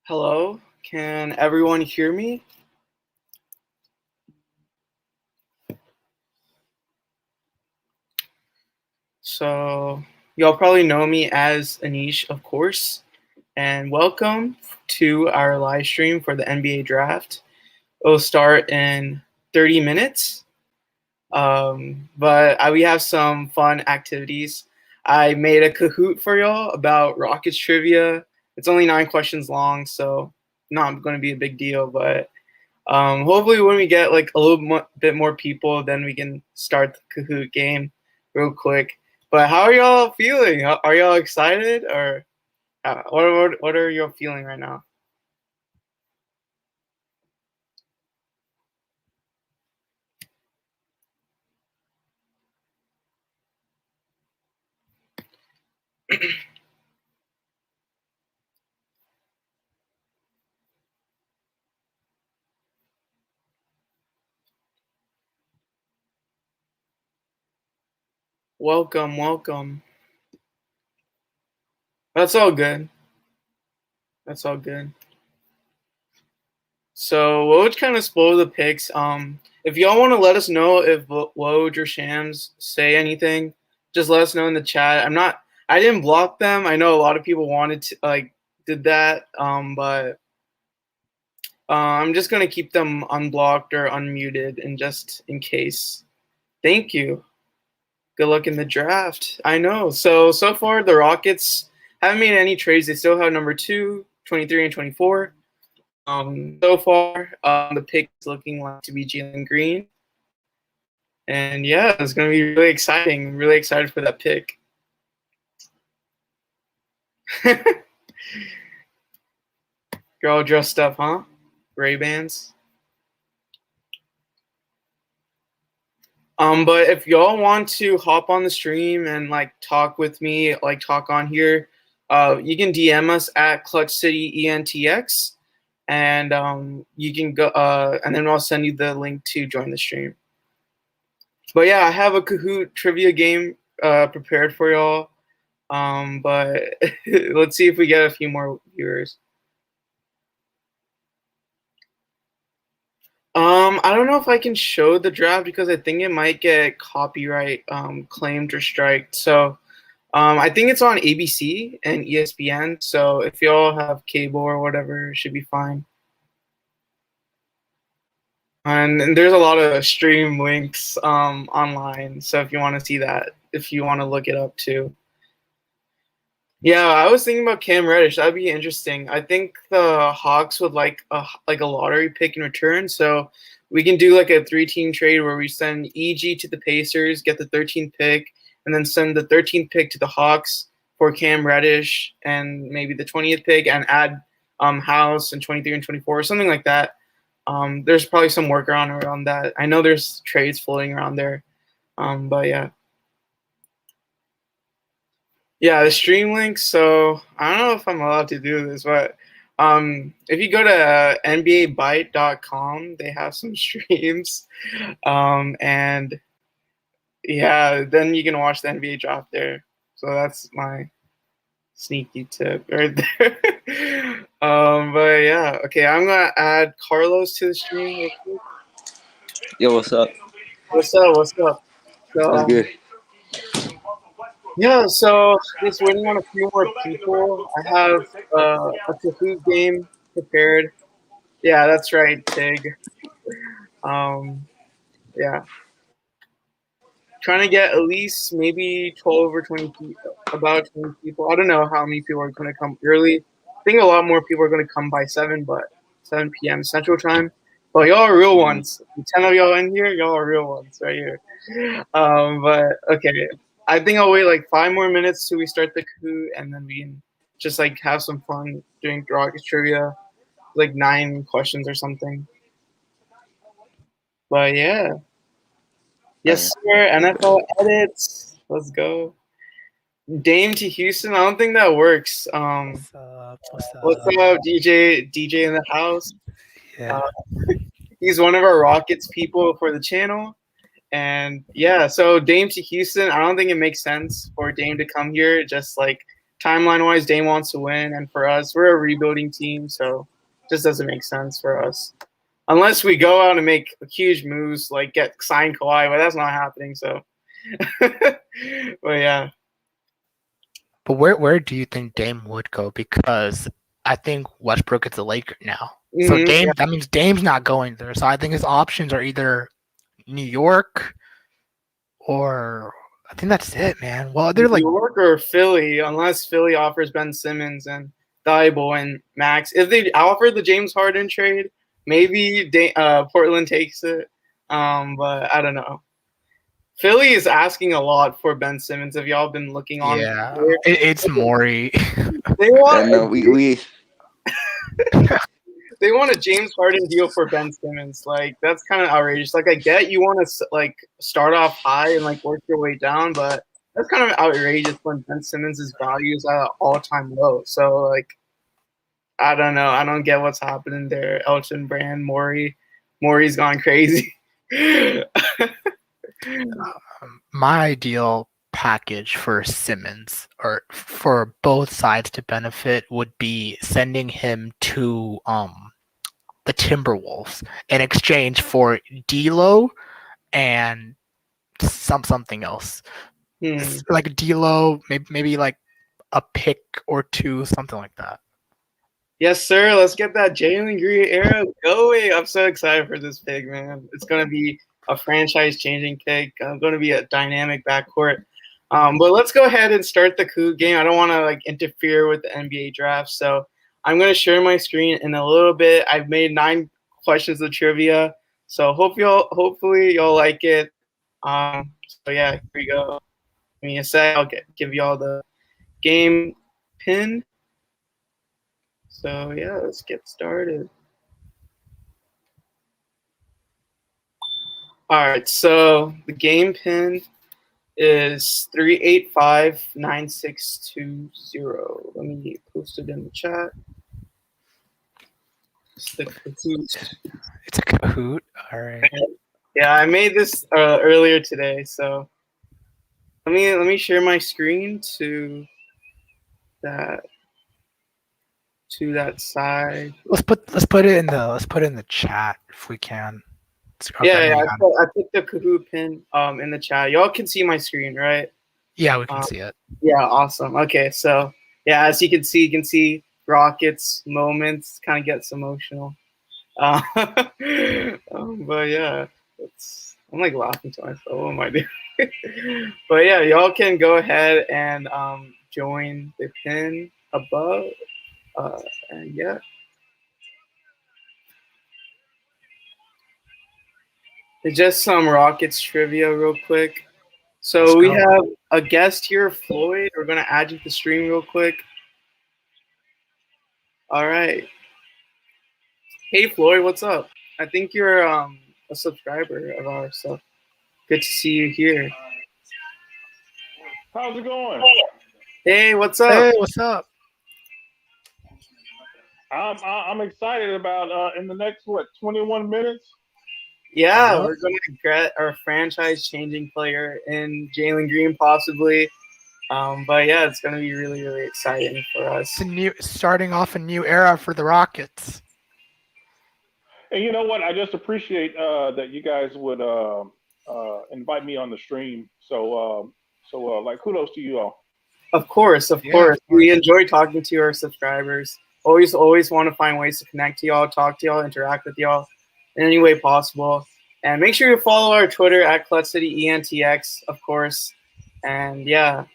Hello, can everyone hear me? So, y'all probably know me as Anish, of course, and welcome to our live stream for the NBA draft. It'll start in 30 minutes, but we have some fun activities. I made a Kahoot for y'all about Rockets trivia. It's only 9 questions long, so not going to be a big deal, but hopefully, when we get like a little bit more people, then we can start the Kahoot game real quick. But how are y'all feeling? Are y'all excited, or what are y'all feeling right now? Welcome, welcome. That's all good. That's all good. So what would kind of spoil the picks? If y'all want to let us know if Woj or Shams say anything, just let us know in the chat. I didn't block them. I know a lot of people wanted to did that. But I'm just gonna keep them unblocked or unmuted, and just in case. Thank you. Good luck in the draft. I know. So far the Rockets haven't made any trades. They still have number 2, 23, and 24. So far, the pick is looking like to be Jalen Green. And yeah, it's gonna be really exciting. I'm really excited for that pick. You're all dressed up, huh? Ray-Bans. But if y'all want to hop on the stream and like talk with me, like talk on here, you can DM us at Clutch City ENTX, and you can go, and then I'll send you the link to join the stream. But yeah, I have a Kahoot trivia game prepared for y'all. But let's see if we get a few more viewers. I don't know if I can show the draft because I think it might get copyright claimed or striked. So I think it's on ABC and ESPN. So if y'all have cable or whatever, it should be fine. And there's a lot of stream links online. So if you want to see that, if you want to look it up too. Yeah, I was thinking about Cam Reddish. That'd be interesting. I think the Hawks would like a lottery pick in return. So we can do like a 3-team trade where we send EG to the Pacers, get the 13th pick, and then send the 13th pick to the Hawks for Cam Reddish and maybe the 20th pick, and add House and 23 and 24 or something like that. There's probably some workaround around that. I know there's trades floating around there. But yeah. Yeah, the stream link. So I don't know if I'm allowed to do this, but if you go to NBAByte.com, they have some streams, and yeah, then you can watch the NBA draft there. So that's my sneaky tip right there. But yeah, okay, I'm gonna add Carlos to the stream real quick. Yo, what's up? What's up? What's up? So, That's good. yeah, so just waiting on a few more people. I have a Kahoot game prepared. Yeah, that's right, Tig. Yeah, trying to get at least maybe 12 or 20 people, about 20 people. I don't know how many people are going to come early. I think a lot more people are going to come by 7 p.m. Central Time. But y'all are real ones. 10 of y'all in here, y'all are real ones right here. But okay, I think I'll wait like 5 more minutes till we start the Kahoot, and then we can just like have some fun doing Rockets trivia, like 9 questions or something. But yeah. Yes, sir. NFL edits. Let's go. Dame to Houston. I don't think that works. What's up? What's up, DJ? DJ in the house. Yeah. He's one of our Rockets people for the channel. And yeah, so Dame to Houston. I don't think it makes sense for Dame to come here just like timeline-wise, Dame wants to win, and for us, we're a rebuilding team, so it just doesn't make sense for us. Unless we go out and make huge moves, like get signed Kawhi, but that's not happening, so. But yeah. But where do you think Dame would go? Because I think Westbrook is a Laker now. So Yeah. that means Dame's not going there. So I think his options are either New York or I think that's it, man. Well, they're New like York or Philly, unless Philly offers Ben Simmons and Thibault and Max. If they offer the James Harden trade, maybe Portland takes it. But I don't know. Philly is asking a lot for Ben Simmons. If y'all been looking on, it's Maury. they want And we they want a James Harden deal for Ben Simmons. Like that's kind of outrageous. Like I get you want to like start off high and like work your way down, but that's kind of outrageous when Ben Simmons' value is at an all-time low. So like I don't know. I don't get what's happening there. Elton Brand, Maury's gone crazy. My ideal package for Simmons or for both sides to benefit would be sending him to the Timberwolves in exchange for D'Lo and something else. Like D'Lo, maybe like a pick or two, something like that. Yes, sir. Let's get that Jalen Green era going. I'm so excited for this pick, man. It's gonna be a franchise-changing pick. Going to be a dynamic backcourt. But let's go ahead and start the Kahoot game. I don't want to like interfere with the NBA draft, so I'm going to share my screen in a little bit. I've made 9 questions of trivia, so hopefully y'all like it. So yeah, here we go. Give me a sec. I'll give y'all the game pin. So yeah, let's get started. All right, so the game pin is 3859620. Let me post it in the chat. It's the Kahoot. It's a Kahoot. All right. Yeah, I made this earlier today, so let me share my screen to that side. Let's put it in the chat if we can. Okay, yeah, I put the Kahoot pin in the chat. Y'all can see my screen, right? Yeah, we can see it. Yeah, awesome. Okay, so yeah, as you can see Rockets moments, kind of gets emotional. But yeah, I'm like laughing to myself. What am I doing? But yeah, y'all can go ahead and join the pin above. And yeah. It's just some Rockets trivia real quick. So we have a guest here, Floyd. We're gonna add you to the stream real quick. All right. Hey Floyd, what's up? I think you're a subscriber of ours, so good to see you here. How's it going? Hey, what's up? Hey, what's up? I'm excited about in the next 21 minutes. Yeah, we're gonna get our franchise-changing player in Jalen Green, possibly. But yeah, it's gonna be really, really exciting for us. Starting off a new era for the Rockets. And you know what? I just appreciate that you guys would invite me on the stream. So like, kudos to you all. Of course. We enjoy talking to our subscribers. Always want to find ways to connect to y'all, talk to y'all, interact with y'all in any way possible. And make sure you follow our Twitter at ClutCityENTX, of course. And yeah.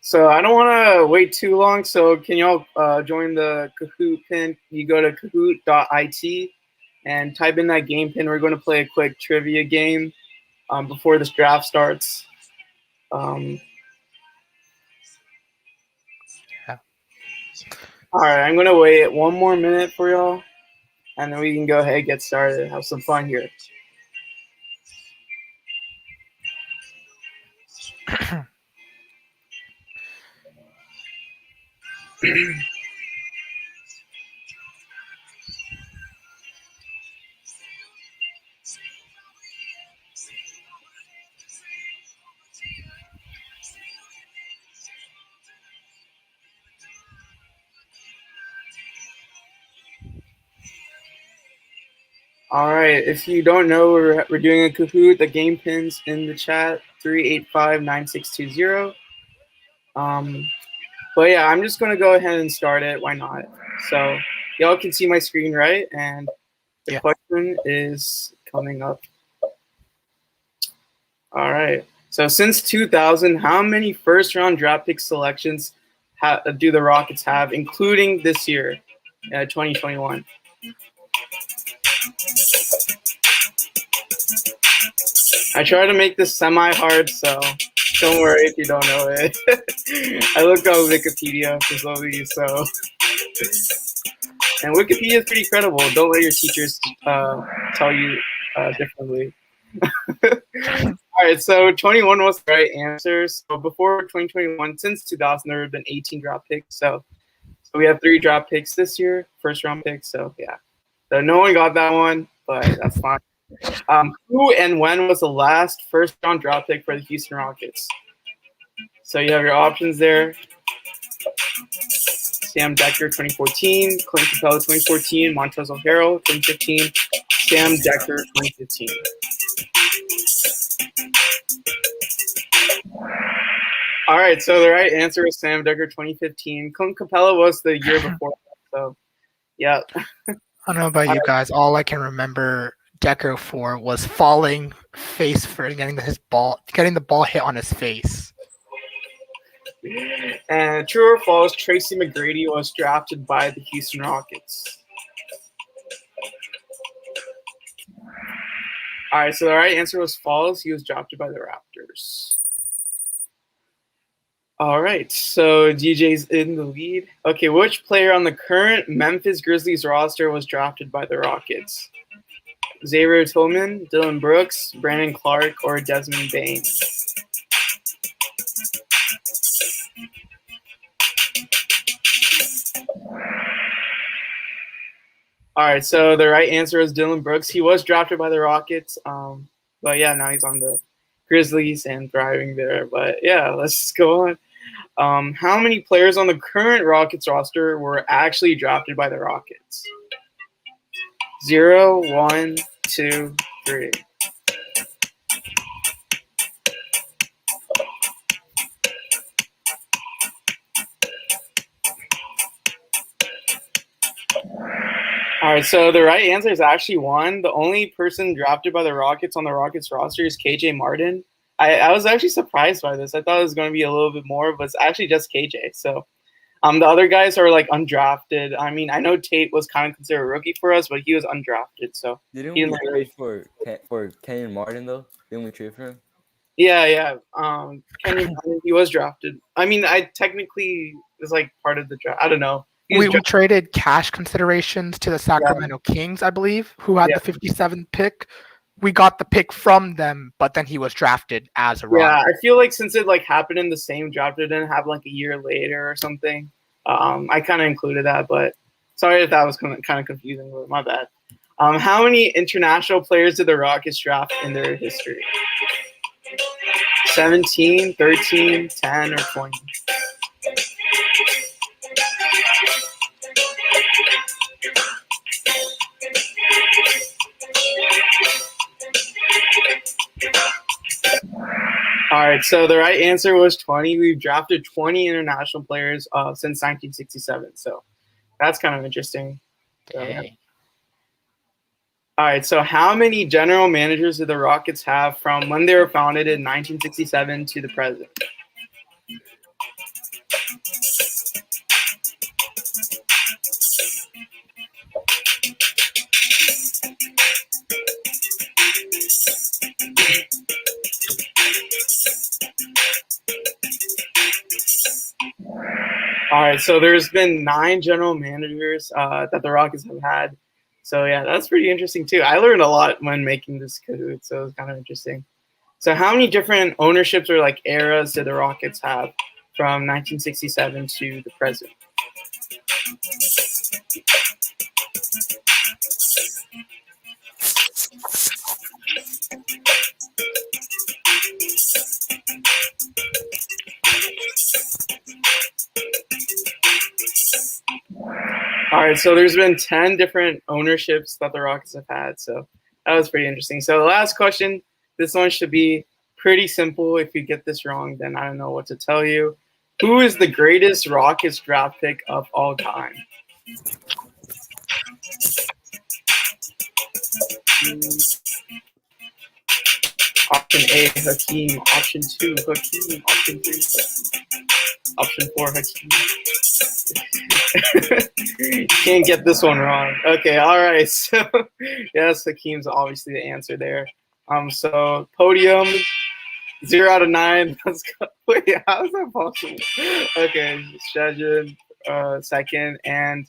So I don't want to wait too long. So can y'all join the Kahoot pin? You go to kahoot.it and type in that game pin. We're going to play a quick trivia game before this draft starts. All right, I'm going to wait 1 more minute for y'all, and then we can go ahead and get started. Have some fun here. All right. If you don't know, we're doing a Kahoot. The game pins in the chat 3859620. But yeah, I'm just gonna go ahead and start it. Why not? So y'all can see my screen, right? And the question is coming up. All right. So since 2000, how many first-round draft pick selections do the Rockets have, including this year, 2021? I try to make this semi-hard, so don't worry if you don't know it. I looked on Wikipedia for some of these, so. And Wikipedia is pretty credible. Don't let your teachers tell you differently. All right, so 21 was the right answer. So before 2021, since 2000, there have been 18 draft picks. So we have 3 draft picks this year, first round picks. So yeah, so no one got that one, but that's fine. Who and when was the last first round draft pick for the Houston Rockets? So you have your options there. Sam Decker, 2014. Clint Capella, 2014. Montrezl Harrell, 2015. Sam Decker, 2015. All right, so the right answer is Sam Decker, 2015. Clint Capella was the year before that, so yeah. I don't know about you guys. All I can remember Decker for was falling face first, getting the ball hit on his face. And true or false, Tracy McGrady was drafted by the Houston Rockets. All right, so the right answer was false. He was drafted by the Raptors. All right, so DJ's in the lead. Okay, which player on the current Memphis Grizzlies roster was drafted by the Rockets? Xavier Tillman, Dylan Brooks, Brandon Clark, or Desmond Bane? All right, so the right answer is Dylan Brooks. He was drafted by the Rockets, but yeah, now he's on the Grizzlies and thriving there. But yeah, let's just go on. How many players on the current Rockets roster were actually drafted by the Rockets? 0, 1, 2, 3. All right, so the right answer is actually 1. The only person drafted by the Rockets on the Rockets roster is KJ Martin. I was actually surprised by this. I thought it was going to be a little bit more, but it's actually just KJ. So the other guys are like undrafted. I mean, I know Tate was kind of considered a rookie for us, but he was undrafted. So didn't we trade for Kenyon Martin though? Didn't we trade for him? Yeah. Kenyon Martin, he was drafted. I mean, I technically was like part of the draft. I don't know. We traded cash considerations to the Sacramento Kings, I believe, who had the 57th pick. We got the pick from them, but then he was drafted as a Rocket. Yeah, I feel like since it like happened in the same draft, it didn't have like a year later or something. I kind of included that, but sorry if that was kind of confusing. But my bad. How many international players did the Rockets draft in their history? 17, 13, 10, or 20? All right, so the right answer was 20. We've drafted 20 international players since 1967, so that's kind of interesting. So, yeah. All right, so how many general managers did the Rockets have from when they were founded in 1967 to the present? All right, so there's been 9 general managers that the Rockets have had. So, yeah, that's pretty interesting, too. I learned a lot when making this Kahoot, so it was kind of interesting. So how many different ownerships or, like, eras did the Rockets have from 1967 to the present? All right, so there's been 10 different ownerships that the Rockets have had, so that was pretty interesting. So the last question, this one should be pretty simple. If you get this wrong, then I don't know what to tell you. Who is the greatest Rockets draft pick of all time? Option A, Hakeem. Option 2, Hakeem. Option 3, Hakeem. Option 4, Hakeem. Can't get this one wrong. Okay, all right. So, yes, Hakeem's obviously the answer there. So podium, 0 out of 9. Let's go. Wait, how is that possible? Okay, Shadrin, second, and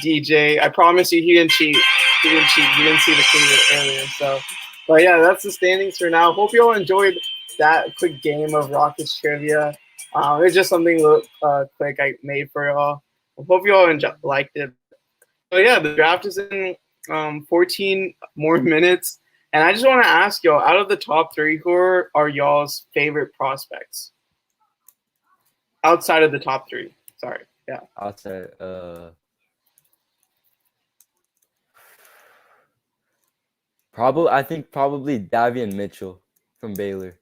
DJ. I promise you, he didn't cheat. He didn't cheat. You didn't see the video earlier. So, but yeah, that's the standings for now. Hope you all enjoyed that quick game of Rockets trivia. It's just something quick I made for y'all. I hope you all liked it. So yeah, the draft is in 14 more minutes. And I just want to ask y'all, out of the top 3, who are y'all's favorite prospects? Outside of the top 3. Sorry. Yeah. Outside, I think probably Davian Mitchell from Baylor.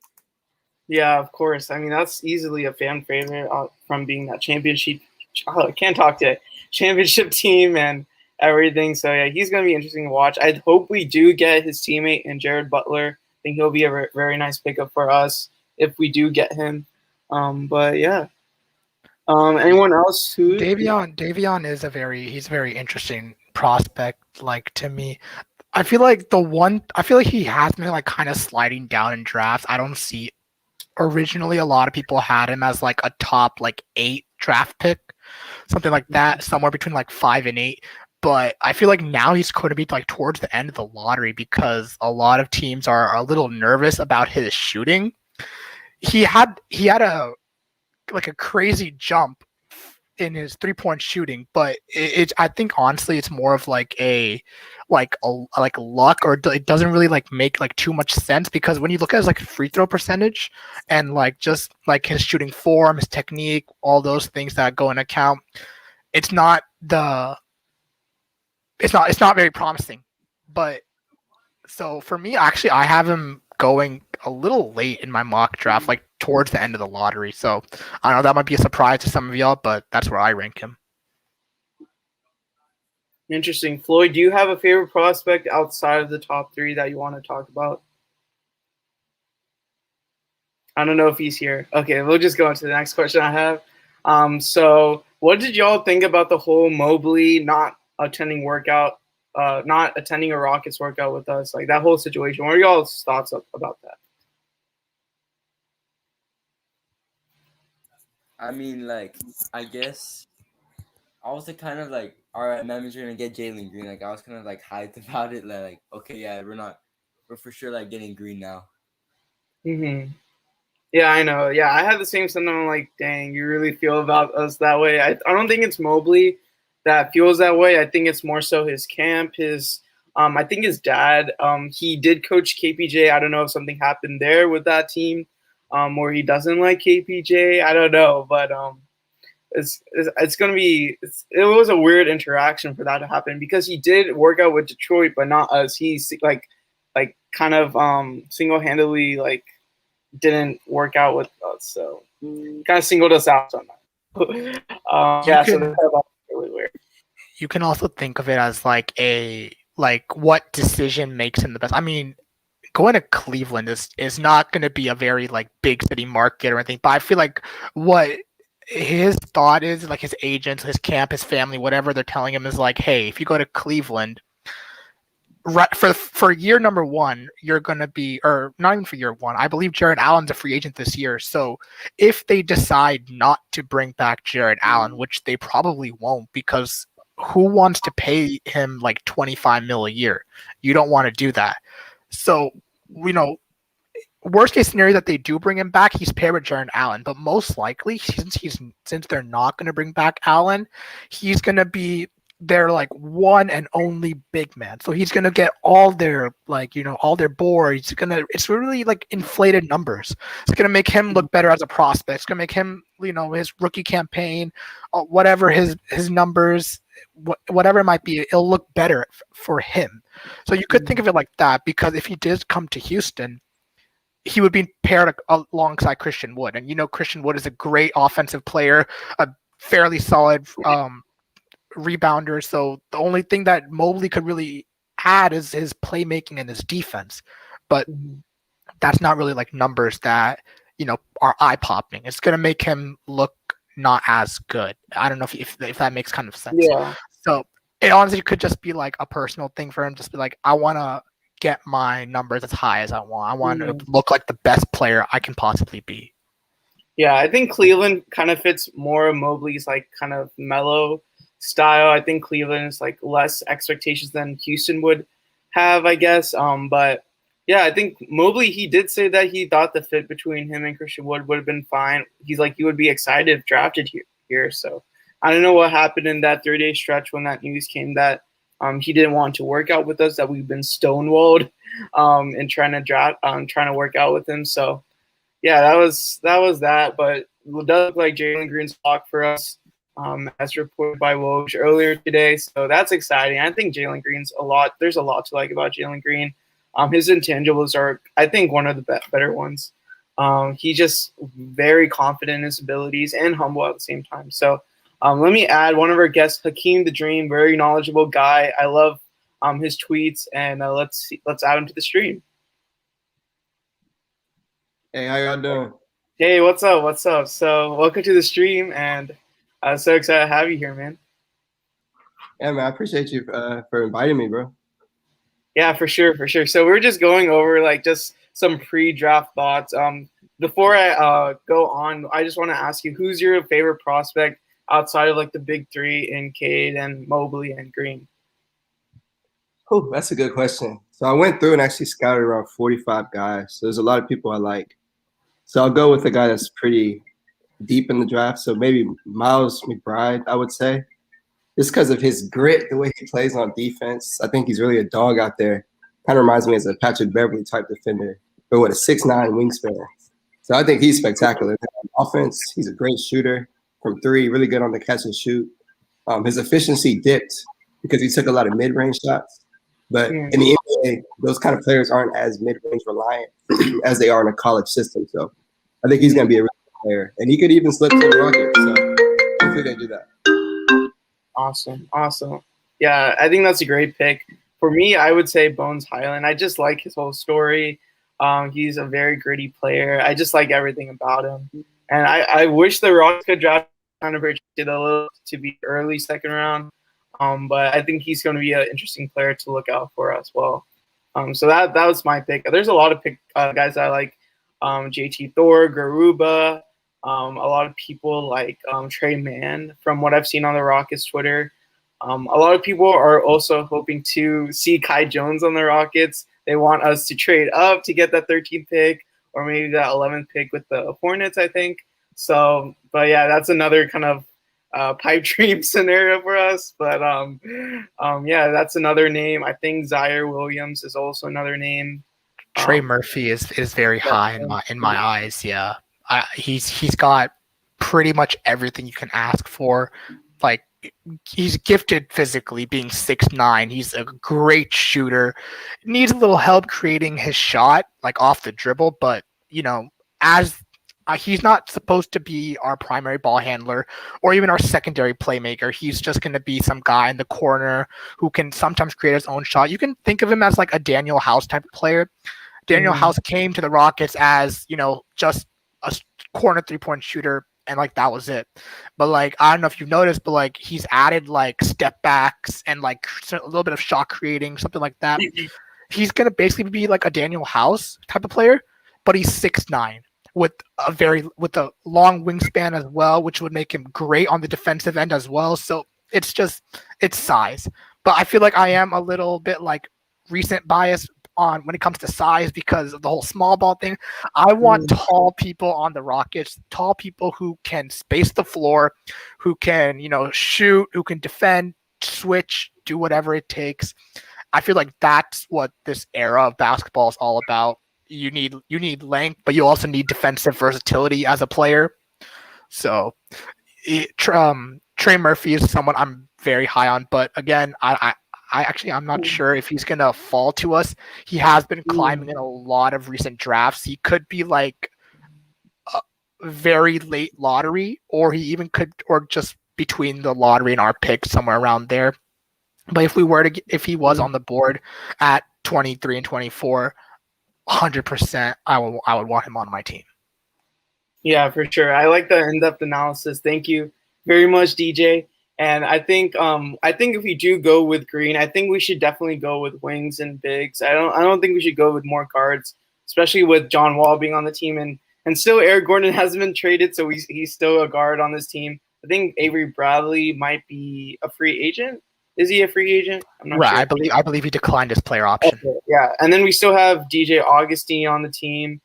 Yeah, of course. I mean, that's easily a fan favorite from being that championship. I can't talk today. Championship team and everything. So yeah, he's going to be interesting to watch. I hope we do get his teammate in Jared Butler. I think he'll be a very nice pickup for us if we do get him. But yeah. Anyone else who Davion is he's a very interesting prospect, like, to me. I feel like he has been like kind of sliding down in drafts. I don't see. Originally, a lot of people had him as like a top like 8 draft pick, something like that, somewhere between like 5 and 8. But I feel like now he's going to be like towards the end of the lottery because a lot of teams are a little nervous about his shooting. He had a crazy jump in his 3-point shooting, but I think honestly it's more of like luck, or it doesn't really like make like too much sense, because when you look at his like free throw percentage and like just like his shooting form, his technique, all those things that go in account, it's not very promising. But so for me, actually, I have him going a little late in my mock draft, like towards the end of the lottery. So I don't know, that might be a surprise to some of y'all, but that's where I rank him. Interesting. Floyd, do you have a favorite prospect outside of the top 3 that you want to talk about? I don't know if he's here. Okay, we'll just go on to the next question I have. So what did y'all think about the whole Mobley not attending a Rockets workout with us? Like that whole situation. What are y'all's thoughts about that? I mean, like, I guess I was kind of like, all right, man, we're gonna get Jalen Green. Like, I was kind of like hyped about it. Like, okay, yeah, we're for sure like getting Green now. Mm-hmm. Yeah, I know. Yeah, I had the same sentiment. Like, dang, you really feel about us that way. I don't think it's Mobley that feels that way. I think it's more so his camp. I think his dad. He did coach KPJ. I don't know if something happened there with that team, or he doesn't like KPJ. I don't know, but it's gonna be. It was a weird interaction for that to happen because he did work out with Detroit, but not us. He's like kind of single-handedly like didn't work out with us, so kind of singled us out on that. Yeah, so that's really weird. You can also think of it as like what decision makes him the best. I mean, going to Cleveland is not going to be a very like big city market or anything, but I feel like what his thought is, like his agents, his camp, his family, whatever they're telling him is like, hey, if you go to Cleveland, right for year number 1, you're gonna be, or not even for year 1. I believe Jared Allen's a free agent this year. So if they decide not to bring back Jared Allen, which they probably won't, because who wants to pay him like $25 million a year? You don't want to do that. So worst case scenario that they do bring him back, he's paired with Jared Allen. But most likely, since they're not going to bring back Allen, he's going to be their like one and only big man. So he's gonna get all their all their boards. It's really like inflated numbers. It's gonna make him look better as a prospect. It's gonna make him, his rookie campaign, whatever his numbers, whatever it might be, it'll look better for him. So you could think of it like that, because if he did come to Houston, he would be paired alongside Christian Wood, and Christian Wood is a great offensive player, a fairly solid rebounder. So the only thing that Mobley could really add is his playmaking and his defense, but that's not really like numbers that are eye popping. It's gonna make him look not as good. I don't know if that makes kind of sense. Yeah. So it honestly could just be like a personal thing for him. Just be like, I want to get my numbers as high as I want. I want to look like the best player I can possibly be. Yeah, I think Cleveland kind of fits more of Mobley's like kind of mellow style. I think Cleveland is like less expectations than Houston would have, I guess. But yeah, I think Mobley, he did say that he thought the fit between him and Christian Wood would have been fine. He's like, he would be excited if drafted here. So I don't know what happened in that 3-day stretch when that news came that he didn't want to work out with us, that we've been stonewalled and trying to work out with him. So yeah, that was that. But it does look like Jalen Green's lock for us, as reported by Woj earlier today. So that's exciting. I think Jalen Green's there's a lot to like about Jalen Green. His intangibles are, I think, one of the better ones. He's just very confident in his abilities and humble at the same time. So let me add one of our guests, Hakeem the Dream, very knowledgeable guy. I love his tweets, and let's add him to the stream. Hey, how y'all doing? Hey, what's up? So welcome to the stream, and I'm so excited to have you here, man. Yeah, man, I appreciate you for inviting me, bro. Yeah, for sure. So we're just going over like just some pre-draft thoughts. Before I go on, I just want to ask you, who's your favorite prospect outside of like the big three in Cade and Mobley and Green? Oh, that's a good question. So I went through and actually scouted around 45 guys. So there's a lot of people I like. So I'll go with a guy that's pretty deep in the draft. So maybe Miles McBride, I would say. Just because of his grit, the way he plays on defense. I think he's really a dog out there. Kind of reminds me as a Patrick Beverly type defender, but with a 6'9" wingspan. So I think he's spectacular. On offense, he's a great shooter from three, really good on the catch and shoot. His efficiency dipped because he took a lot of mid-range shots. But in the NBA, those kind of players aren't as mid-range reliant as they are in a college system. So I think he's going to be a really good player. And he could even slip to the Rockets. So hopefully they do that. Awesome. Yeah, I think that's a great pick. For me, I would say Bones Highland. I just like his whole story. He's a very gritty player. I just like everything about him. And I wish the Rockets could draft kind of a little to be early second round. But I think he's going to be an interesting player to look out for as well. So that was my pick. There's a lot of guys I like. JT Thor, Garuba. A lot of people like Trey Mann from what I've seen on the Rockets Twitter. A lot of people are also hoping to see Kai Jones on the Rockets. They want us to trade up to get that 13th pick or maybe that 11th pick with the Hornets, I think. So, but yeah, that's another kind of pipe dream scenario for us. But yeah, that's another name. I think Zaire Williams is also another name. Trey Murphy is very high in my eyes. Yeah. He's got pretty much everything you can ask for. Like, he's gifted physically, being 6'9". He's a great shooter. Needs a little help creating his shot, like off the dribble. But as he's not supposed to be our primary ball handler or even our secondary playmaker. He's just going to be some guy in the corner who can sometimes create his own shot. You can think of him as like a Daniel House type of player. Daniel House came to the Rockets as just a corner 3-point shooter, and like that was it. But like, I don't know if you've noticed, but like he's added like step backs and like a little bit of shot creating, something like that. He's gonna basically be like a Daniel House type of player, but he's 6'9" with a long wingspan as well, which would make him great on the defensive end as well. So it's size. But I feel like I am a little bit like recent bias on when it comes to size because of the whole small ball thing. I want tall people on the Rockets, tall people who can space the floor, who can, shoot, who can defend, switch, do whatever it takes. I feel like that's what this era of basketball is all about. You need length, but you also need defensive versatility as a player. So Trey Murphy is someone I'm very high on, but again, I'm not sure if he's gonna fall to us. He has been climbing in a lot of recent drafts. He could be like a very late lottery, or he even could, or just between the lottery and our pick, somewhere around there. But if he was on the board at 23 and 24, 100%, I would want him on my team. Yeah, for sure. I like the in-depth analysis. Thank you very much, DJ. And I think if we do go with Green, I think we should definitely go with wings and bigs. I don't think we should go with more guards, especially with John Wall being on the team, and still Eric Gordon hasn't been traded, so he's still a guard on this team. I think Avery Bradley might be a free agent. Is he a free agent? I'm not sure. I believe he declined his player option. Okay, yeah, and then we still have DJ Augustine on the team.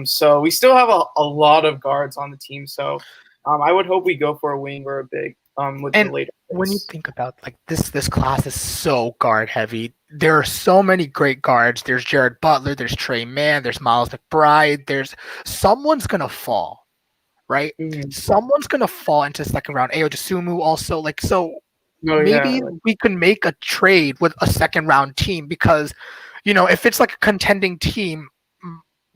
So we still have a lot of guards on the team. So I would hope we go for a wing or a big with the later picks. When you think about like this class is so guard heavy. There are so many great guards. There's Jared Butler, there's Trey Mann, there's Miles McBride. There's someone's gonna fall, right? Mm-hmm. Someone's gonna fall into the second round. Ayo Dosunmu also maybe we can make a trade with a second round team because, if it's like a contending team,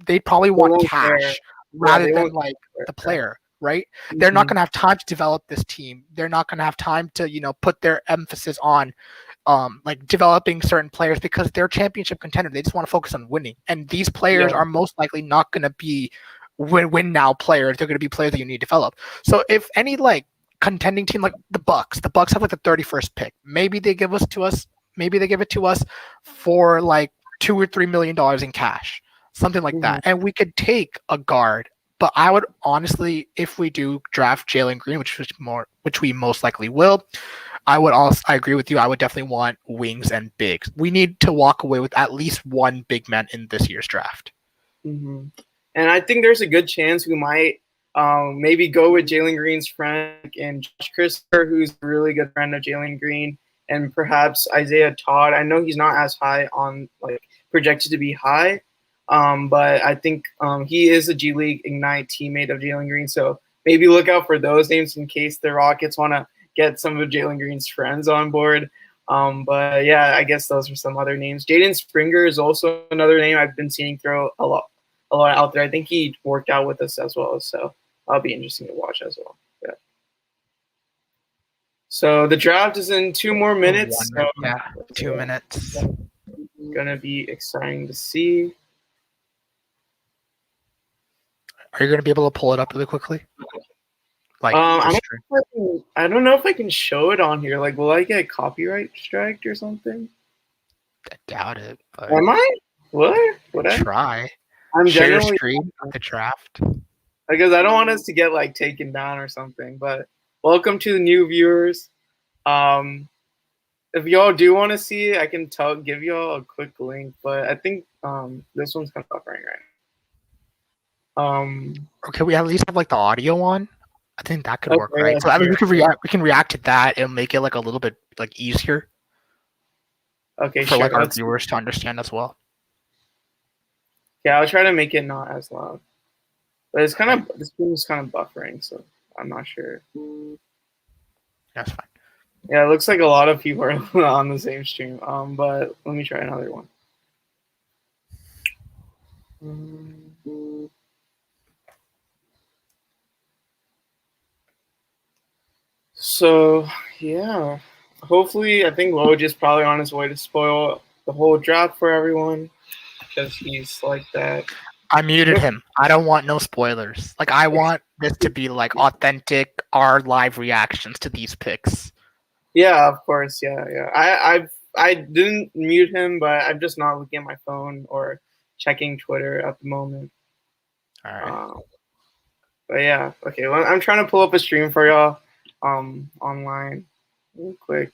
they probably want cash rather than like the player, right? Mm-hmm. They're not going to have time to develop this team. They're not going to have time to, put their emphasis on like developing certain players because they're championship contender. They just want to focus on winning. And these players are most likely not going to be win now players. They're going to be players that you need to develop. So if any like contending team like the Bucks have like the 31st pick. Maybe they give it to us for like $2 or $3 million in cash. Something like that. And we could take a guard. But I would honestly, if we do draft Jalen Green, which we most likely will, I agree with you. I would definitely want wings and bigs. We need to walk away with at least one big man in this year's draft. Mm-hmm. And I think there's a good chance we might maybe go with Jalen Green's friend and Josh Christopher, who's a really good friend of Jalen Green, and perhaps Isaiah Todd. I know he's not as high on projected to be high. But I think he is a G League Ignite teammate of Jalen Green. So maybe look out for those names in case the Rockets want to get some of Jalen Green's friends on board. But yeah, I guess those are some other names. Jaden Springer is also another name I've been seeing throw a lot out there. I think he worked out with us as well. So that'll be interesting to watch as well. Yeah. So the draft is in 2 more minutes. 2 minutes. Gonna be exciting to see. Are you going to be able to pull it up really quickly? I don't know if I can show it on here. Like, will I get copyright striked or something? I doubt it. But am I? What? Would I try? I'm share your generally screen of the draft because I don't want us to get taken down or something. But welcome to the new viewers. If y'all do want to see it, I can give y'all a quick link. But I think this one's kind of buffering right now. Okay, we at least have the audio on. I think that could work, right? So we can react to that and make it a little bit easier. Okay, for our viewers to understand as well. Yeah, I'll try to make it not as loud. But this screen is kind of buffering, so I'm not sure. That's fine. Yeah, it looks like a lot of people are on the same stream. But let me try another one. So yeah, hopefully, I think Woj is probably on his way to spoil the whole draft for everyone because he's like that. I muted him. I don't want no spoilers. I want this to be authentic, our live reactions to these picks. Yeah, of course. Yeah. I didn't mute him, but I'm just not looking at my phone or checking Twitter at the moment. All right. But yeah, okay. Well, I'm trying to pull up a stream for y'all. Online real quick.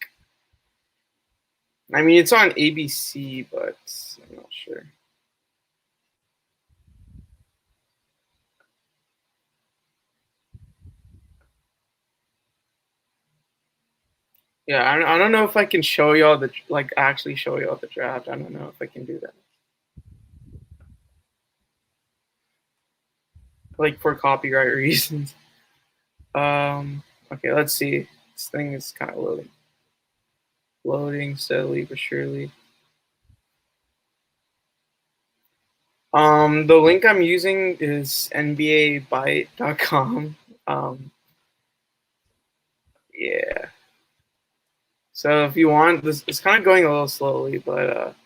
I mean, it's on ABC, but I'm not sure. Yeah, I don't know if I can show y'all actually show y'all the draft. I don't know if I can do that. Like for copyright reasons. Okay, let's see. This thing is kind of loading. Loading steadily but surely. The link I'm using is nbabyte.com. Yeah. So if you want, this it's kind of going a little slowly, but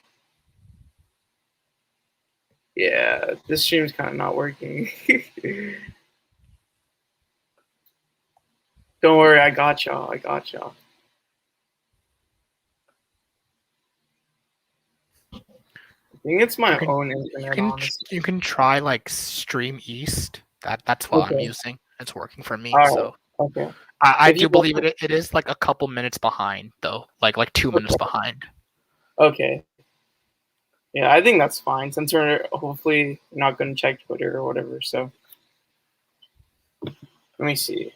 yeah, this stream's kind of not working. Don't worry, I got y'all. I think it's my own internet, honestly. You can try like Stream East. That's what I'm using. It's working for me. All right. So Okay. I do believe it is like a couple minutes behind though, like 2 minutes behind. Okay. Yeah, I think that's fine since we're hopefully not going to check Twitter or whatever. So let me see.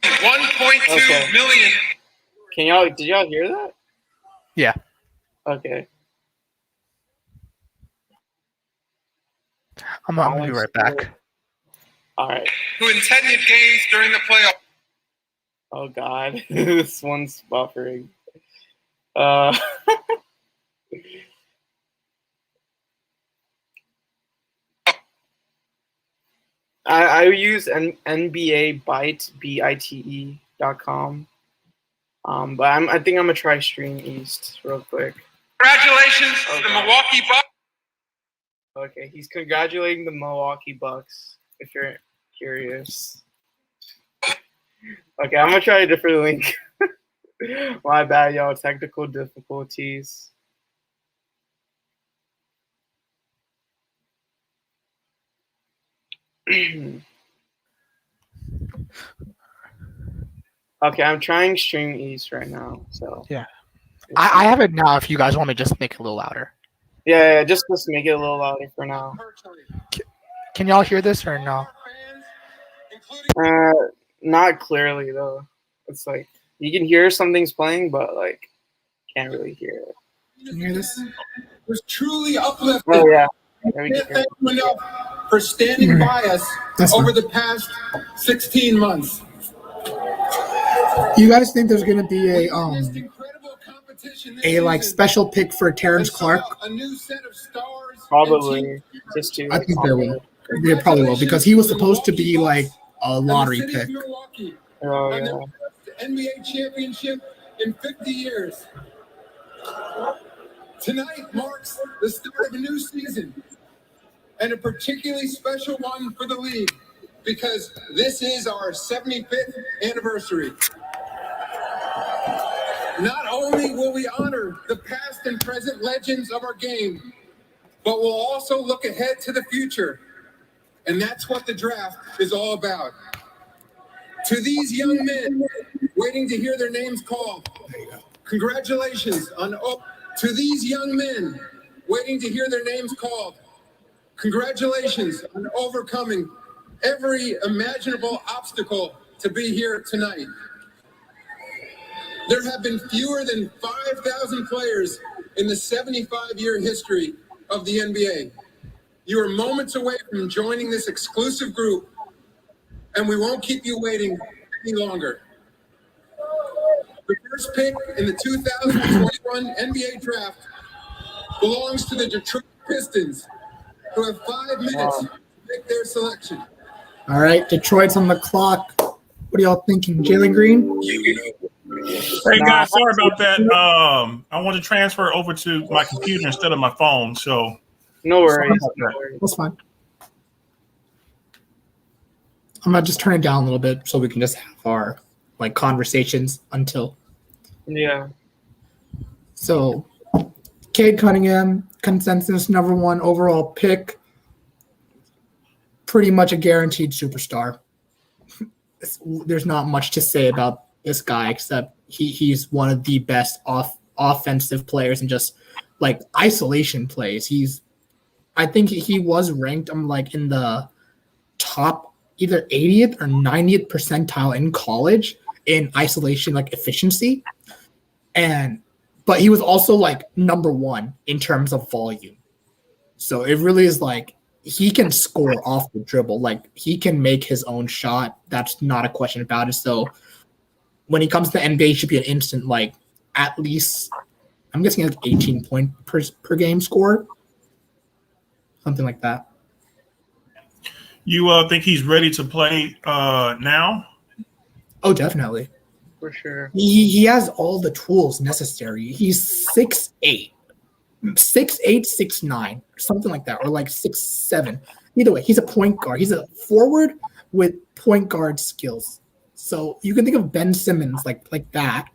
$1.2 million. Did y'all hear that? Yeah. Okay. I'm gonna be right back. All right. Who intended games during the playoff? Oh God, this one's buffering. I use NBA Byte BITE.com. But I think I'm gonna try Stream East real quick. Congratulations to the Milwaukee Bucks. Okay, he's congratulating the Milwaukee Bucks. If you're curious. Okay, I'm gonna try a different link. My bad, y'all. Technical difficulties. Okay, I'm trying Stream East right now. So yeah, I have it now. If you guys want me to just make it a little louder. Yeah, just make it a little louder for now. Can y'all hear this or no? Not clearly though. It's like you can hear something's playing, but like can't really hear it. Can you hear this? It was truly uplifting. Oh yeah. Can't thank you enough for standing by us over the past 16 months. You guys think there's gonna be a like special pick for Terrence Clark? A new set of stars. Probably. Just to. I think there will. They probably will because he was supposed to be like a lottery pick. Oh yeah. NBA championship in 50 years. Tonight marks the start of a new season and a particularly special one for the league because this is our 75th anniversary. Not only will we honor the past and present legends of our game, but we'll also look ahead to the future. And that's what the draft is all about. To these young men waiting to hear their names called, congratulations on to these young men waiting to hear their names called, congratulations on overcoming every imaginable obstacle to be here tonight. There have been fewer than 5,000 players in the 75-year history of the NBA. You are moments away from joining this exclusive group, and we won't keep you waiting any longer. The first pick in the 2021 NBA draft belongs to the Detroit Pistons, who have 5 minutes to make their selection. All right, Detroit's on the clock. What are y'all thinking, Jalen Green? Hey guys, sorry about that. I want to transfer over to my computer instead of my phone, so no worries. That's fine. I'm gonna just turn it down a little bit so we can just have our like conversations until. Yeah. So, Cade Cunningham, consensus #1 overall pick. Pretty much a guaranteed superstar. There's not much to say about this guy except he's one of the best offensive players and just like isolation plays. I think he was ranked like in the top either 80th or 90th percentile in college in isolation like efficiency, but he was also like number 1 in terms of volume. So it really is like he can score off the dribble. Like he can make his own shot. That's not a question about it. So when he comes to the NBA, he should be an instant, like at least, I'm guessing like 18 points per game score. Something like that. You think he's ready to play now? Oh, definitely. For sure. He has all the tools necessary. He's 6'8", 6'9", something like that, or like 6'7". Either way, he's a point guard. He's a forward with point guard skills. So you can think of Ben Simmons like that,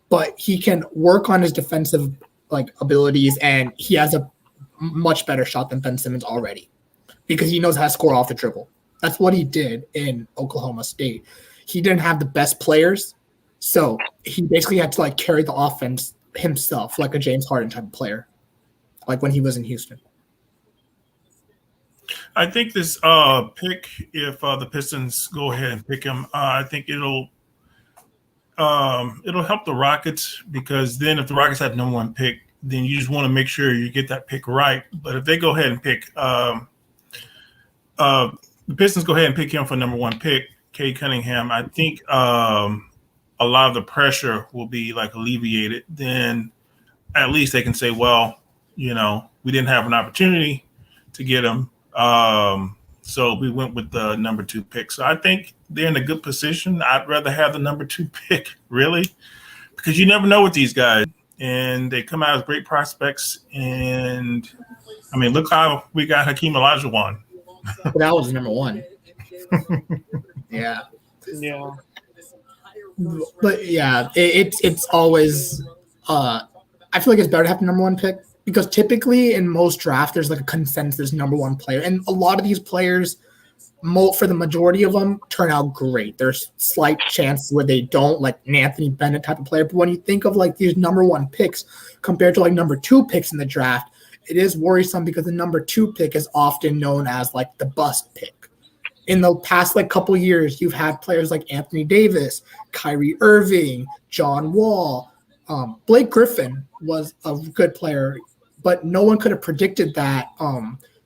but he can work on his defensive like abilities, and he has a much better shot than Ben Simmons already because he knows how to score off the dribble. That's what he did in Oklahoma State. He didn't have the best players, so he basically had to like carry the offense himself, like a James Harden type of player, like when he was in Houston. I think this pick, if the Pistons go ahead and pick him, I think it'll help the Rockets, because then if the Rockets have number 1 pick, then you just want to make sure you get that pick right. But if they go ahead and pick the Pistons go ahead and pick him for number 1 pick, Cade Cunningham, I think a lot of the pressure will be like alleviated. Then at least they can say, well, we didn't have an opportunity to get him. So we went with the number 2 pick. So I think they're in a good position. I'd rather have the number 2 pick, really, because you never know with these guys. And they come out as great prospects. And, I mean, look how we got Hakeem Olajuwon. That was number 1. Yeah. Yeah. But yeah, it's always I feel like it's better to have the number 1 pick, because typically in most drafts there's like a consensus number 1 player, and a lot of these players, for the majority of them, turn out great. There's slight chances where they don't, like an Anthony Bennett type of player. But when you think of like these number 1 picks compared to like number 2 picks in the draft, it is worrisome because the number 2 pick is often known as like the bust pick. In the past like couple years, you've had players like Anthony Davis, Kyrie Irving, John Wall. Blake Griffin was a good player, but no one could have predicted that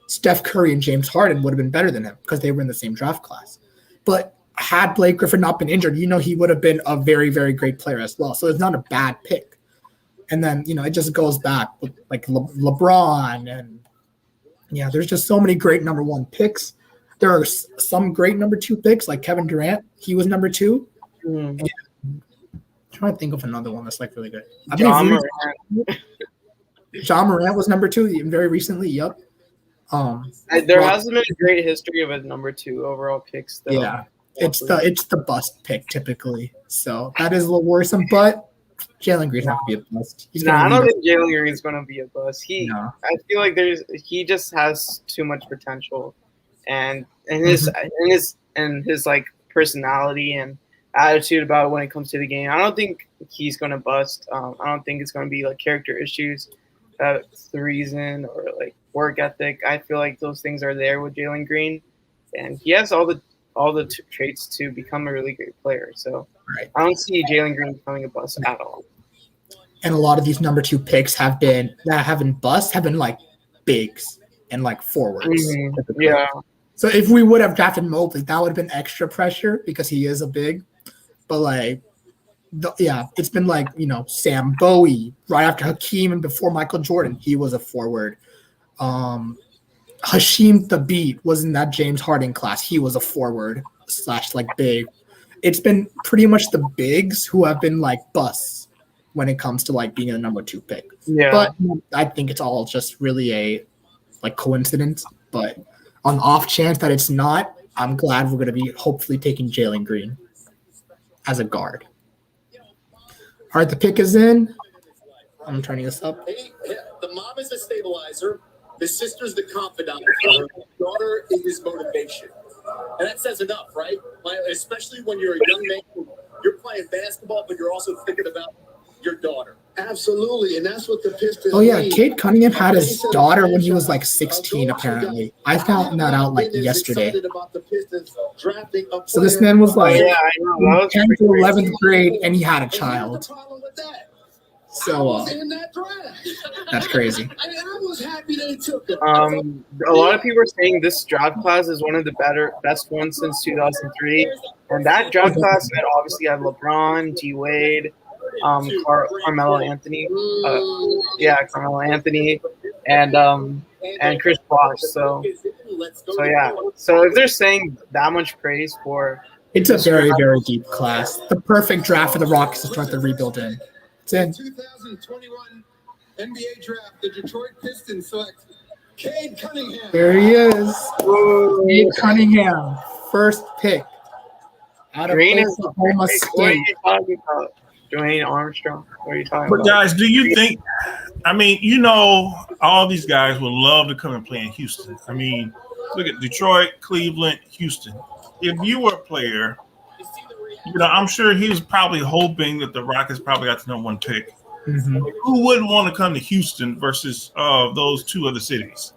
Steph Curry and James Harden would have been better than him because they were in the same draft class. But had Blake Griffin not been injured, he would have been a very, very great player as well. So it's not a bad pick. And then, it just goes back with like LeBron. And yeah, there's just so many great number 1 picks. There are some great number 2 picks, like Kevin Durant. He was number 2. And I'm trying to think of another one that's like really good. John Morant was number 2 very recently. Yep. There hasn't been a great history of a number 2 overall picks, though. Yeah, it's the bust pick typically. So that is a little worrisome, but Jalen Green's not going to be a bust. I don't think Jalen Green's going to be a bust. I feel like he just has too much potential, and his like personality and attitude about when it comes to the game. I don't think he's going to bust. I don't think it's going to be like character issues. That's the reason, or like work ethic. I feel like those things are there with Jalen Green, and he has all the traits to become a really great player. So I don't see Jalen Green becoming a bust at all. And a lot of these number 2 picks have been like bigs and like forwards. Mm-hmm. Yeah. So if we would have drafted Mobley, that would have been extra pressure because he is a big. But like, it's been like, Sam Bowie right after Hakeem and before Michael Jordan, he was a forward. Hasheem Thabeet was in that James Harden class. He was a forward / like big. It's been pretty much the bigs who have been like busts when it comes to like being a number 2 pick. Yeah. But I think it's all just really a like coincidence. But on the off chance that it's not, I'm glad we're going to be hopefully taking Jalen Green as a guard. All right, the pick is in. I'm turning this up. The mom is a stabilizer. The sister's the confidant. The daughter is motivation. And that says enough, right? Especially when you're a young man, you're playing basketball, but you're also thinking about your daughter. Absolutely, and that's what the Pistons. Oh yeah, Cade Cunningham had his daughter when he was like 16. Apparently, I found that out like yesterday. So this man was like Yeah, I know. That 10th was to pretty 11th grade, and he had a child. So that's crazy. I was happy they took it. A lot of people are saying this draft class is one of the best ones since 2003, and that draft class had obviously had LeBron, D Wade, Carmelo Anthony, Carmelo Anthony, and Chris Bosh. So yeah. So if they're saying that much praise for, it's a very, very deep class. The perfect draft for the Rockets to start the rebuild in. It's in. 2021 NBA draft, the Detroit Pistons select Cade Cunningham. There he is. Cade Cunningham, first pick. Out of Green is Oklahoma what are State. you talking about? Dwayne Armstrong. What are you talking But about? guys, do you think? I mean, you know, all these guys would love to come and play in Houston. I mean, look at Detroit, Cleveland, Houston. If you were a player, you know, I'm sure he was probably hoping that the Rockets probably got the #1 pick. Mm-hmm. Who wouldn't want to come to Houston versus those two other cities?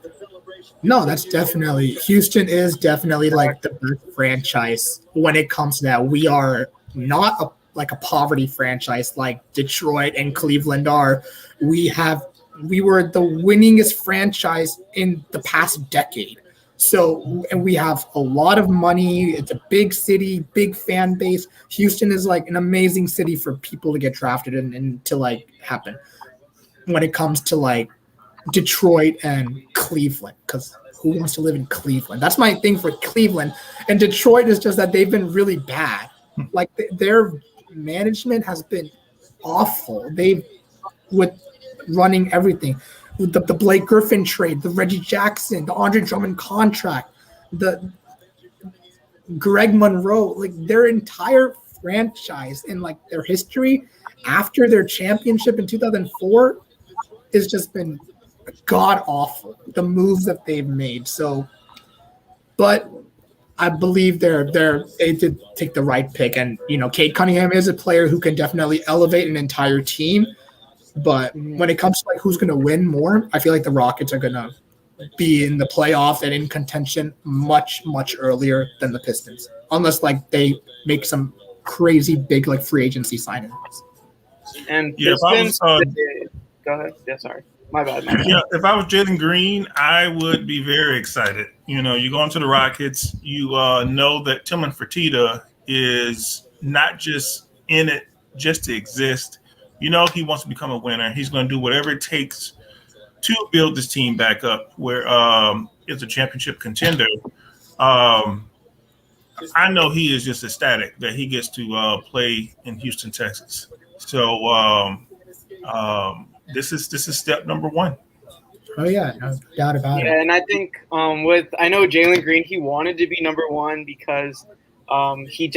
No, that's definitely Houston is definitely like the best franchise when it comes to that. We are not a poverty franchise like Detroit and Cleveland are. We were the winningest franchise in the past decade. So, and we have a lot of money. It's a big city, big fan base. Houston is like an amazing city for people to get drafted and to like happen. When it comes to like Detroit and Cleveland, because who wants to live in Cleveland? That's my thing for Cleveland. And Detroit is just that they've been really bad. Like their management has been awful. They've with running everything. With the Blake Griffin trade, the Reggie Jackson, the Andre Drummond contract, the Greg Monroe, like their entire franchise and like their history after their championship in 2004 has just been god awful. The moves that they've made. So, but I believe they did take the right pick, and you know, Cade Cunningham is a player who can definitely elevate an entire team. But when it comes to like who's going to win more, I feel like the Rockets are going to be in the playoffs and in contention much, much earlier than the Pistons, unless like they make some crazy big like free agency signings. And Yeah, Pistons, go ahead. Yeah, sorry. My bad. Yeah, if I was Jalen Green, I would be very excited. You know, you go into the Rockets, you know that Tillman Fertitta is not just in it just to exist. You know, he wants to become a winner. He's going to do whatever it takes to build this team back up where it's a championship contender. I know he is just ecstatic that he gets to play in Houston, Texas. So this is step number one. Oh yeah, no doubt about it. Yeah, and I think I know Jalen Green, he wanted to be #1 because he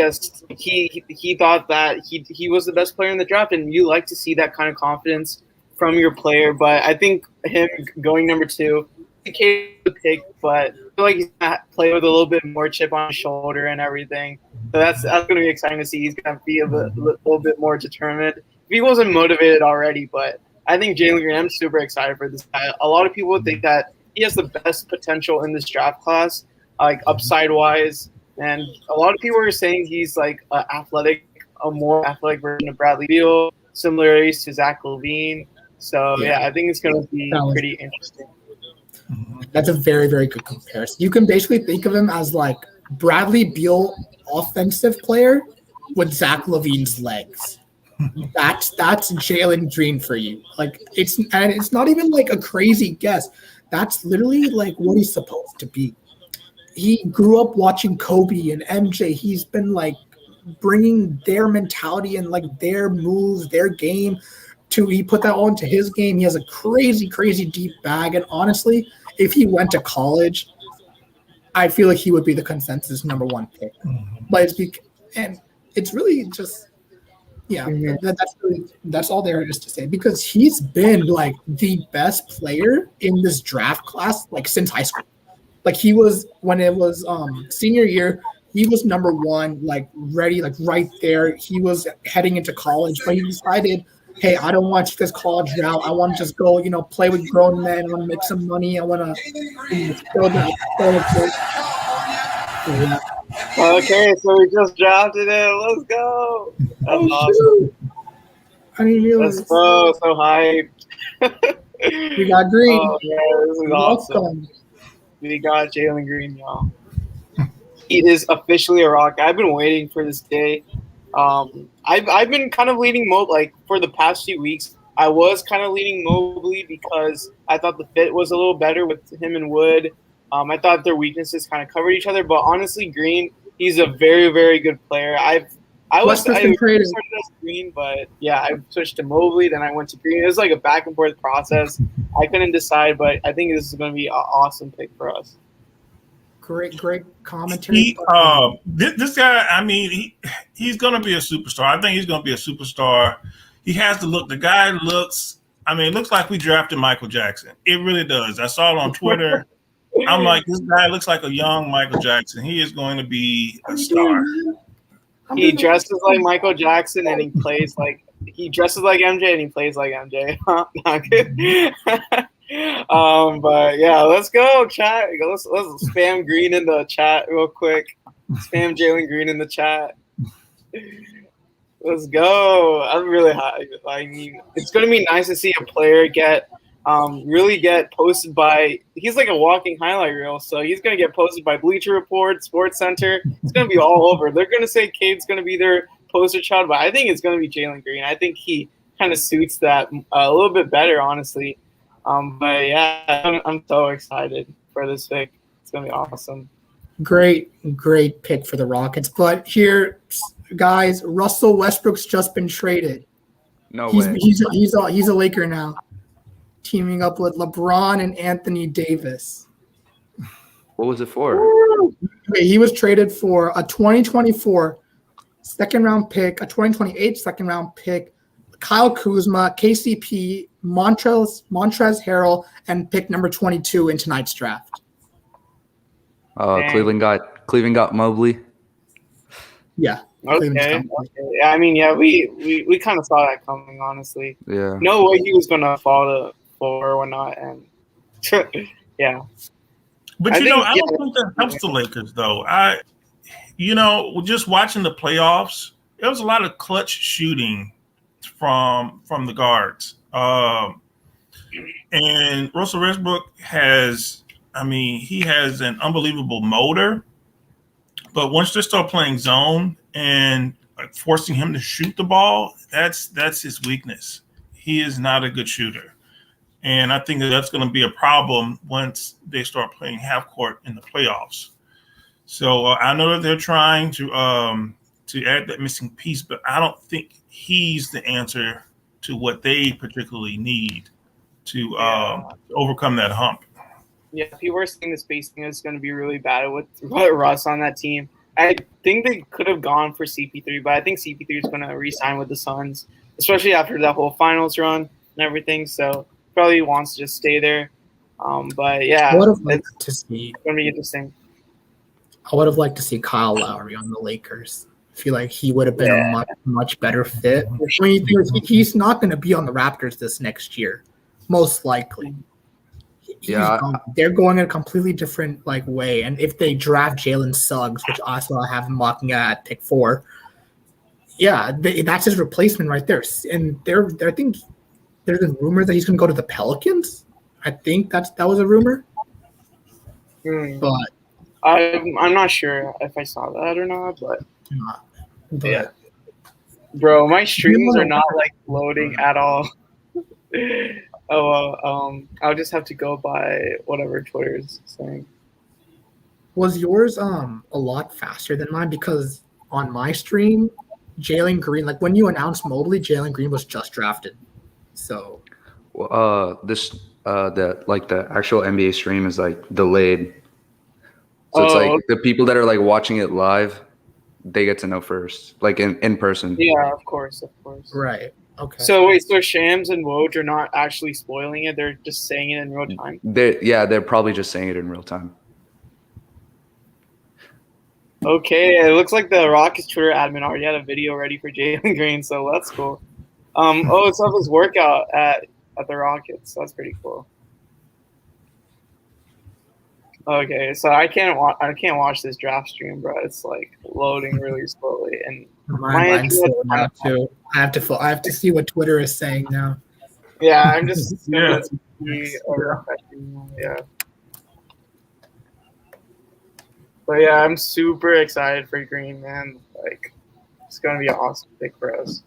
thought that he was the best player in the draft, and you like to see that kind of confidence from your player. But I think him going number 2, he the pick, but I feel like he's gonna play with a little bit more chip on his shoulder and everything. So that's gonna be exciting to see. He's gonna be a little bit more determined. He wasn't motivated already, but I think Jalen Green, I'm super excited for this guy. A lot of people think that he has the best potential in this draft class, like upside wise. And a lot of people are saying he's like a more athletic version of Bradley Beal, similarly to Zach LaVine. So yeah, I think it's going to be pretty interesting. That's a very, very good comparison. You can basically think of him as like Bradley Beal, offensive player with Zach LaVine's legs. That's Jalen Green for you. Like it's not even like a crazy guess. That's literally like what he's supposed to be. He grew up watching Kobe and MJ. He's been like bringing their mentality and like their moves, their game he put that all into his game. He has a crazy, crazy deep bag. And honestly, if he went to college, I feel like he would be the consensus #1 pick. But it's really just, that's all there is to say, because he's been like the best player in this draft class, like since high school. Like he was, when it was senior year, he was #1, like ready, like right there. He was heading into college, but he decided hey, I don't want this college route. I want to just go, play with grown men. I want to make some money. I want to show yeah. Okay, so we just drafted it. Let's go. That's awesome. Shoot. I didn't realize. Let's go. So hyped. We got Green. Oh, yeah, this is awesome. Welcome. We got Jalen Green, y'all. He is officially a Rock. I've been waiting for this day. I've been kind of leading Mobley for the past few weeks. I was kind of leading Mobley because I thought the fit was a little better with him and Wood. I thought their weaknesses kind of covered each other, but honestly, Green, he's a very, very good player. I started as Green, but yeah, I switched to Mobley, then I went to Green. It was like a back and forth process. I couldn't decide, but I think this is going to be an awesome pick for us. Great commentary. This guy, I mean, he's going to be a superstar. I think he's going to be a superstar. He has the look. The guy looks, it looks like we drafted Michael Jackson. It really does. I saw it on Twitter. I'm like, this guy looks like a young Michael Jackson. He is going to be a star. He dresses like Michael Jackson and he plays like he dresses like MJ and he plays like MJ. But yeah, let's go, chat. Let's spam Green in the chat real quick. Spam Jalen Green in the chat. Let's go. I'm really high. I mean, it's gonna be nice to see a player really get posted by. He's like a walking highlight reel, so he's gonna get posted by Bleacher Report, Sports Center. It's gonna be all over. They're gonna say Cade's gonna be their poster child, but I think it's gonna be Jalen Green. I think he kind of suits that a little bit better, honestly. But yeah, I'm so excited for this pick. It's gonna be awesome. Great pick for the Rockets. But here, guys, Russell Westbrook's just been traded. No way. He's a Laker now, teaming up with LeBron and Anthony Davis. What was it for? Okay, he was traded for a 2024 second-round pick, a 2028 second-round pick, Kyle Kuzma, KCP, Montrezl Harrell, and pick number 22 in tonight's draft. Cleveland got Mobley. Yeah. Okay. Yeah, I mean, yeah, we kind of saw that coming, honestly. Yeah. No way he was gonna fall to floor or whatnot, and yeah. But I don't think that helps the Lakers, though. Just watching the playoffs, there was a lot of clutch shooting from the guards. And Russell Westbrook has an unbelievable motor. But once they start playing zone and forcing him to shoot the ball, that's his weakness. He is not a good shooter. And I think that's going to be a problem once they start playing half court in the playoffs. So I know that they're trying to add that missing piece, but I don't think he's the answer to what they particularly need to overcome that hump. Yeah, people are saying the spacing is going to be really bad with Russ on that team. I think they could have gone for CP3, but I think CP3 is going to re-sign with the Suns, especially after that whole finals run and everything. So probably wants to just stay there. But yeah, I would have liked to see. It's going to be interesting. I would have liked to see Kyle Lowry on the Lakers. I feel like he would have been a much, much better fit. I mean, he's not going to be on the Raptors this next year, most likely. They're going in a completely different way. And if they draft Jalen Suggs, which also I have him mocking at pick 4, that's his replacement right there. And I think there's a rumor that he's going to go to the Pelicans. I think that was a rumor. But I'm not sure if I saw that or not, but yeah. Bro, my streams are not loading at all. I'll just have to go by whatever Twitter is saying. Was yours a lot faster than mine? Because on my stream, Jalen Green, when you announced Mobley, Jalen Green was just drafted. So the actual NBA stream is delayed. So it's the people that are watching it live, they get to know first, in person. Yeah, of course. Right. Okay. So wait, so Shams and Woj are not actually spoiling it; they're just saying it in real time. They're probably just saying it in real time. Okay, it looks like the Rockets Twitter admin already had a video ready for Jalen Green, so that's cool. It's of his workout at the Rockets. That's pretty cool. Okay, so I can't watch this draft stream, bro. It's like loading really slowly, and Mine's slow now too. I have to see what Twitter is saying now. Yeah, I'm just Yeah. Yeah. But yeah, I'm super excited for Green, man. Like, it's gonna be an awesome pick for us.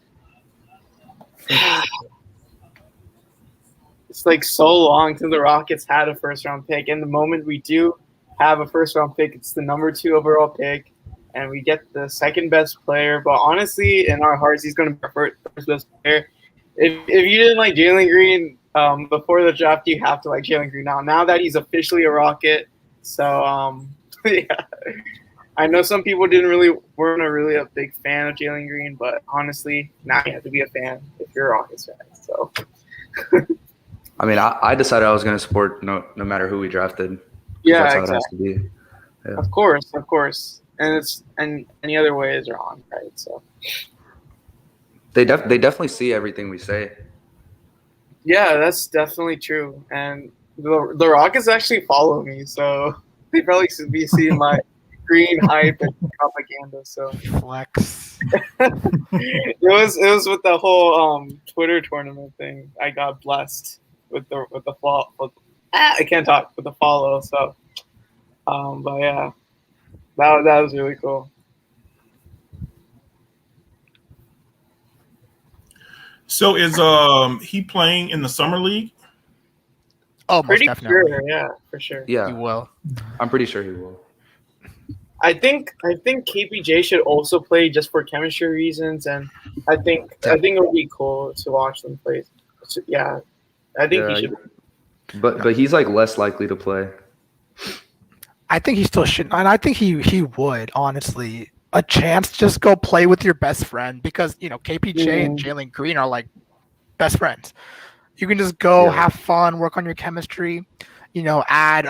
It's like so long since the Rockets had a first round pick, and the moment we do have a first round pick, it's the number 2 overall pick, and we get the second best player. But honestly, in our hearts, he's going to be our first best player. If you didn't like Jalen Green before the draft, you have to like Jalen Green now. Now that he's officially a Rocket, so yeah. I know some people weren't really a big fan of Jalen Green, but honestly, now you have to be a fan if you're a Rockets fan. So. I mean, I decided I was going to support no matter who we drafted. Yeah, that's how exactly. it has to be. Yeah. Of course, and any other way is wrong, right? So They definitely see everything we say. yeah, that's definitely true. And the Rockets actually follow me, so they probably should be seeing my Green hype and propaganda. So Flex. it was with the whole Twitter tournament thing. I got blessed with the follow. I can't talk with the follow. So, but yeah, that was really cool. So is he playing in the summer league? Oh, Pretty most definitely. sure, yeah, for sure. Yeah, He will. I'm pretty sure he will. I think KPJ should also play just for chemistry reasons, and I think it would be cool to watch them play. So, yeah, I think he should. But he's like less likely to play. I think he still should, and I think he would honestly. A chance to just go play with your best friend because KPJ and Jalen Green are like best friends. You can just go have fun, work on your chemistry. Add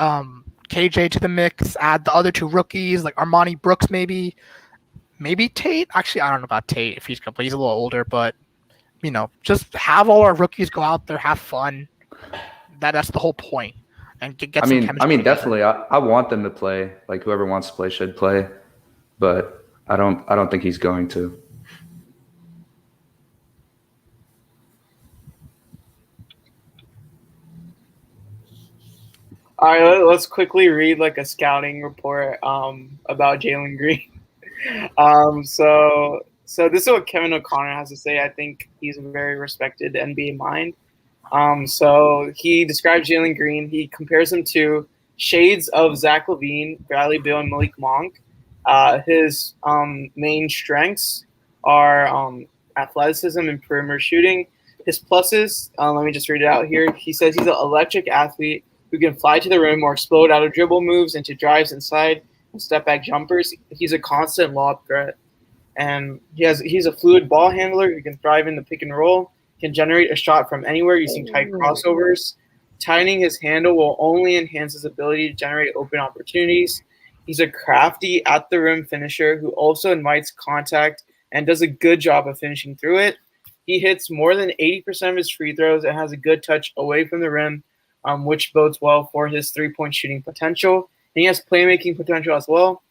KJ to the mix, add the other 2 rookies like Armani Brooks, maybe Tate. Actually, I don't know about Tate if he's gonna play. He's a little older, but just have all our rookies go out there, have fun. That's the whole point. And get some chemistry. I mean, definitely. I want them to play. Like whoever wants to play should play, but I don't think he's going to. All right, let's quickly read like a scouting report about Jalen Green. So this is what Kevin O'Connor has to say. I think he's a very respected NBA mind. So he describes Jalen Green. He compares him to shades of Zach LaVine, Bradley Beal, and Malik Monk. His main strengths are athleticism and perimeter shooting. His pluses, let me just read it out here. He says he's an electric athlete who can fly to the rim or explode out of dribble moves into drives inside and step back jumpers. He's a constant lob threat. And he's a fluid ball handler who can thrive in the pick and roll, can generate a shot from anywhere using tight crossovers. Tightening his handle will only enhance his ability to generate open opportunities. He's a crafty at the rim finisher who also invites contact and does a good job of finishing through it. He hits more than 80% of his free throws and has a good touch away from the rim, which bodes well for his three-point shooting potential. And he has playmaking potential as well.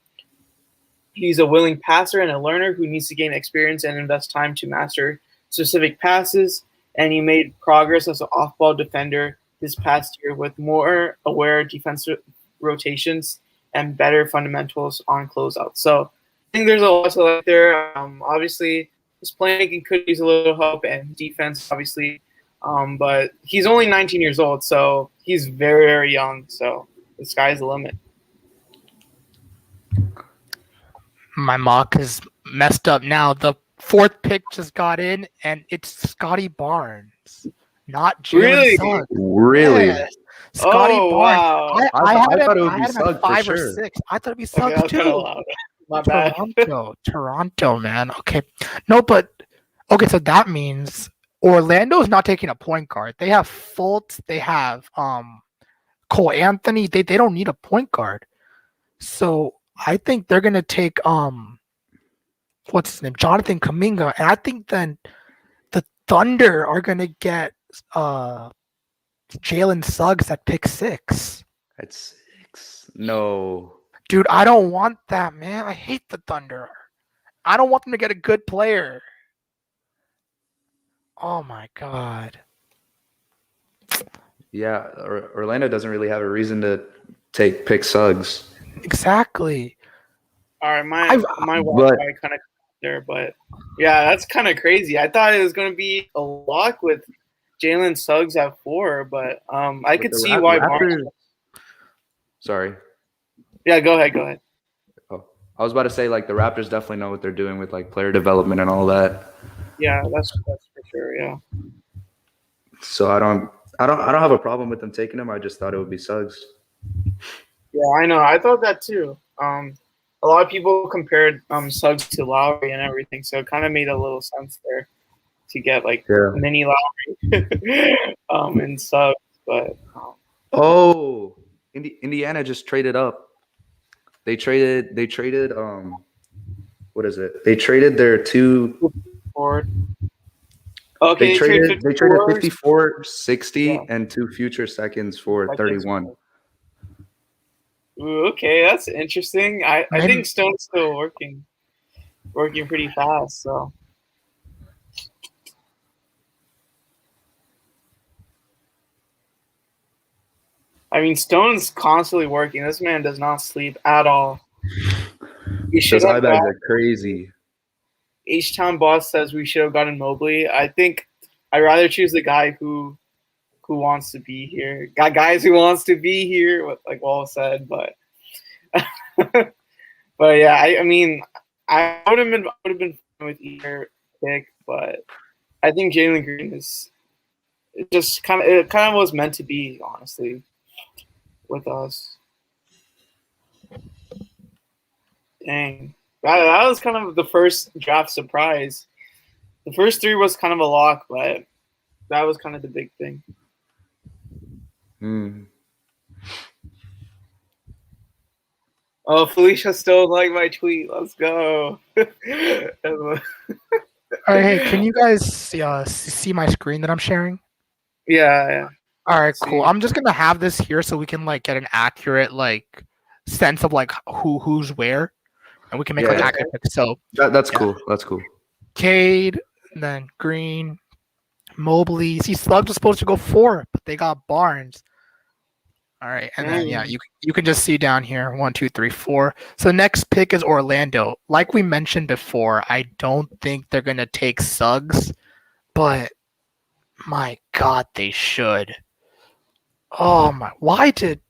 He's a willing passer and a learner who needs to gain experience and invest time to master specific passes. And he made progress as an off-ball defender this past year with more aware defensive rotations and better fundamentals on closeouts. So I think there's a lot to like there. Obviously, his playmaking could use a little help and defense, obviously. But he's only 19 years old, so he's very, very young. So the sky's the limit. My mock is messed up now. The 4th pick just got in, and it's Scotty Barnes, not Jalen Really? Suggs. Really? Yes. Scotty Barnes. Wow. I had thought it would him be at Suggs for 5 or sure. 6. I thought it'd be Okay, Suggs that was kinda too. loud. My bad. Toronto, man. Okay. No, but okay, so that means Orlando's not taking a point guard. They have Fultz, they have Cole Anthony. They don't need a point guard. So I think they're gonna take what's his name? Jonathan Kuminga. And I think then Thunder are gonna get Jalen Suggs at pick 6. At 6. No. Dude, I don't want that, man. I hate the Thunder. I don't want them to get a good player. Oh my god. Yeah, Orlando doesn't really have a reason to pick Suggs. Exactly. All right, my But- Wi-Fi kind of there, but yeah, that's kind of crazy. I thought it was going to be a lock with Jalen Suggs at 4, but I could see why. Sorry. Yeah, go ahead. Oh, I was about to say, like, the Raptors definitely know what they're doing with, like, player development and all that. Yeah, that's for sure. Yeah. So I don't have a problem with them taking him. I just thought it would be Suggs. Yeah, I know. I thought that too. A lot of people compared Suggs to Lowry and everything, so it kind of made a little sense there to get like mini Lowry and Suggs. But Indiana just traded up. They traded what is it? They traded their 2 forward. Okay, they traded 54, 60, Yeah. and 2 future seconds for 31. Ooh, okay, that's interesting. I think Stone's still working pretty fast. So I mean, Stone's constantly working. This man does not sleep at all. We should Those have eyebags got, are crazy. H-Town Boss says we should have gotten Mobley. I think I'd rather choose the guy who wants to be here. Got guys who wants to be here, like Wall said, but but yeah, I mean, I would have been fine with either pick, but I think Jalen Green is it kind of was meant to be, honestly, with us. Dang, that was kind of the first draft surprise. The first 3 was kind of a lock, but that was kind of the big thing. Oh, Felicia still liked my tweet. Let's go. All right, hey, can you guys see my screen that I'm sharing? Yeah. All right, cool. I'm just gonna have this here so we can like get an accurate like sense of like who's where, and we can make like accurate pick. So that's cool. That's cool. Cade, and then Green, Mobley. See, Slugs was supposed to go 4, but they got Barnes. All right, and then you can just see down here 1, 2, 3, 4. So next pick is Orlando. Like we mentioned before, I don't think they're gonna take Suggs, but my God, they should. Oh my! Why did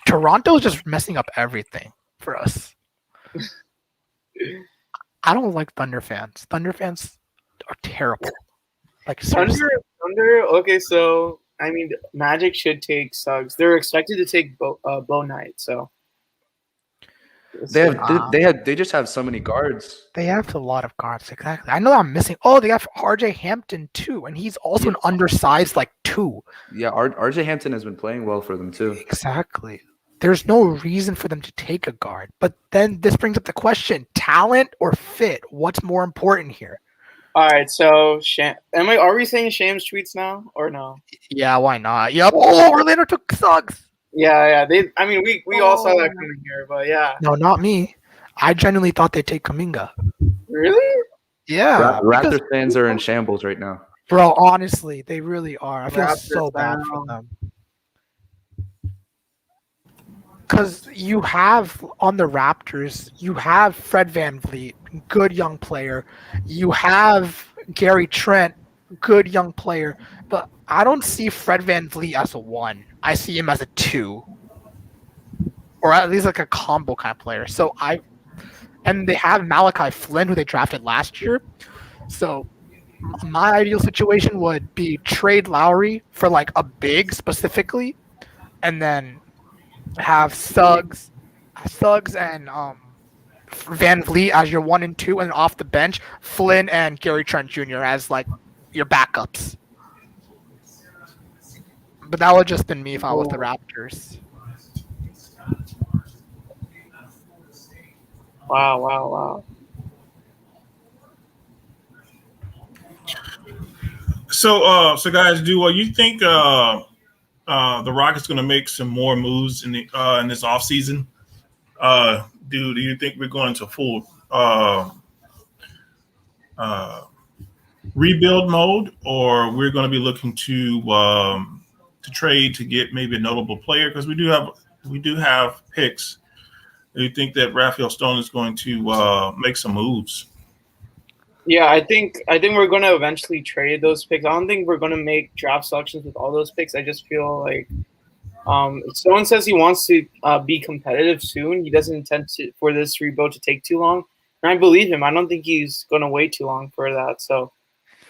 Toronto's just messing up everything for us? I don't like Thunder fans. Thunder fans are terrible. Like seriously. Thunder. Okay, so I mean, Magic should take Suggs. They're expected to take Bo Knight. So they just have so many guards. They have a lot of guards. Exactly. I know I'm missing. Oh, they got RJ Hampton too, and he's also an undersized like 2. Yeah, RJ Hampton has been playing well for them too. Exactly. There's no reason for them to take a guard. But then this brings up the question: talent or fit? What's more important here? All right, so are we saying Shams tweets now or no? Yeah, why not? Yep. Oh, Orlando took Suggs. Yeah. We all saw that coming here, but yeah. No, not me. I genuinely thought they'd take Kuminga. Really? Yeah. Raptors fans are in shambles right now. Bro, honestly, they really are. I feel Raptors so bad for them. Because you have on the Raptors, you have Fred VanVleet, good young player. You have Gary Trent, good young player. But I don't see Fred VanVleet as a 1. I see him as a 2. Or at least like a combo kind of player. And they have Malachi Flynn, who they drafted last year. So my ideal situation would be trade Lowry for like a big specifically, and then have Suggs and Van Vliet as your 1 and 2, and off the bench, Flynn and Gary Trent Jr. as like your backups. But that would just been me if I was the Raptors. Wow. So guys, do you think the Rockets going to make some more moves in this offseason? Do you think we're going to full rebuild mode, or we're going to be looking to trade to get maybe a notable player? Because we do have picks. Do you think that Raphael Stone is going to make some moves? Yeah, I think we're going to eventually trade those picks. I don't think we're going to make draft selections with all those picks. I just feel like Stone says he wants to be competitive soon. He doesn't intend for this rebuild to take too long, and I believe him. I don't think he's going to wait too long for that. So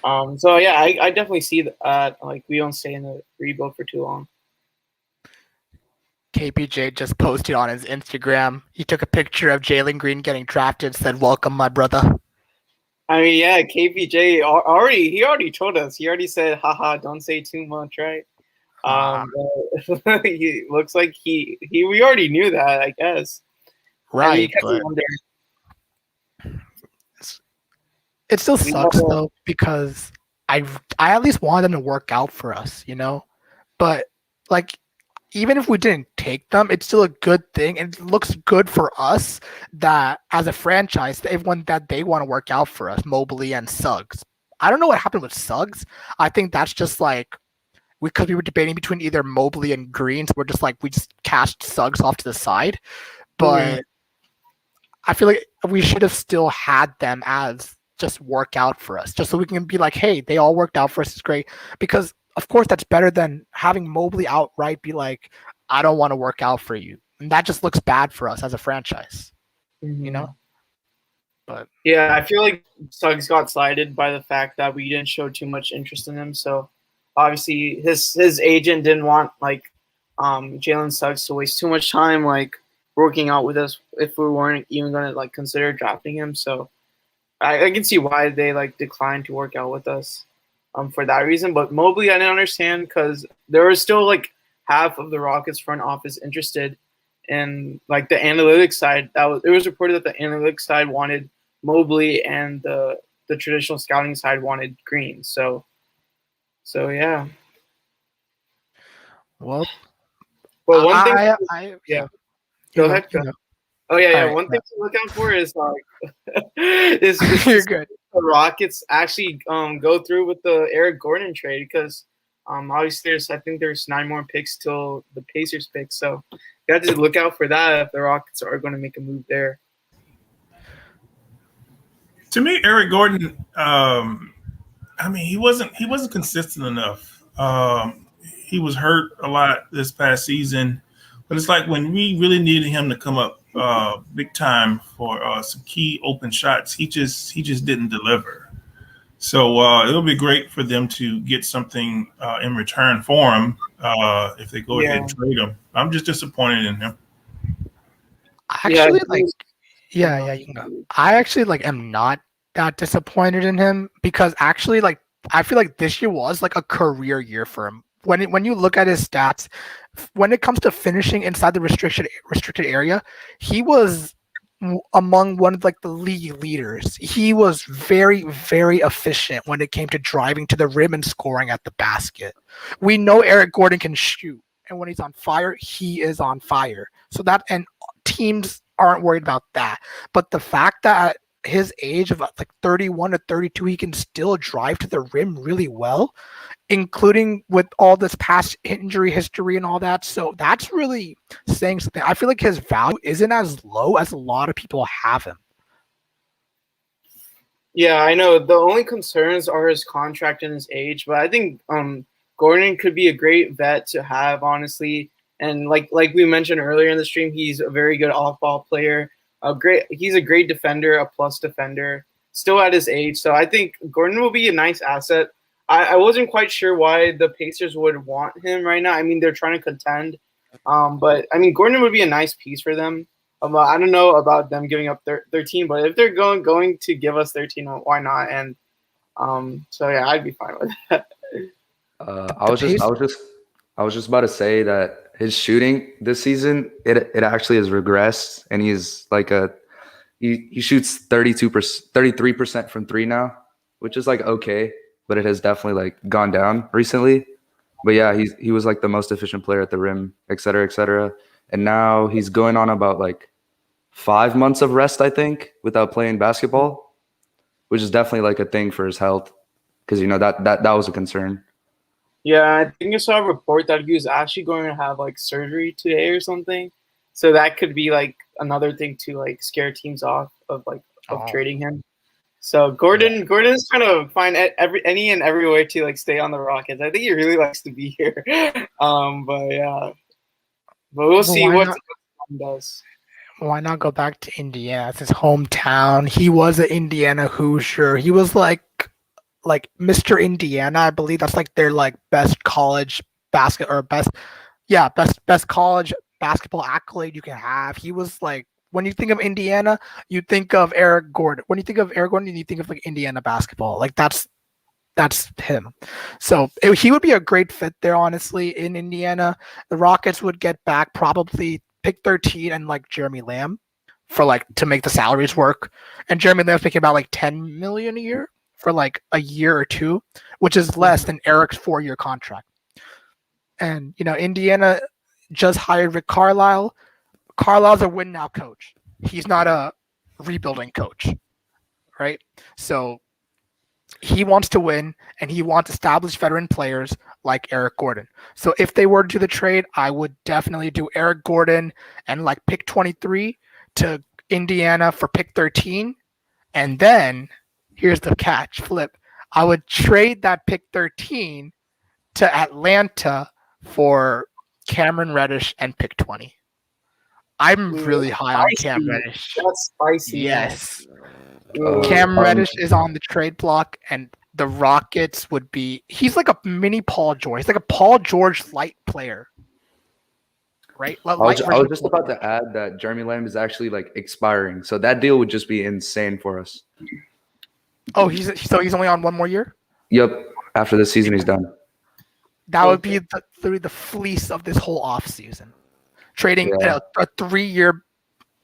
yeah, I definitely see that. Like, we don't stay in the rebuild for too long. KPJ just posted on his Instagram. He took a picture of Jalen Green getting drafted. Said, "Welcome, my brother." I mean, yeah, KPJ already told us. He already said, "Haha, don't say too much," right? He looks like we already knew that, I guess. Right, but it still sucks though, because I at least want them to work out for us, you know. But like, even if we didn't take them, it's still a good thing, and it looks good for us that as a franchise, everyone that they want to work out for us, Mobley and Suggs. I don't know what happened with Suggs. I think that's just like because we were debating between either Mobley and Green, so we just cast Suggs off to the side. But I feel like we should have still had them as just work out for us, just so we can be like, hey, they all worked out for us. It's great. Because of course that's better than having Mobley outright be like, I don't want to work out for you. And that just looks bad for us as a franchise, you know? But yeah, I feel like Suggs got slighted by the fact that we didn't show too much interest in him. So obviously his agent didn't want like Jalen Suggs to waste too much time like working out with us if we weren't even going to like consider drafting him. So I can see why they like declined to work out with us for that reason. But Mobley, I didn't understand because there was still like half of the Rockets front office interested in like the analytics side. It was reported that the analytics side wanted Mobley and the traditional scouting side wanted Green. So yeah. Well, one thing. Yeah. Go ahead. Oh yeah. Right, one thing to look out for is is you're good. The Rockets actually go through with the Eric Gordon trade because obviously I think there's 9 more picks till the Pacers pick. So you have to look out for that if the Rockets are going to make a move there. To me, Eric Gordon, I mean, he wasn't consistent enough. He was hurt a lot this past season, but it's like when we really needed him to come up big time for some key open shots, he just didn't deliver. So it'll be great for them to get something in return for him if they go ahead and trade him. I'm just disappointed in him. Actually, you can go. I actually am not that disappointed in him because actually I feel like this year was like a career year for him. When you look at his stats, when it comes to finishing inside the restricted area, he was among one of the league leaders. He was very, very efficient when it came to driving to the rim and scoring at the basket. We know Eric Gordon can shoot, and when he's on fire, he is on fire. So that, and teams aren't worried about that. But the fact that at his age of 31 to 32, he can still drive to the rim really well, including with all this past injury history and all that. So that's really saying something. I feel like his value isn't as low as a lot of people have him. Yeah, I know. The only concerns are his contract and his age, but I think Gordon could be a great vet to have, honestly. And like we mentioned earlier in the stream, he's a very good off-ball player. He's a great defender, a plus defender, still at his age. So I think Gordon will be a nice asset. I wasn't quite sure why the Pacers would want him right now. I mean, they're trying to contend. But, I mean, Gordon would be a nice piece for them. I don't know about them giving up 13, but if they're going to give us 13, why not? And so, yeah, I'd be fine with that. I was just about to say that his shooting this season, it actually has regressed, and he's he shoots 33% from 3 now, which is okay. but it has definitely like gone down recently. But yeah, he was like the most efficient player at the rim, et cetera, et cetera. And now he's going on about like 5 months of rest, I think, without playing basketball, which is definitely like a thing for his health, because that was a concern. Yeah, I think I saw a report that he was actually going to have like surgery today or something. So that could be like another thing to like scare teams off of trading him. So Gordon's trying to find every way to like stay on the Rockets. I think he really likes to be here. But yeah, but we'll see what he does. Why not go back to Indiana? It's his hometown. He was an Indiana Hoosier. He was like Mr. Indiana, I believe. That's like their like best college best college basketball accolade you can have. He was like, when you think of Indiana, you think of Eric Gordon. When you think of Eric Gordon, you think of like Indiana basketball. Like that's him. So he would be a great fit there, honestly, in Indiana. The Rockets would get back probably pick 13 and like Jeremy Lamb for like to make the salaries work. And Jeremy Lamb's making about like $10 million a year for like a year or two, which is less than Eric's 4-year contract. And Indiana just hired Rick Carlisle. Carlisle's a win now coach. He's not a rebuilding coach, right? So he wants to win, and he wants established veteran players like Eric Gordon. So if they were to do the trade, I would definitely do Eric Gordon and like pick 23 to Indiana for pick 13. And then here's the catch, flip. I would trade that pick 13 to Atlanta for Cameron Reddish and pick 20. I'm really high on Cam Reddish. That's spicy. Yes. Cam Reddish is on the trade block, and the Rockets would be. He's like a mini Paul George. He's like a Paul George light player, right? I was just about to add that Jeremy Lamb is actually like expiring, so that deal would just be insane for us. Oh, he's only on 1 more year? Yep. After this season, he's done. That would be the fleece of this whole offseason. Trading a 3-year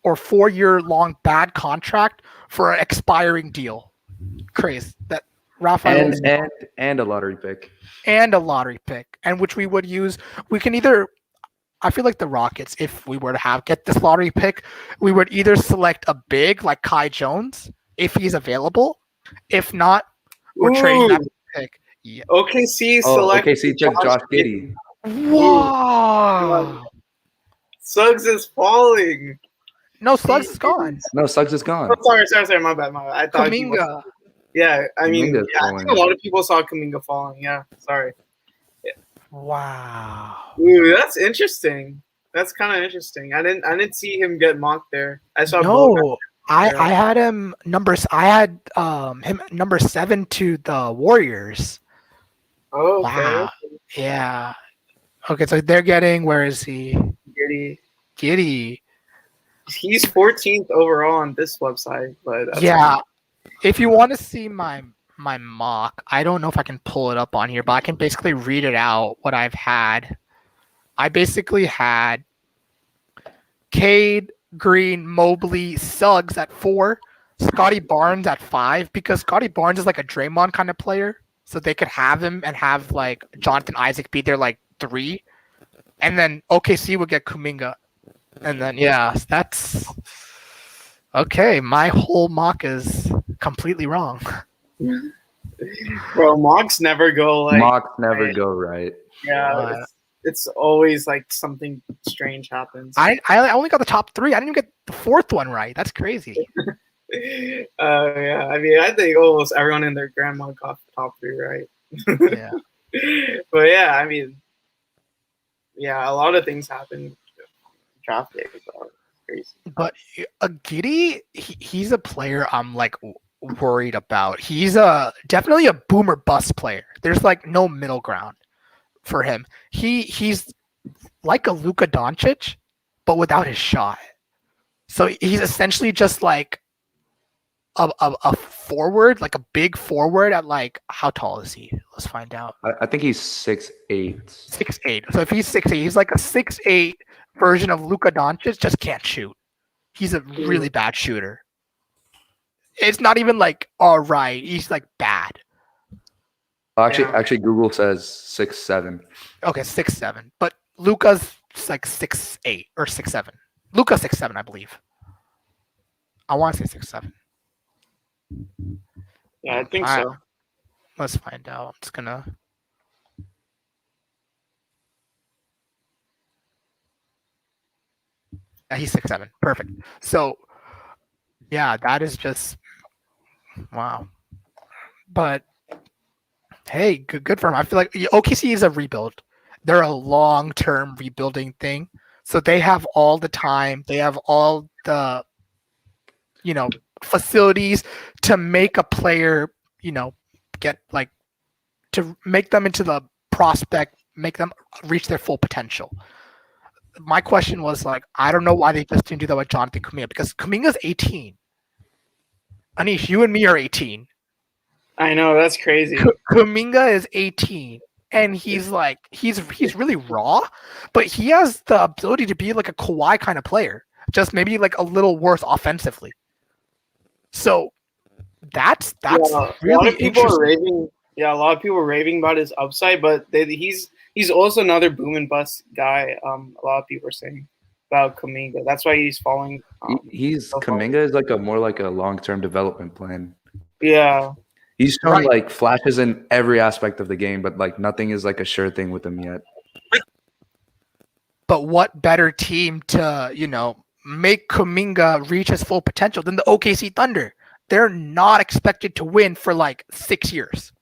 or 4-year long bad contract for an expiring deal. Crazy. That Raphael and a lottery pick. And a lottery pick. And which we would use. We can either, I feel like the Rockets, if we were to get this lottery pick, we would either select a big like Kai Jones if he's available. If not, we're trading that pick. Yeah. OKC select. OKC took Josh Giddey. Wow. Suggs is falling. No, Suggs is gone. No, Suggs is gone. Oh, sorry. My bad. I thought Kuminga. Yeah, I mean, I think a lot of people saw Kuminga falling. Yeah, sorry. Yeah. Wow. Ooh, that's interesting. That's kind of interesting. I didn't see him get mocked there. I saw. No, I had him numbers. I had him number 7 to the Warriors. Oh, okay. Wow. Yeah. Okay, so they're getting. Where is he? Giddey. He's 14th overall on this website, but that's if you want to see my mock, I don't know if I can pull it up on here, but I can basically read it out what I've had. I basically had Cade, Green, Mobley, Suggs at 4, Scotty Barnes at 5, because Scotty Barnes is like a Draymond kind of player, so they could have him and have like Jonathan Isaac be their like 3, and then OKC would get Kuminga. And then, that's okay. My whole mock is completely wrong. Bro, mocks never go go right. Yeah, it's always like something strange happens. I only got the top 3. I didn't even get the 4th one right. That's crazy. Yeah. I mean, I think almost everyone in their grandma got the top 3 right. Yeah. But yeah, I mean, a lot of things happen. Draft day is crazy. But Giddey, he's a player I'm like worried about. He's definitely a boomer bust player. There's like no middle ground for him. He's like a Luka Doncic, but without his shot. So he's essentially just like a forward, like a big forward at like, how tall is he? Let's find out. I think he's 6'8". 6'8". So if he's 6'8", he's like a 6'8" version of Luka Doncic, just can't shoot. He's a really bad shooter. It's not even like all right. He's like bad. Actually, Google says 6'7". Okay, 6'7". But Luka's like 6'8" or 6'7". Luka's 6'7", I believe. I want to say 6'7". Yeah, I think All right, so. let's find out. I'm just gonna. Yeah, he's 6'7". Perfect. So, yeah, that is just wow. But hey, good for him. I feel like OKC is a rebuild. They're a long-term rebuilding thing. So they have all the time. They have all the, facilities to make a player, get like to make them into the prospect, make them reach their full potential. My question was like, I don't know why they just didn't do that with Jonathan Kuminga, because Kuminga's 18. Anish, you and me are 18. I know, that's crazy. Kuminga is 18, and he's like he's really raw, but he has the ability to be like a Kawhi kind of player, just maybe like a little worse offensively. So that's really a lot of people interesting. are raving. Yeah, a lot of people are raving about his upside, but he's also another boom and bust guy. A lot of people are saying about Kuminga. That's why he's falling. Kuminga is like more like a long-term development plan. Yeah. He's shown Right. like flashes in every aspect of the game, but like nothing is like a sure thing with him yet. But what better team to, make Kuminga reach his full potential than the OKC Thunder? They're not expected to win for like 6 years.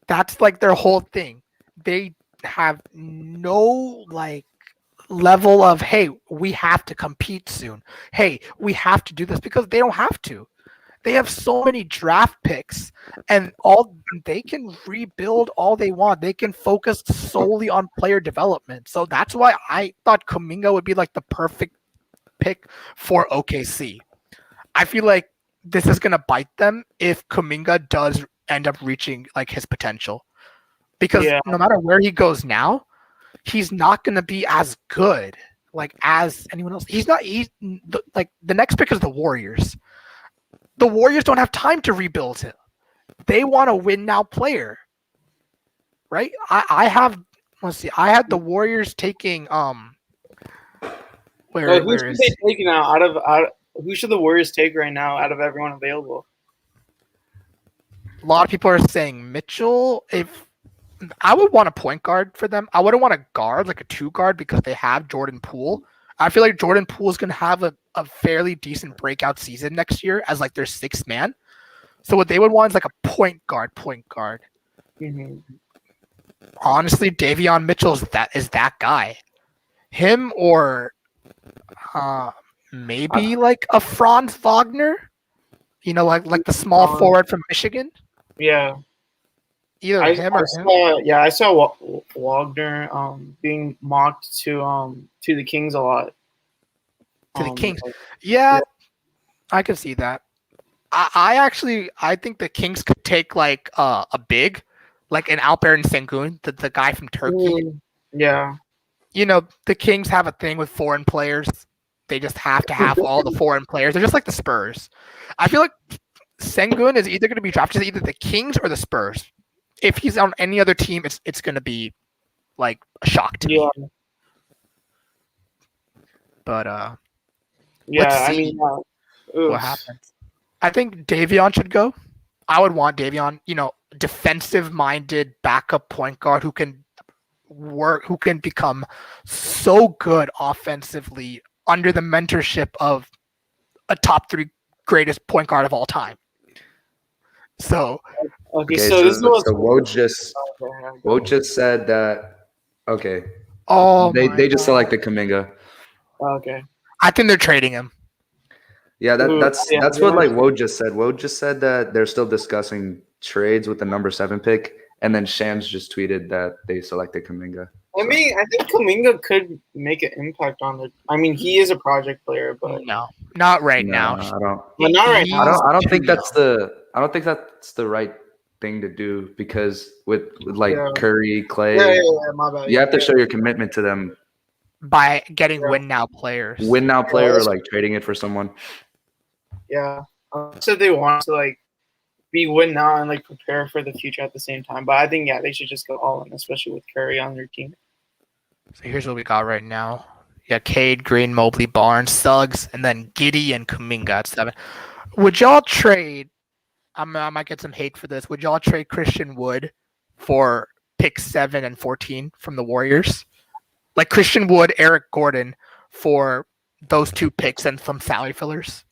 That's like their whole thing. They have no like level of, hey, we have to compete soon. Hey, we have to do this, because they don't have to. They have so many draft picks, and they can rebuild all they want. They can focus solely on player development. So that's why I thought Kuminga would be like the perfect pick for OKC. I feel like this is gonna bite them if Kuminga does end up reaching like his potential, because no matter where he goes now, he's not gonna be as good like as anyone else. He's not. Like the next pick is the Warriors. The Warriors don't have time to rebuild him. They want a win now player, right? I had the Warriors taking Who should they take now who should the Warriors take right now out of everyone available? A lot of people are saying Mitchell. If I would want a point guard for them, I wouldn't want a guard, like a 2 guard, because they have Jordan Poole. I feel like Jordan Poole is going to have a fairly decent breakout season next year as like their 6th man. So what they would want is like a point guard. Mm-hmm. Honestly, Davion Mitchell is that guy. Him or maybe like a Franz Wagner, like the small forward from Michigan. Yeah. Either him or him. I saw Wagner being mocked to the Kings a lot. To the Kings. Yeah, I can see that. I think the Kings could take like a big, like an Alperen Sengun, the guy from Turkey. Yeah. The Kings have a thing with foreign players. They just have to have all the foreign players. They're just like the Spurs. I feel like Sengun is either going to be drafted to either the Kings or the Spurs. If he's on any other team, it's going to be like a shock to me. But let's see what happens. I think Davion should go. I would want Davion, defensive-minded backup point guard who can become so good offensively under the mentorship of a top 3 greatest point guard of all time. So Woj just said that. Okay. Oh, they just selected Kuminga. Okay. I think they're trading him. Yeah, that's what like Woj just said. Woj just said that they're still discussing trades with the number 7 pick, and then Shams just tweeted that they selected Kuminga. I mean, I think Kuminga could make an impact on it. I mean, he is a project player, but no, not right now. I don't. But not right now. I don't think that's the right thing to do, because with like Curry, Clay, my bad. You have to show your commitment to them by getting win now players. Win now player, or like trading it for someone. Yeah, said they want to like be win now and like prepare for the future at the same time. But I think they should just go all in, especially with Curry on their team. So here's what we got right now. Yeah, Cade, Green, Mobley, Barnes, Suggs, and then Giddy and Kuminga at 7. Would y'all trade? I might get some hate for this. Would y'all trade Christian Wood for pick 7 and 14 from the Warriors? Like Christian Wood, Eric Gordon for those 2 picks and some salary fillers?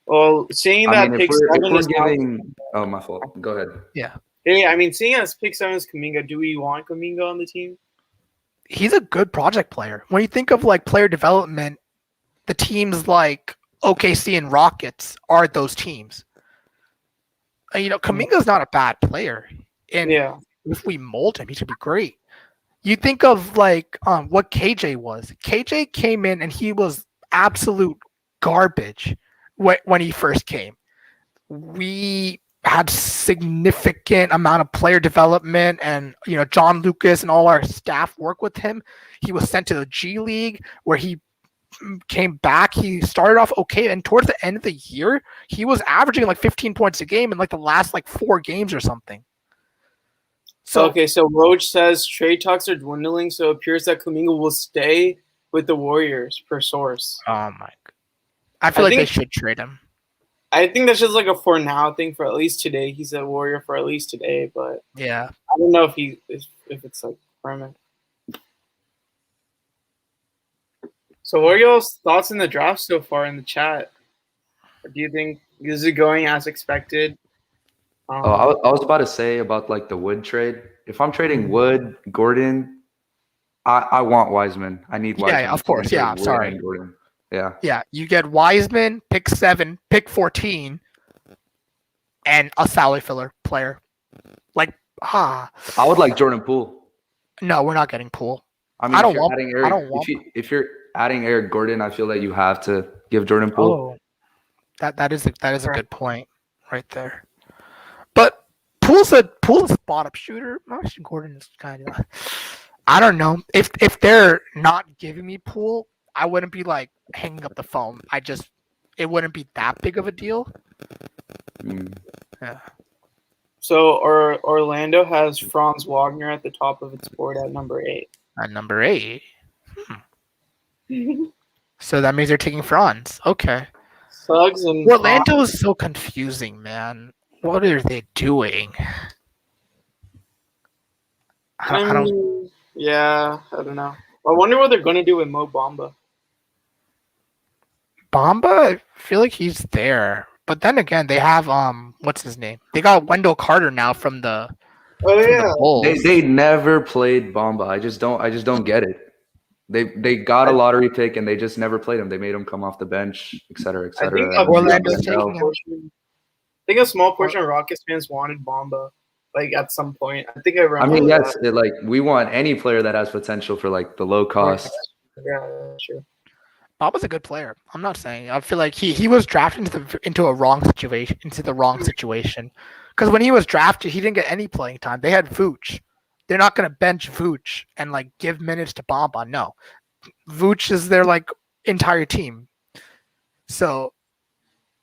Well, seeing that pick 7 is giving. Oh, my fault. Go ahead. Yeah. I mean, seeing as pick 7 is Kuminga, do we want Kuminga on the team? He's a good project player. When you think of like player development, the teams like OKC and Rockets are those teams. Kuminga's not a bad player, and if we mold him, he should be great. You think of like what KJ was. KJ came in and he was absolute garbage when he first came. We had significant amount of player development, and John Lucas and all our staff work with him. He was sent to the G League where he came back. He started off okay, and towards the end of the year, he was averaging like 15 points a game in like the last like 4 games or something. So Roach says trade talks are dwindling, so it appears that Kuminga will stay with the Warriors per source. Oh my god. I feel like they should trade him. I think that's just like a for now thing for at least today. He's a Warrior for at least today, but yeah, I don't know if it's like permanent. So what are y'all's thoughts in the draft so far in the chat? Do you think is it going as expected? I was about to say about like the Wood trade. If I'm trading Wood, Gordon, I want Wiseman. I need Wiseman. Yeah, of course. Yeah, sorry. Gordon. Yeah. Yeah, you get Wiseman, pick 7, pick 14, and a salary filler player. I would like Jordan Poole. No, we're not getting Poole. I mean, if you're adding Eric Gordon, I feel that you have to give Jordan Poole. Oh, that is a good point right there. But Poole's a spot-up shooter. Actually, Gordon is kind of. I don't know if they're not giving me Poole, I wouldn't be like hanging up the phone. It wouldn't be that big of a deal. Yeah. So Orlando has Franz Wagner at the top of its board at number 8. At number 8. So that means they're taking Franz. Okay. Suggs and Orlando is so confusing, man. What are they doing? I don't. Yeah, I don't know. I wonder what they're going to do with Mo Bamba. Bamba, I feel like he's there. But then again, they have what's his name? They got Wendell Carter now from the Bulls. They never played Bamba. I just don't get it. They got a lottery pick and they just never played him. They made him come off the bench, et cetera, et cetera. I think a small portion of Rockets fans wanted Bamba, like at some point. I think yes, we want any player that has potential for like the low cost. Yeah, sure. Bamba's a good player. I'm not saying. I feel like he was drafted into the wrong situation. Because when he was drafted, he didn't get any playing time. They had Vooch. They're not going to bench Vooch and like give minutes to Bamba. No, Vooch is their like entire team. So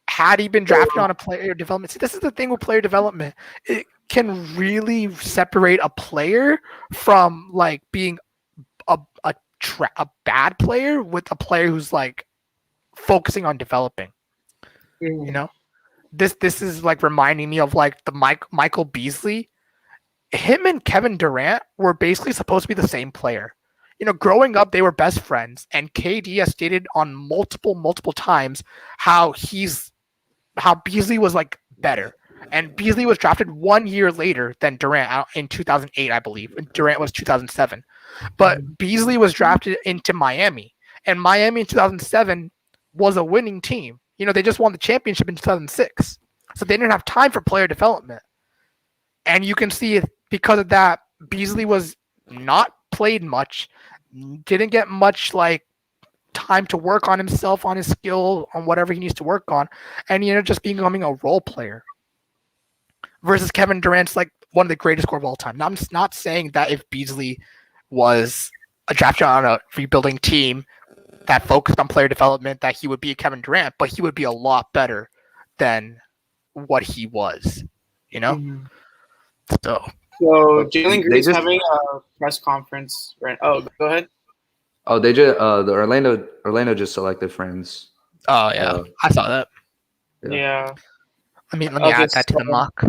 had he been drafted on a player development, see, this is the thing with player development. It can really separate a player from like being a bad player with a player who's like focusing on developing. You know, this is like reminding me of like the Michael Beasley. Him and Kevin Durant were basically supposed to be the same player. You know, growing up, they were best friends, and KD has stated on multiple times how Beasley was like better. And Beasley was drafted 1 year later than Durant in 2008, I believe. And Durant was 2007. But Beasley was drafted into Miami. And Miami in 2007 was a winning team. You know, they just won the championship in 2006. So they didn't have time for player development. And you can see because of that, Beasley was not played much, didn't get much like time to work on himself, on his skill, on whatever he needs to work on, and just becoming a role player. Versus Kevin Durant's like one of the greatest scorers of all time. Now, I'm just not saying that if Beasley was a drafted on a rebuilding team that focused on player development, that he would be a Kevin Durant, but he would be a lot better than what he was. you know. Mhm. So So Jalen They Green's just having a press conference right. Oh, go ahead. they just the Orlando just selected friends. oh yeah, I saw that. Yeah. Yeah. Let me Okay. add that to the mock.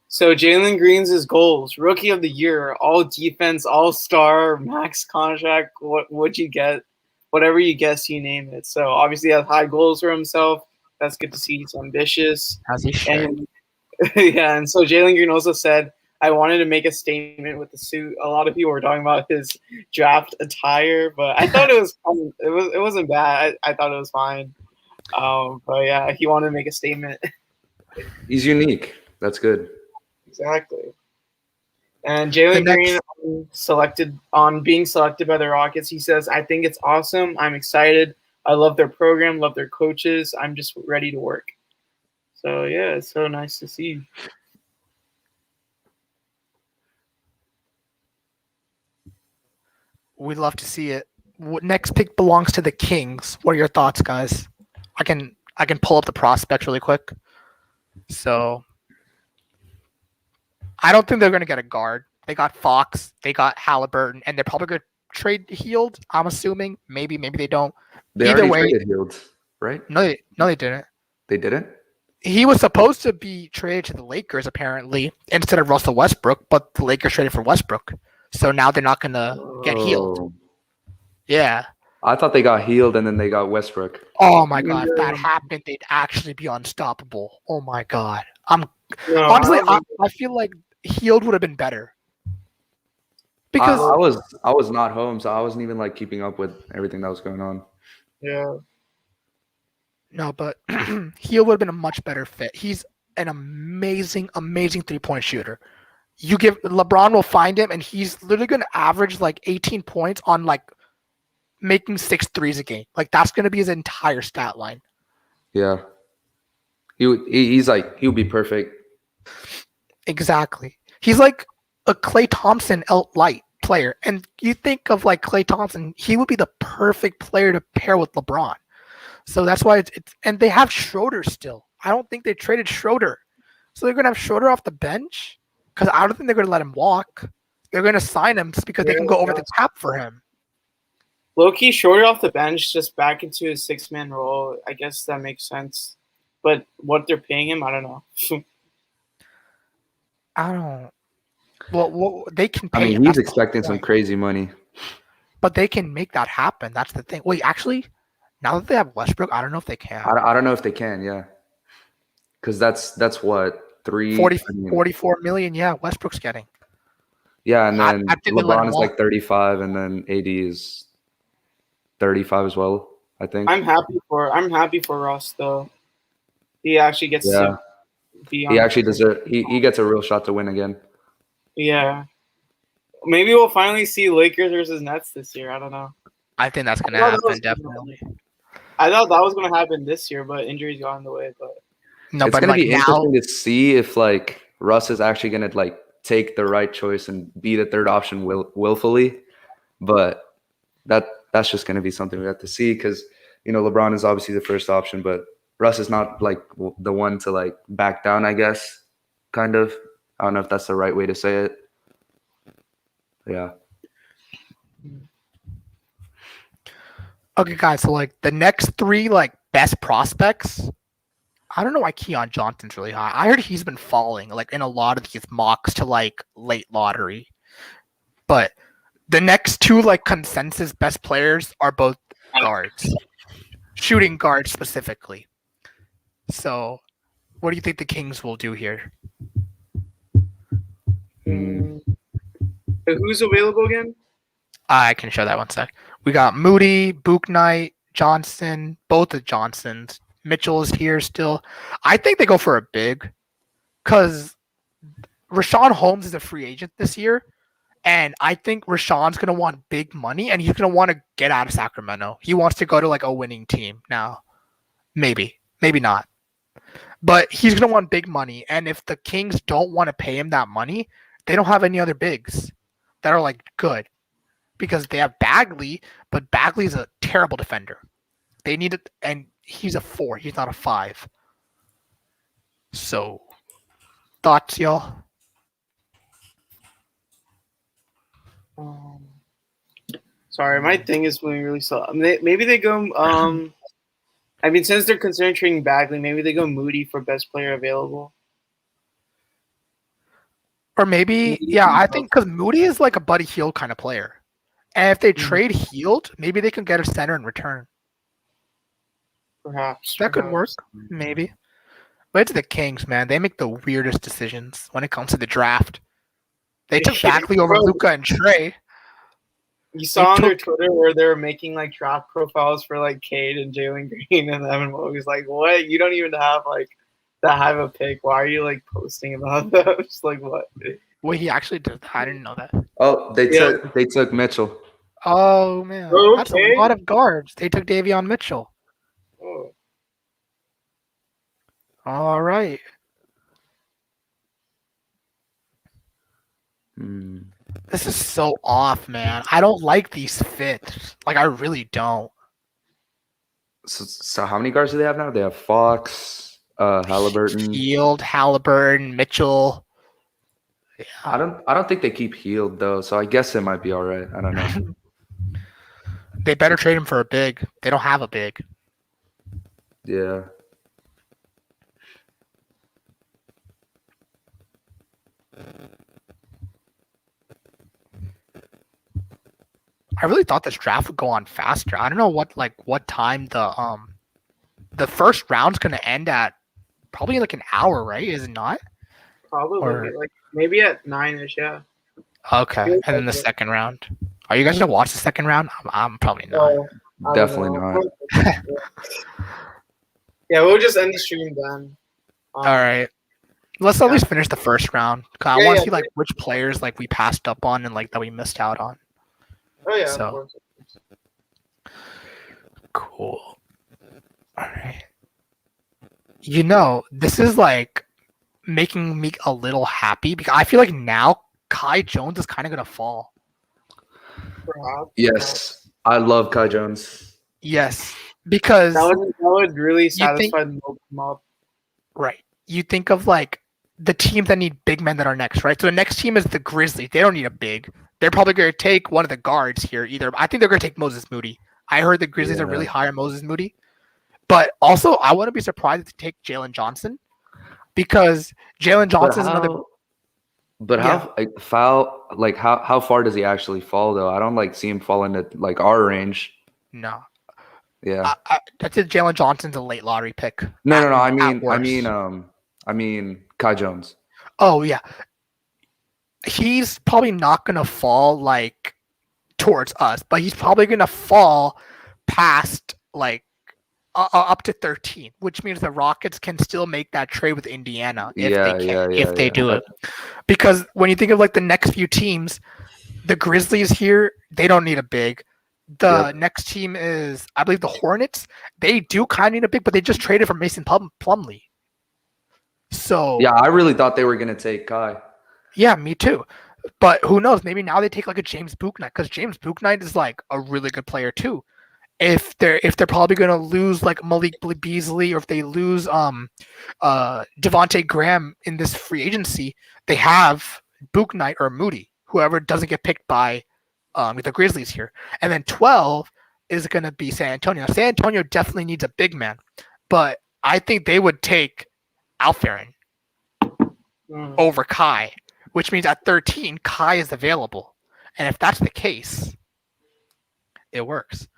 So Jalen Green's his goals: Rookie of the Year, All Defense, All Star, Max contract. What would you get? Whatever you guess, you name it. So obviously, he has high goals for himself. That's good to see. He's ambitious. As he should. And yeah, and so Jalen Green also said, "I wanted to make a statement with the suit." A lot of people were talking about his draft attire, but I thought it was fun. It wasn't bad. I thought it was fine. But yeah, he wanted to make a statement. He's unique. That's good. Exactly. And The Jalen next- Green being selected by the Rockets, he says, "I think it's awesome. I'm excited. I love their program, love their coaches. I'm just ready to work." So yeah, it's so nice to see. We'd love to see it. Next pick belongs to the Kings. What are your thoughts, guys? I can pull up the prospects really quick. So I don't think they're going to get a guard. They got Fox, they got Halliburton, and they're probably going to trade Healed. I'm assuming. Maybe they don't. They Either already way, traded Hield, right? no, they didn't. They didn't. He was supposed to be traded to the Lakers apparently instead of Russell Westbrook, but the Lakers traded for Westbrook. So now they're not going to get Healed. Oh. Yeah. I thought they got Healed and then they got Westbrook. Oh my god, if that happened, they'd actually be unstoppable. Oh my god. No, Honestly, I feel like Healed would have been better. Because I was not home, so I wasn't even like keeping up with everything that was going on. yeah. no, but Healed would have been a much better fit. He's an amazing 3-point shooter. You give LeBron will find him and he's literally gonna average like 18 points on like making 6 threes a game. Like that's gonna be his entire stat line. Yeah. He's like he'll be perfect. Exactly. He's like a Klay Thompson light player. And you think of like Klay Thompson, he would be the perfect player to pair with LeBron. So that's why it's and they have Schroeder still. I don't think they traded Schroeder. So they're gonna have Schroeder off the bench because I don't think they're gonna let him walk. They're gonna sign him just because they can go over the cap for him. Low-key shorter off the bench, just back into his 6-man role. I guess that makes sense. But what they're paying him, I don't know. I don't. Well, they can pay. I mean, him. he's That's the whole expecting some point. crazy money. But they can make that happen. That's the thing. Wait, actually, now that they have Westbrook, I don't know if they can. I don't know if they can, yeah. Because that's what 44 million. Yeah, Westbrook's getting. Yeah, and then I think they let him LeBron is walk. like 35, and then AD is 35 as well. I think. I'm happy for Russ though. He actually gets to be on. He actually deserves. He gets a real shot to win again. Yeah. Maybe we'll finally see Lakers versus Nets this year. I don't know. I think that's gonna I thought that happen was- definitely. I thought that was gonna happen this year, but injuries got in the way. But No, It's but gonna like be now, interesting to see if like Russ is actually gonna like take the right choice and be the third option willfully. But that's just gonna be something we have to see because LeBron is obviously the first option, but Russ is not like the one to like back down. I guess kind of. I don't know if that's the right way to say it. Yeah. okay, guys. So like the next 3 like best prospects. I don't know why Keon Johnson's really high. I heard he's been falling like in a lot of these mocks to like late lottery. But the next 2 like consensus best players are both guards, shooting guards specifically. So, what do you think the Kings will do here? who's available again? I can show that one sec. We got Moody, Book Knight, Johnson, both the Johnsons. Mitchell is here still. I think they go for a big because Rashawn Holmes is a free agent this year. And I think Rashawn's going to want big money and he's going to want to get out of Sacramento. He wants to go to like a winning team now. Maybe not. But he's going to want big money. And if the Kings don't want to pay him that money, they don't have any other bigs that are like good. Because they have Bagley, but Bagley's a terrible defender. They need it, and he's a 4. He's not a 5. So Thoughts, y'all? Sorry, my thing is moving really slow. Maybe they go. I mean, since they're considering trading Bagley, maybe they go Moody for best player available. Or maybe, yeah, I think because Moody is like a Buddy Hield kind of player. And if they trade Hield, maybe they can get a center in return. Perhaps. That could work, maybe. But it's the Kings, man. They make the weirdest decisions when it comes to the draft. They took Bagley over Luka and Trey. You saw on their Twitter where they were making like draft profiles for like Cade and Jalen Green, and Evan Mobley's like, "What? You don't even have like that high of a pick. Why are you like posting about that?" Just like what? Wait, he actually did that. I didn't know that. Oh, they took Mitchell. Oh man, Okay. That's a lot of guards. They took Davion Mitchell. Oh. All right. This is so off, man. I don't like these fits. Like, I really don't. So how many guards do they have now? They have Fox, Halliburton. Hield, Halliburton, Mitchell. Yeah. I don't think they keep Hield though, so I guess it might be all right. I don't know. They better trade him for a big. They don't have a big. Yeah. I really thought this draft would go on faster. I don't know what time the first round's gonna end at. Probably like an hour, right? Is it not? Probably like maybe at 9ish, yeah. Okay, and then the second round. Are you guys gonna watch the second round? I'm probably not. Definitely not. Yeah, we'll just end the stream then. All right. Let's at least finish the first round. I want to see like which players like we passed up on and like that we missed out on. Oh yeah. So Of course. cool. All right. You know, this is like making me a little happy because I feel like now Kai Jones is kind of gonna fall. Yes, I love Kai Jones. Yes, because that would really satisfy the mob. Right. You think of like the teams that need big men that are next, right? So the next team is the Grizzlies. They don't need a big. They're probably going to take one of the guards here. I think they're going to take Moses Moody. I heard the Grizzlies are really high on Moses Moody. But also, I wouldn't be surprised if they take Jalen Johnson because Jalen Johnson is another. But how far does he actually fall though? I don't like see him fall into like our range. No. Yeah. That's it. Jalen Johnson's a late lottery pick. No. I mean Kai Jones. Oh yeah. He's probably not gonna fall like towards us, but he's probably gonna fall past like up to 13, which means the Rockets can still make that trade with Indiana if they do it. Because when you think of like the next few teams, the Grizzlies here, they don't need a big. The next team is, I believe, the Hornets. They do kind of need a big, but they just traded for Mason Plumlee. So yeah, I really thought they were gonna take Kai. Yeah, me too. But who knows? Maybe now they take like a James Bouknight because James Bouknight is like a really good player too. If they're probably gonna lose like Malik Beasley or if they lose Devontae Graham in this free agency, they have Bouknight or Moody, whoever doesn't get picked by the Grizzlies here. And then 12 is gonna be San Antonio. San Antonio definitely needs a big man, but I think they would take Alperen over Kai, which means at 13, Kai is available. And if that's the case, it works.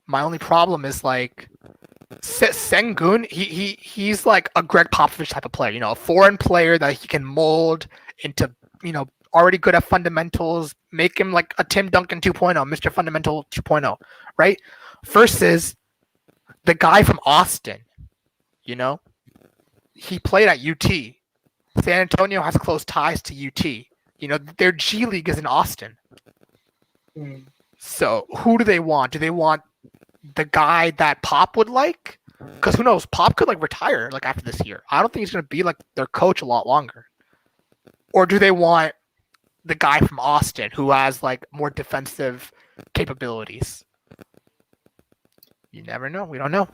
My only problem is like Sengun, he's like a Greg Popovich type of player, you know, a foreign player that he can mold into, you know, already good at fundamentals, make him like a Tim Duncan 2.0, Mr. Fundamental 2.0, right? Versus the guy from Austin, you know, he played at UT. San Antonio has close ties to UT. You know, their G League is in Austin. So who do they want? Do they want the guy that Pop would like? Because who knows? Pop could like retire like after this year. I don't think he's going to be like their coach a lot longer. Or do they want the guy from Austin who has like more defensive capabilities? You never know. We don't know.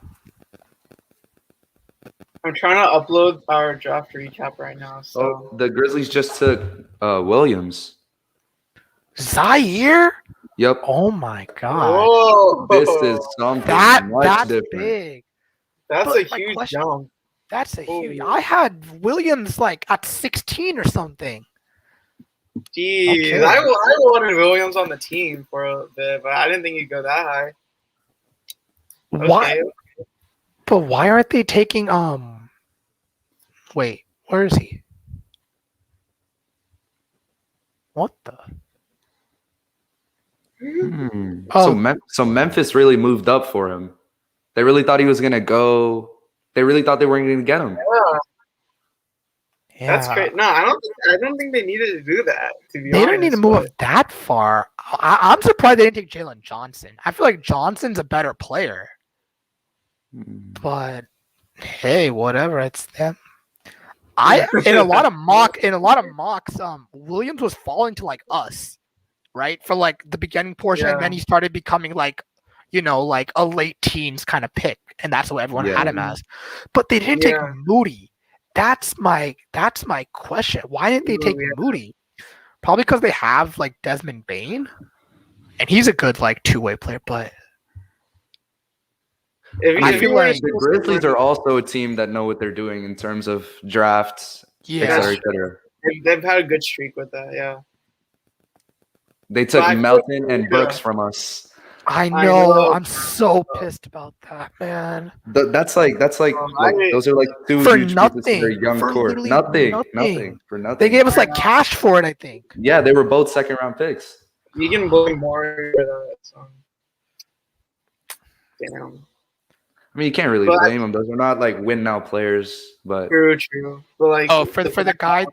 I'm trying to upload our draft recap right now. So Oh, the Grizzlies just took Williams. Zaire? Yep. Oh my god. whoa, This is something much That's different. big. that's But a my huge question- jump. That's a huge. Holy- I had Williams like at 16 or something. Jeez, Okay. I wanted Williams on the team for a bit, but I didn't think he'd go that high. Why? Okay. But why aren't they taking Wait, where is he? What the? So Memphis really moved up for him. They really thought he was gonna go. They really thought they weren't gonna get him. Yeah, that's great. No, I don't think they needed to do that. To be They honest, don't need to move up that far. I'm surprised they didn't take Jalen Johnson. I feel like Johnson's a better player. But hey, whatever. It's them. In a lot of mocks, Williams was falling to like us, right? For like the beginning portion, and then he started becoming like, like a late teens kind of pick, and that's what everyone had him as. But they didn't take Moody. That's my question. Why didn't they take Moody? Probably because they have like Desmond Bane, and he's a good like two-way player. But I feel like the Grizzlies are also a team that know what they're doing in terms of drafts, et cetera. They've had a good streak with that. Yeah, they took Melton and Brooks from us. I know. I'm so pissed about that, man. That's like those are like two for huge nothing. pieces for a young core. Nothing for nothing. They gave us like cash for it, I think. Yeah, they were both second round picks. You can blame more for that. So. Damn. I mean, you can't really blame them. Those are not like win now players, but true. But like, for the guy,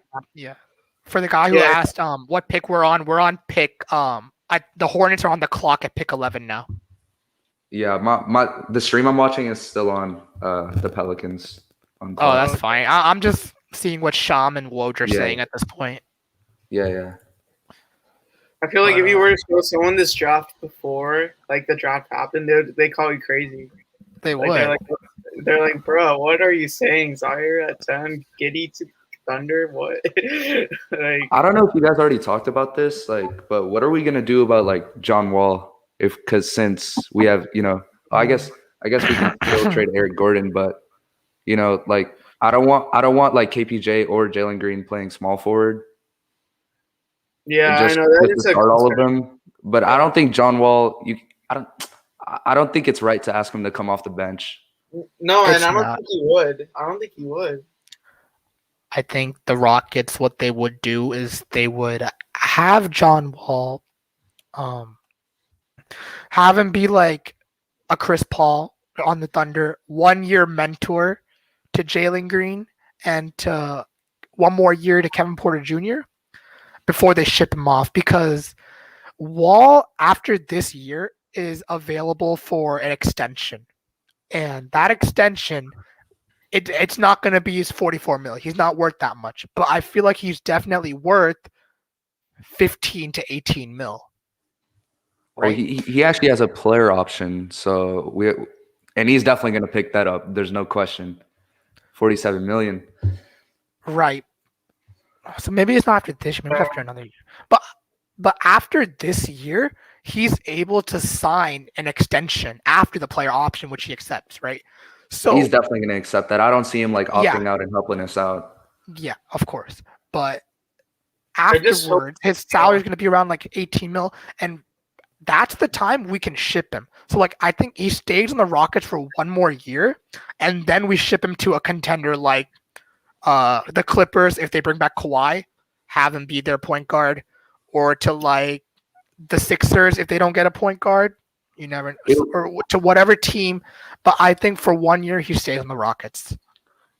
for the guy who asked what pick we're on pick the Hornets are on the clock at pick 11 now. Yeah, the stream I'm watching is still on the Pelicans. Oh, that's fine. I'm just seeing what Sham and Woj are saying at this point. Yeah. I feel like if you were to show someone this draft before, like the draft happened, they call you crazy. They would. They're like, bro, what are you saying? Zaire at 10, Giddy to Thunder, what? Like, I don't know if you guys already talked about this, but what are we gonna do about like John Wall? Since we have, I guess we can still trade Eric Gordon, but like I don't want like KPJ or Jalen Green playing small forward. Yeah, I know that is start all of them, but I don't think John Wall. I don't think it's right to ask him to come off the bench. No, and I don't think he would. I think the Rockets, what they would do is they would have John Wall, have him be like a Chris Paul on the Thunder, 1 year mentor to Jalen Green and to 1 more year to Kevin Porter Jr. before they ship him off, because Wall after this year is available for an extension, and that extension. It's not going to be his 44 mil. He's not worth that much, but I feel like he's definitely worth 15 to 18 mil. Right? He actually has a player option, and he's definitely going to pick that up. There's no question. 47 million. Right. So maybe it's not after this year, maybe after another year. But after this year, he's able to sign an extension after the player option, which he accepts, right? So he's definitely going to accept that. I don't see him like opting out and helping us out. Yeah, of course. But afterwards, his salary is going to be around like 18 mil, and that's the time we can ship him. So like, I think he stays on the Rockets for 1 more year, and then we ship him to a contender like the Clippers if they bring back Kawhi, have him be their point guard, or to like the Sixers if they don't get a point guard. You never, or to whatever team, but I think for 1 year he stays on the Rockets.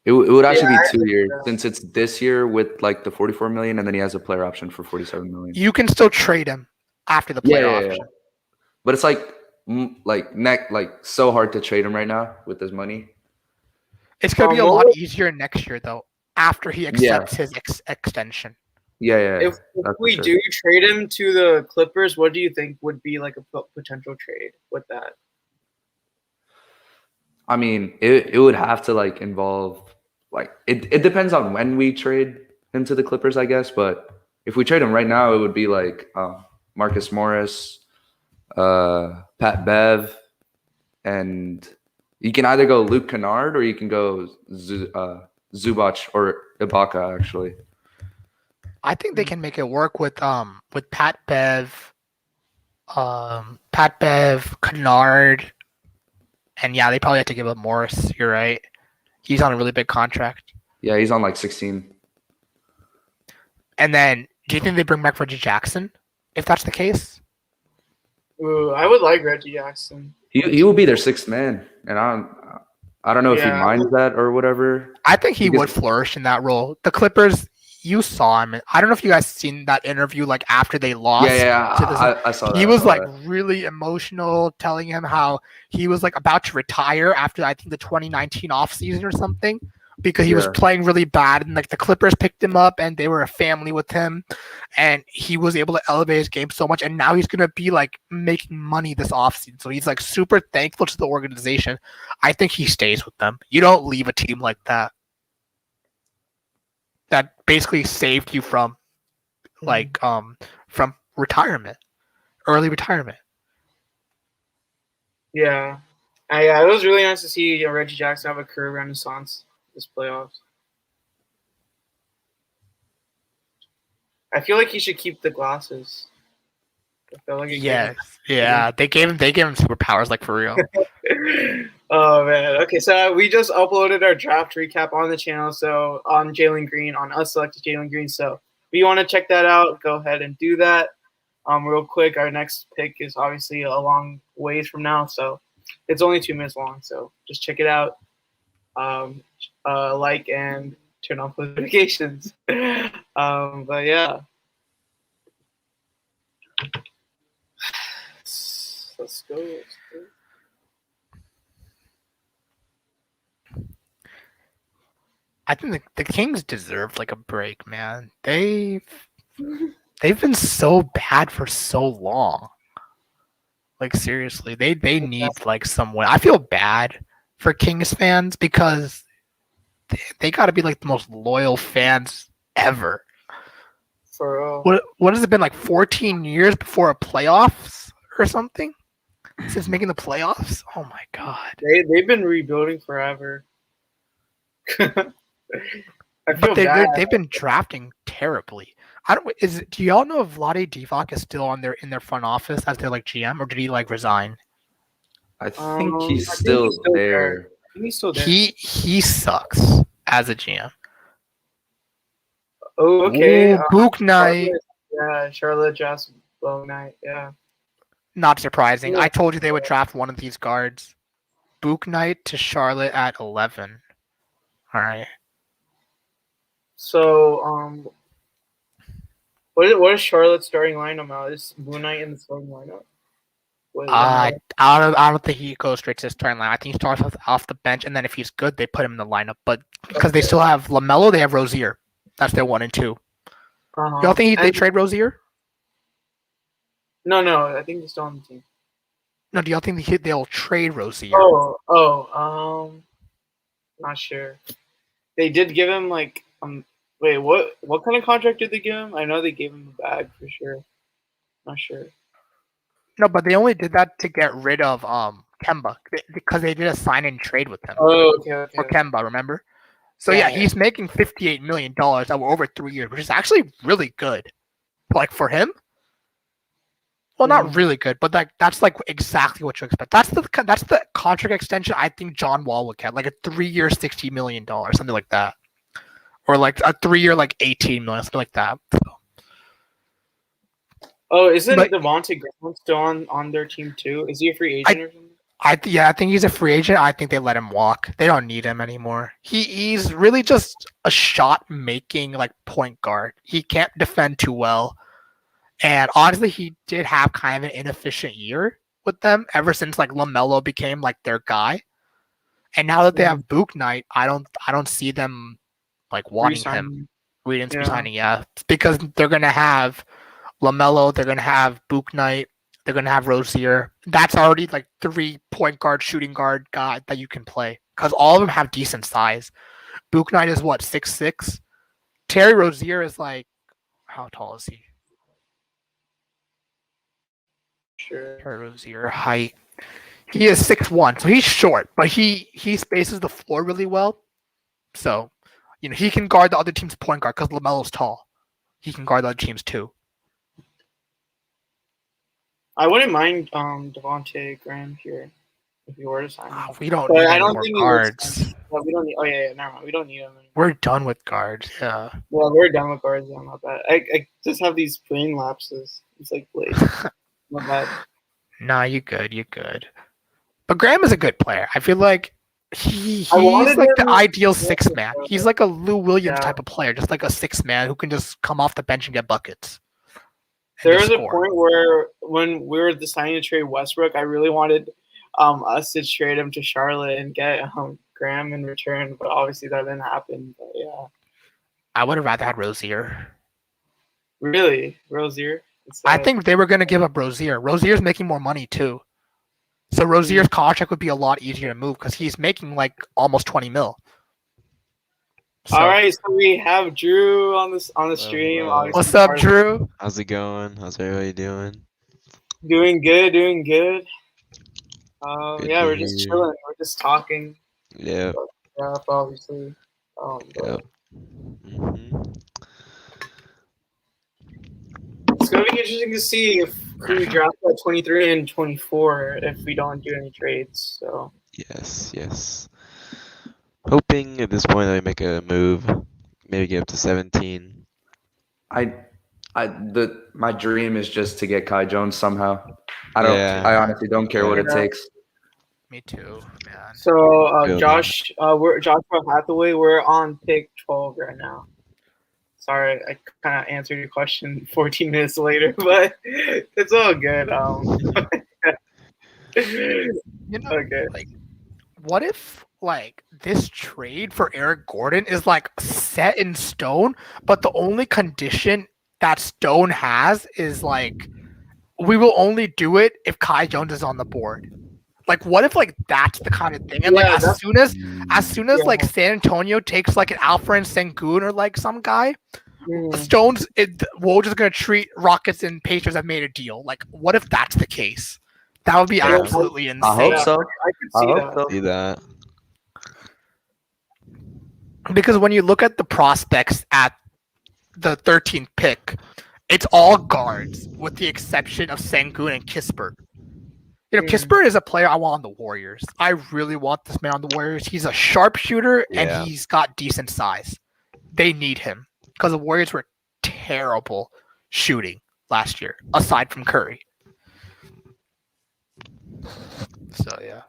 It would actually be 2 years, since it's this year with like the 44 million, and then he has a player option for 47 million. You can still trade him after the player option. Yeah. But it's like so hard to trade him right now with this money. It's gonna be a lot easier next year though, after he accepts his extension. Yeah. If we do trade him to the Clippers, what do you think would be like a potential trade with that? I mean, it would have to like involve like it depends on when we trade him to the Clippers, I guess. But if we trade him right now, it would be like Marcus Morris, Pat Bev, and you can either go Luke Kennard or you can go Zubac or Ibaka. Actually, I think they can make it work with Pat Bev, Kennard, and yeah, they probably have to give up Morris. You're right. He's on a really big contract. yeah, he's on like 16. And then, do you think they bring back Reggie Jackson? If that's the case, Ooh, I would like Reggie Jackson. He will be their sixth man, and I don't know if he minds that or whatever. I think he would flourish in that role. The Clippers, you saw him. I don't know if you guys seen that interview like after they lost. I saw that. He was like really emotional, telling him how he was like about to retire after I think the 2019 offseason or something, because he was playing really bad, and like the Clippers picked him up and they were a family with him, and he was able to elevate his game so much, and now he's gonna be like making money this offseason. So he's like super thankful to the organization. I think he stays with them. You don't leave a team like that basically saved you from like from retirement, early retirement. Yeah, it was really nice to see Reggie Jackson have a career renaissance this playoffs. I feel like he should keep the glasses. I feel like they gave him superpowers, like for real. Oh man. Okay, so we just uploaded our draft recap on the channel, so on Jalen Green, on us selected Jalen Green. So if you want to check that out, go ahead and do that. Real quick, our next pick is obviously a long ways from now, so it's only 2 minutes long. So just check it out. Like and turn on notifications. But yeah. Let's go. I think the Kings deserve like a break, man. They've been so bad for so long. Like seriously, they need like some way. I feel bad for Kings fans because they got to be like the most loyal fans ever. For real. What has it been, like 14 years before a playoffs or something? Since making the playoffs? Oh my god. They've been rebuilding forever. They've been drafting terribly. Do y'all know if Vlade Divac is still in their front office as their like GM, or did he like resign? I think he's still there. I think he's still there. He sucks as a GM. Oh, okay. Book Knight. Charlotte drafts Book Knight. Yeah. Not surprising. I told you they would draft one of these guards. Book Knight to Charlotte at 11. All right. So, what is Charlotte's starting lineup now? Is Book Knight in the starting lineup? I don't think he goes straight to his starting line. I think he starts off the bench, and then if he's good, they put him in the lineup. But because they still have LaMelo, they have Rozier. That's their 1 and 2. Y'all think they trade Rozier? No, I think he's still on the team. No, do y'all think they'll trade Rozier? Not sure. They did give him like wait, what kind of contract did they give him? I know they gave him a bag for sure. Not sure. No, but they only did that to get rid of Kemba because they did a sign and trade with him. Oh, okay. For Kemba, remember? So yeah, he's making $58 million over 3 years, which is actually really good. Like for him. Well, not really good, but that's like exactly what you expect. That's the contract extension I think John Wall would get, like a 3-year $60 million, something like that, or like a 3-year like $18 million, something like that. So. Oh, isn't Devontae Graham still on their team too? Is he a free agent or something? I think he's a free agent. I think they let him walk. They don't need him anymore. He's really just a shot making like point guard. He can't defend too well. And honestly, he did have kind of an inefficient year with them ever since like LaMelo became like their guy. And now that they have Book Knight, I don't see them like wanting him resigning. Yeah, because they're gonna have LaMelo, they're gonna have Book Knight, they're gonna have Rozier. That's already like 3 point guard, shooting guard guy that you can play because all of them have decent size. Book Knight is what, 6'6"? Terry Rozier is like, how tall is he? Sure. Terry Rozier height. He is 6'1", so he's short, but he spaces the floor really well. So, he can guard the other team's point guard because LaMelo's tall. He can guard the other teams too. I wouldn't mind Devontae Graham here if you were to sign him. We don't But need I any don't more think guards. Well, we don't need. Oh yeah, never mind. We don't need him anymore. We're done with guards. Yeah. Well, we're done with guards. Yeah, not bad. I just have these brain lapses. It's like late. Not bad. Nah, you good. You good. But Graham is a good player. I feel like he's wanted like the him- ideal six man. He's like a Lou Williams Yeah. type of player, just like a six man who can just come off the bench and get buckets. and There just was a score. point where when we were deciding to trade Westbrook, I really wanted us to trade him to Charlotte and get Graham in return, but obviously that didn't happen. But yeah, I would have rather had Rozier. really, Rozier. I think they were going to give up Rozier. Rozier's making more money too. So Rozier's contract would be a lot easier to move because he's making like almost 20 mil. So, All right, so we have Drew on the stream. obviously what's up, part of- Drew? How's it going? How's everybody doing? Doing good, doing good. Good Yeah, to we're just hear. chilling. We're just talking. Yep. Yeah, obviously. But Yep. hmm It's gonna be interesting to see if we draft at 23 and 24 if we don't do any trades. So Yes, yes. Hoping at this point they make a move, maybe get up to 17. My dream is just to get Kai Jones somehow. Yeah. I honestly don't care what it Yeah. takes. Me too, man. So Good. Josh, we're Joshua Hathaway. We're on pick 12 right now. Sorry, I kind of answered your question 14 minutes later, but it's all good. You know, Okay. like, what if like this trade for Eric Gordon is like set in stone, but the only condition that Stone has is like we will only do it if Kai Jones is on the board. Like, what if like that's the kind of thing? And like Yeah, as soon as like San Antonio takes like an Alperen Sengun or like some guy, Stones, Woj is gonna treat Rockets and Pacers have made a deal. Like, what if that's the case? That would be Yeah. absolutely insane. I hope Yeah. so. I could I see hope that. so. See that? Because when you look at the prospects at the 13th pick, it's all guards with the exception of Sengun and Kispert. Kispert is a player I want on the Warriors. I really want this man on the Warriors. He's a sharpshooter Yeah. and he's got decent size. They need him because the Warriors were terrible shooting last year, aside from Curry. So yeah,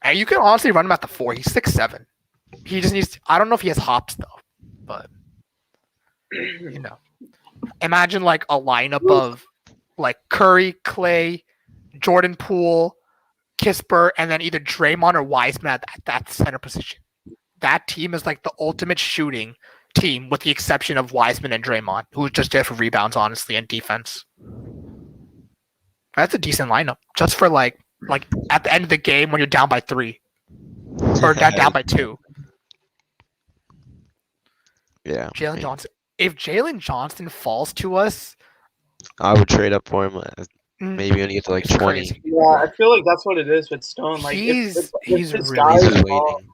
and you can honestly run him at the 4. He's 6'7". He just needs. I don't know if he has hops though, but imagine like a lineup of like Curry, Clay, Jordan Poole, Kispert, and then either Draymond or Wiseman at that center position. That team is like the ultimate shooting team, with the exception of Wiseman and Draymond, who's just there for rebounds, honestly, and defense. That's a decent lineup, just for like at the end of the game when you're down by 3 or down by 2. Yeah. Jalen Johnson. If Jalen Johnson falls to us, I would trade up for him. Maybe only get to like it's 20. crazy. Yeah, I feel like that's what it is with Stone. Like He's if really this He's guy just is waiting.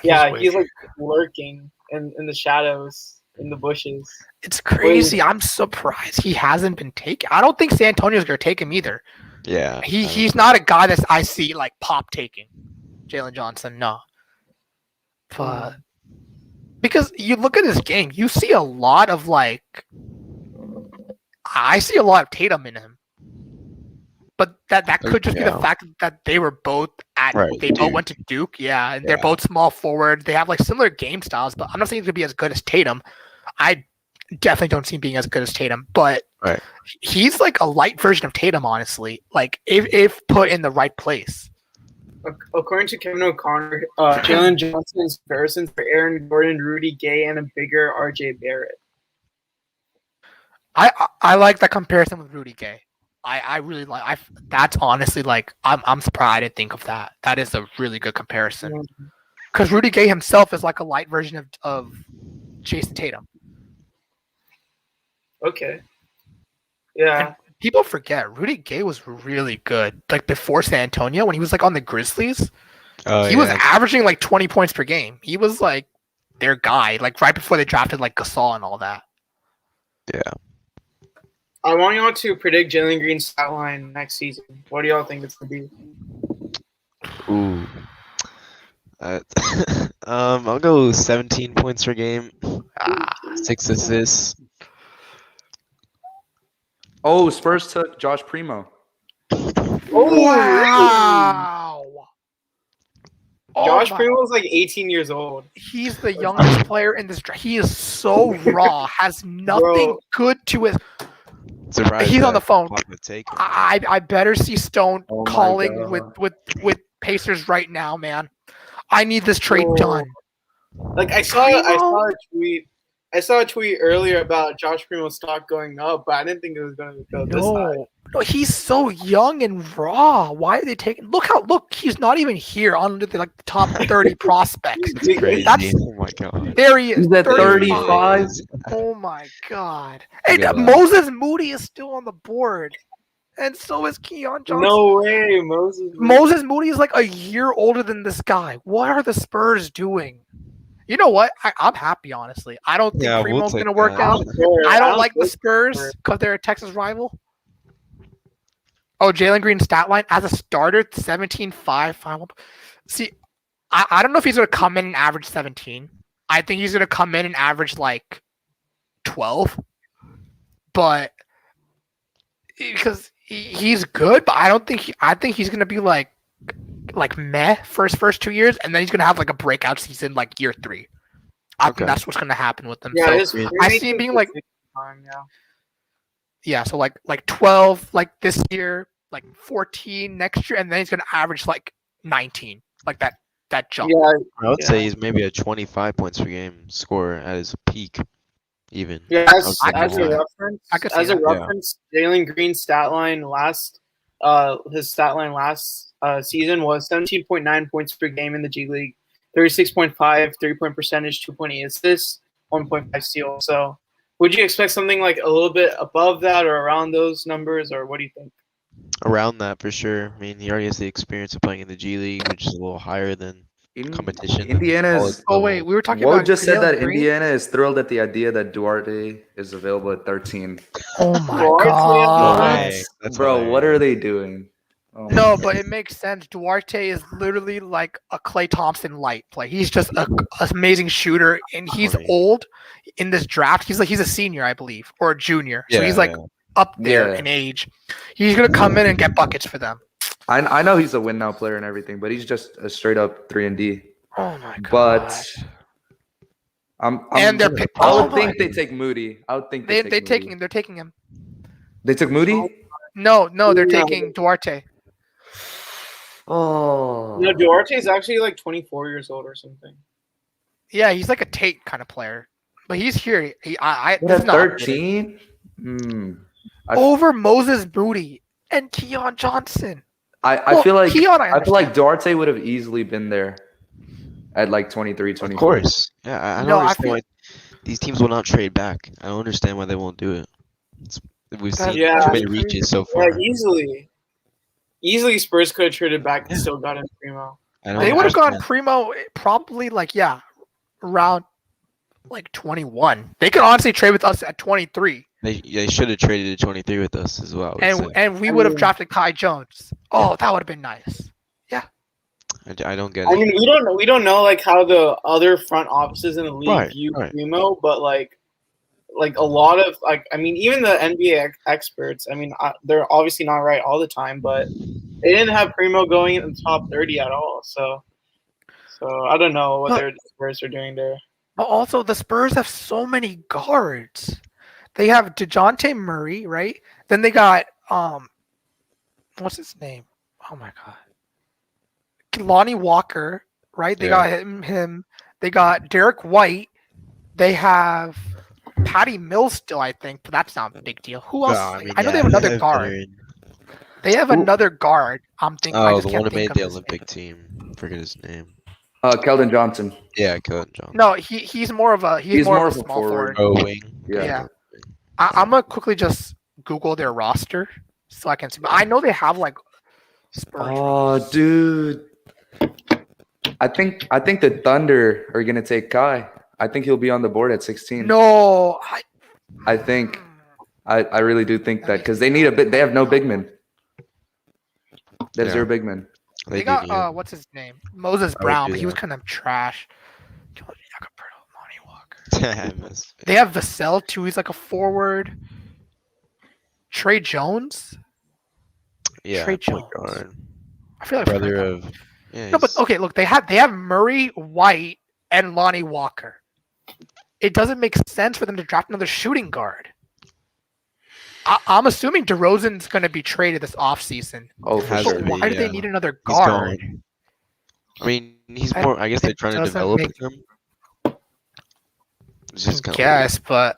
yeah, He's he's like lurking in the shadows, in the bushes. It's crazy. I'm surprised he hasn't been taken. I don't think San Antonio's gonna take him either. Yeah. He's not a guy that I see like pop taking. Jalen Johnson, no. But because you look at his game, you see a lot of like I see a lot of Tatum in him. But that could just be the fact that they were both they both went to Duke, yeah, and they're both small forward. They have like similar game styles, but I'm not saying he's gonna be as good as Tatum. I definitely don't see him being as good as Tatum, but he's like a light version of Tatum, honestly. Like if put in the right place. According to Kevin O'Connor, Jalen Johnson's comparisons for Aaron Gordon, Rudy Gay, and a bigger RJ Barrett. I like that comparison with Rudy Gay. I really like. That's honestly like I'm surprised I didn't think of that. That is a really good comparison. Because Rudy Gay himself is like a light version of Jason Tatum. Okay. Yeah. And people forget Rudy Gay was really good. Like before San Antonio, when he was like on the Grizzlies, he was averaging like 20 points per game. He was like their guy, like right before they drafted like Gasol and all that. Yeah. I want y'all to predict Jalen Green's stat line next season. What do y'all think it's gonna be? Ooh. I'll go 17 points per game. 6 assists. Oh, Spurs took Josh Primo. Wow. Josh Primo was like 18 years old. He's the youngest player in this draft. He is so raw. Has nothing good to his. Surprised He's on the phone. would take him. I better see Stone Oh my calling God. with Pacers right now, man. I need this trade done. Like I saw a tweet. I saw a tweet earlier about Josh Primo's stock going up, but I didn't think it was going to go this high. No, he's so young and raw. Why are they taking? Look, he's not even here on the top 30 prospects. Crazy. Oh my god. There he is. He's at 35. Oh my god. Hey, Moses Moody is still on the board. And so is Keon Johnson. No way, Moses. Moses Moody is like a year older than this guy. What are the Spurs doing? You know what? I'm happy, honestly. I don't think Primo's going to work out. I don't like the Spurs because they're a Texas rival. Oh, Jalen Green stat line as a starter, 17, 5, 5. See, I don't know if he's going to come in and average 17. I think he's going to come in and average like 12. But because he's good, but I think he's going to be like meh first 2 years, and then he's going to have like a breakout season like year 3. I think that's what's going to happen with him. Yeah, so I see him being like so like 12 like this year, like 14 next year, and then he's going to average like 19, like that jump. I would say he's maybe a 25 points per game scorer at his peak, even. Yeah, as a reference, Jalen Green's stat line his stat line last season was 17.9 points per game in the G League, 36.5 3-point percentage, 2.8 assists, 1.5 steals. So, would you expect something like a little bit above that or around those numbers, or what do you think? Around that for sure. I mean, he already has the experience of playing in the G League, which is a little higher than competition. Indiana is. Oh wait, we were talking Woj about. just said that Green? Indiana is thrilled at the idea that Duarte is available at 13. Oh my god, bro! What are they doing? Oh no, but it makes sense. Duarte is literally like a Klay Thompson light play. He's just an amazing shooter, and he's old in this draft. He's a senior, I believe, or a junior. So he's like up there in age. He's gonna come in and get buckets for them. I know he's a win now player and everything, but he's just a straight up 3-and-D. Oh my god! But I would think they take Moody. I would think they're taking him. They took Moody? No, they're taking Duarte. Oh. No, Duarte is actually like 24 years old or something. Yeah, he's like a Tate kind of player, but he's here. This is not 13? Over Moses Moody and Keon Johnson. I feel like Duarte would have easily been there at like 23, 24. Of course. Yeah, I don't understand why these teams will not trade back. I don't understand why they won't do it. We've seen too many reaches so far. Yeah, easily Spurs could have traded back and still got in Primo. They would have gone Primo probably around like 21. They could honestly trade with us at 23. They should have traded at 23 with us as well. And we would have drafted Kai Jones. Oh, that would have been nice. Yeah. I don't get it. I mean, we don't know like how the other front offices in the league view Primo, but like a lot of even the NBA experts. I mean, they're obviously not right all the time, but they didn't have Primo going in the top 30 at all. So I don't know what their Spurs are doing there. But also, the Spurs have so many guards. They have DeJounte Murray, right? Then they got what's his name? Oh my god, Lonnie Walker, right? They got him. They got Derek White. They have Patty Mills still, I think, but that's not a big deal. Who else? I know they have another guard. They have another guard. I'm thinking. Oh, the one who made the Olympic team. I forget his name. Keldon Johnson. Yeah, Cade Johnson. No, he's more of a small forward. Oh, wing. Yeah. I'm gonna quickly just Google their roster so I can see. But I know they have like Spurs. Oh, dude. I think the Thunder are gonna take Kai. I think he'll be on the board at 16. No, I think I really do think that because they need a bit. They have no big men. They have 0 big men. They got what's his name? Moses Brown, but he was kind of trash. They have Vassell too. He's like a forward. Trey Jones. Yeah, Trey Jones. I feel like brother of. Yeah, no, but okay. Look, they have Murray, White, and Lonnie Walker. It doesn't make sense for them to draft another shooting guard. I'm assuming DeRozan's going to be traded this offseason. Oh, for sure. Why do they need another guard? I mean, he's more. I guess they're trying to develop him. Yes, but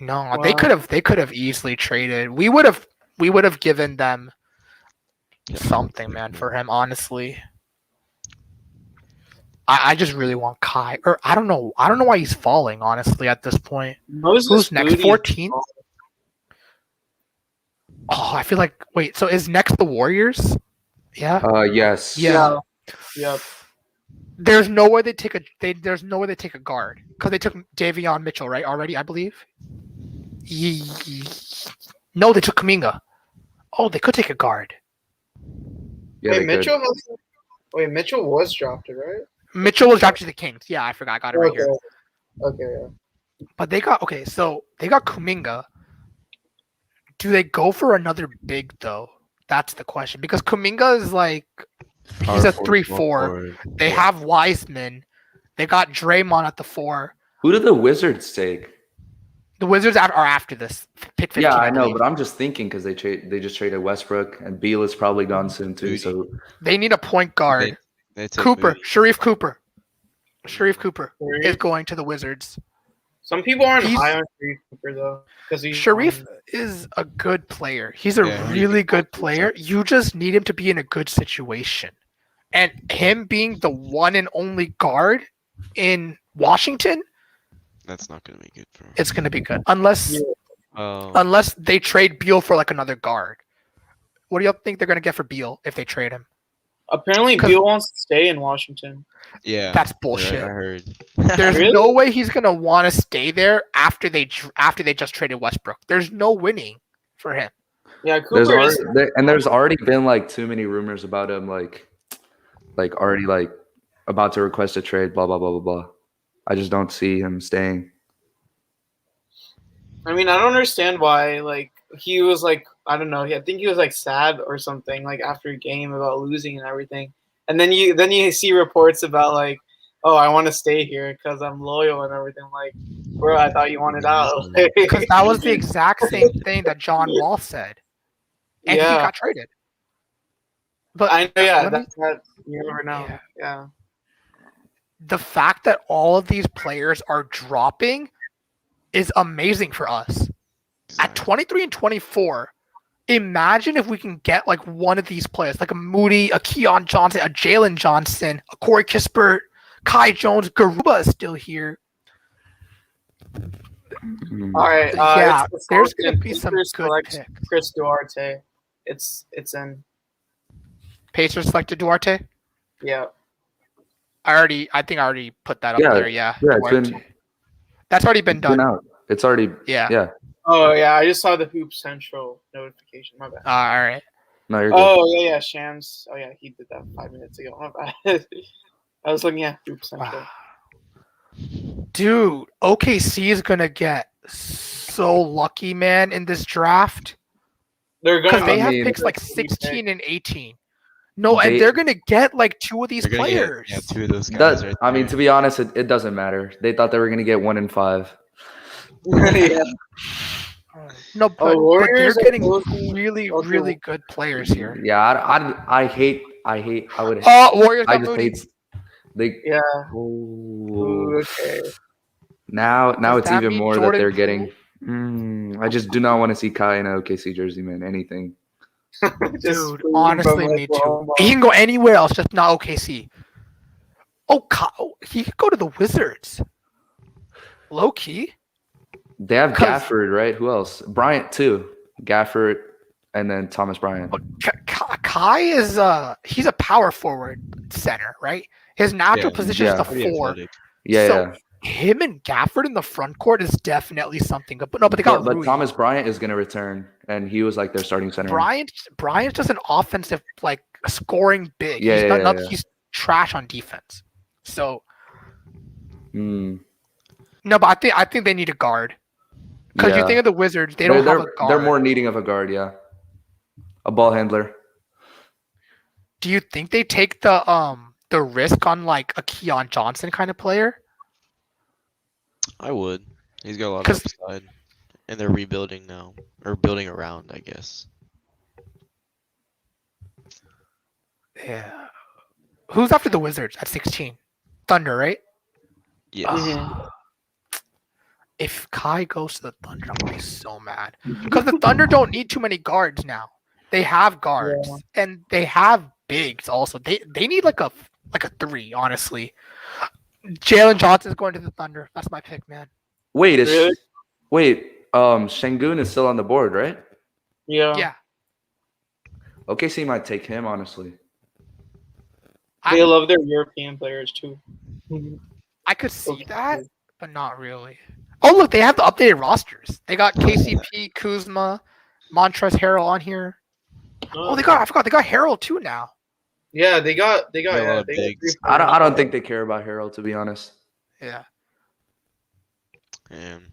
no, they could have easily traded. We would have given them something, man, for him. Honestly, I just really want Kai, or I don't know why he's falling. Honestly, at this point, who's next? 14. Oh, I feel like so is next the Warriors? Yeah. Yes. Yeah. Yep. There's no way they take a guard because they took Davion Mitchell right already, I believe. No, they took Kuminga. Oh, they could take a guard. Yeah, Mitchell was drafted, right? Mitchell was drafted to the Kings. Yeah, I forgot. I got it right here. Okay, yeah. But they got Kuminga. Do they go for another big though? That's the question because Kuminga is like. He's a 3-4. They have Wiseman. They got Draymond at the 4. Who did the Wizards take? The Wizards are after this. Pick 15. Yeah, I know, but I'm just thinking because they just traded Westbrook and Beal is probably gone soon too. So they need a point guard. Sharif Cooper is going to the Wizards. Some people aren't high on Sharif Cooper though, because Sharif is a good player. He's a really good player. You just need him to be in a good situation, and him being the one and only guard in Washington, that's not going to be good for him. It's going to be good unless they trade Beal for like another guard. What do y'all think they're going to get for Beal if they trade him? Apparently, Beal wants to stay in Washington. Yeah, that's bullshit. I heard. There's no way he's gonna want to stay there after they just traded Westbrook. There's no winning for him. Yeah, Cooper there's already been like too many rumors about him, like already like about to request a trade. Blah blah blah blah blah. I just don't see him staying. I mean, I don't understand why. Like he was like, I don't know. I think he was like sad or something like after a game about losing and everything. And then you see reports about like, oh, I want to stay here because I'm loyal and everything. Like, bro, I thought you wanted out. Because that was the exact same thing that John Wall said, and he got traded. But I know, yeah, that you never know. Yeah. The fact that all of these players are dropping is amazing for us. At 23 and 24. Imagine if we can get like one of these players, like a Moody, a Keon Johnson, a Jalen Johnson, a Corey Kispert, Kai Jones, Garuba is still here. All right. There's going to be some good picks. Chris Duarte. It's in. Pacers selected Duarte? Yeah. I think I already put that up there. Yeah. That's already been done. It's already. Yeah. Oh yeah, I just saw the Hoop Central notification. My bad. All right. No, you're good. Oh yeah, Shams. Oh yeah, he did that 5 minutes ago. My bad. I was looking at Hoop Central. Dude, OKC is gonna get so lucky, man, in this draft. They're gonna. They have picks like 16 and 18. No, and they're gonna get like two of these players. Two of those guys. I mean, to be honest, it doesn't matter. They thought they were gonna get 1 and 5. Yeah. No, but they're getting really good players here. Yeah, I hate. I would. Warriors. I just hate. Yeah. Oh. Okay. Now it's even more Jordan that they're getting. I just do not want to see Kai in an OKC jersey, man. Anything. Dude, honestly, me too. He can go anywhere else, just not OKC. He could go to the Wizards. Low key. They have Gafford, right? Who else? Bryant too. Gafford, and then Thomas Bryant. Kai is he's a power forward center, right? His natural position is the 4. Yeah. Him and Gafford in the front court is definitely something. But they got but Thomas Bryant is going to return, and he was like their starting center. Bryant's just an offensive, like, scoring big. He's trash on defense. So no, but I think they need a guard. Because you think of the Wizards, they don't have a guard. They're more needing of a guard, yeah. A ball handler. Do you think they take the risk on like a Keon Johnson kind of player? I would. He's got a lot of upside. And they're rebuilding now. Or building around, I guess. Yeah. Who's after the Wizards at 16? Thunder, right? Yeah. If Kai goes to the Thunder, I'm going to be so mad. Because the Thunder don't need too many guards now. They have guards. And they have bigs also. They need like a 3, honestly. Jalen Johnson's going to the Thunder. That's my pick, man. Wait, Sengun is still on the board, right? Yeah. OKC might take him, honestly. They love their European players too. I could see that, but not really. Oh, look, they have the updated rosters. They got KCP, Kuzma, Montrezl Harrell on here. I forgot they got Harrell too now. Yeah, they got. I don't think they care about Harrell, to be honest. Yeah. And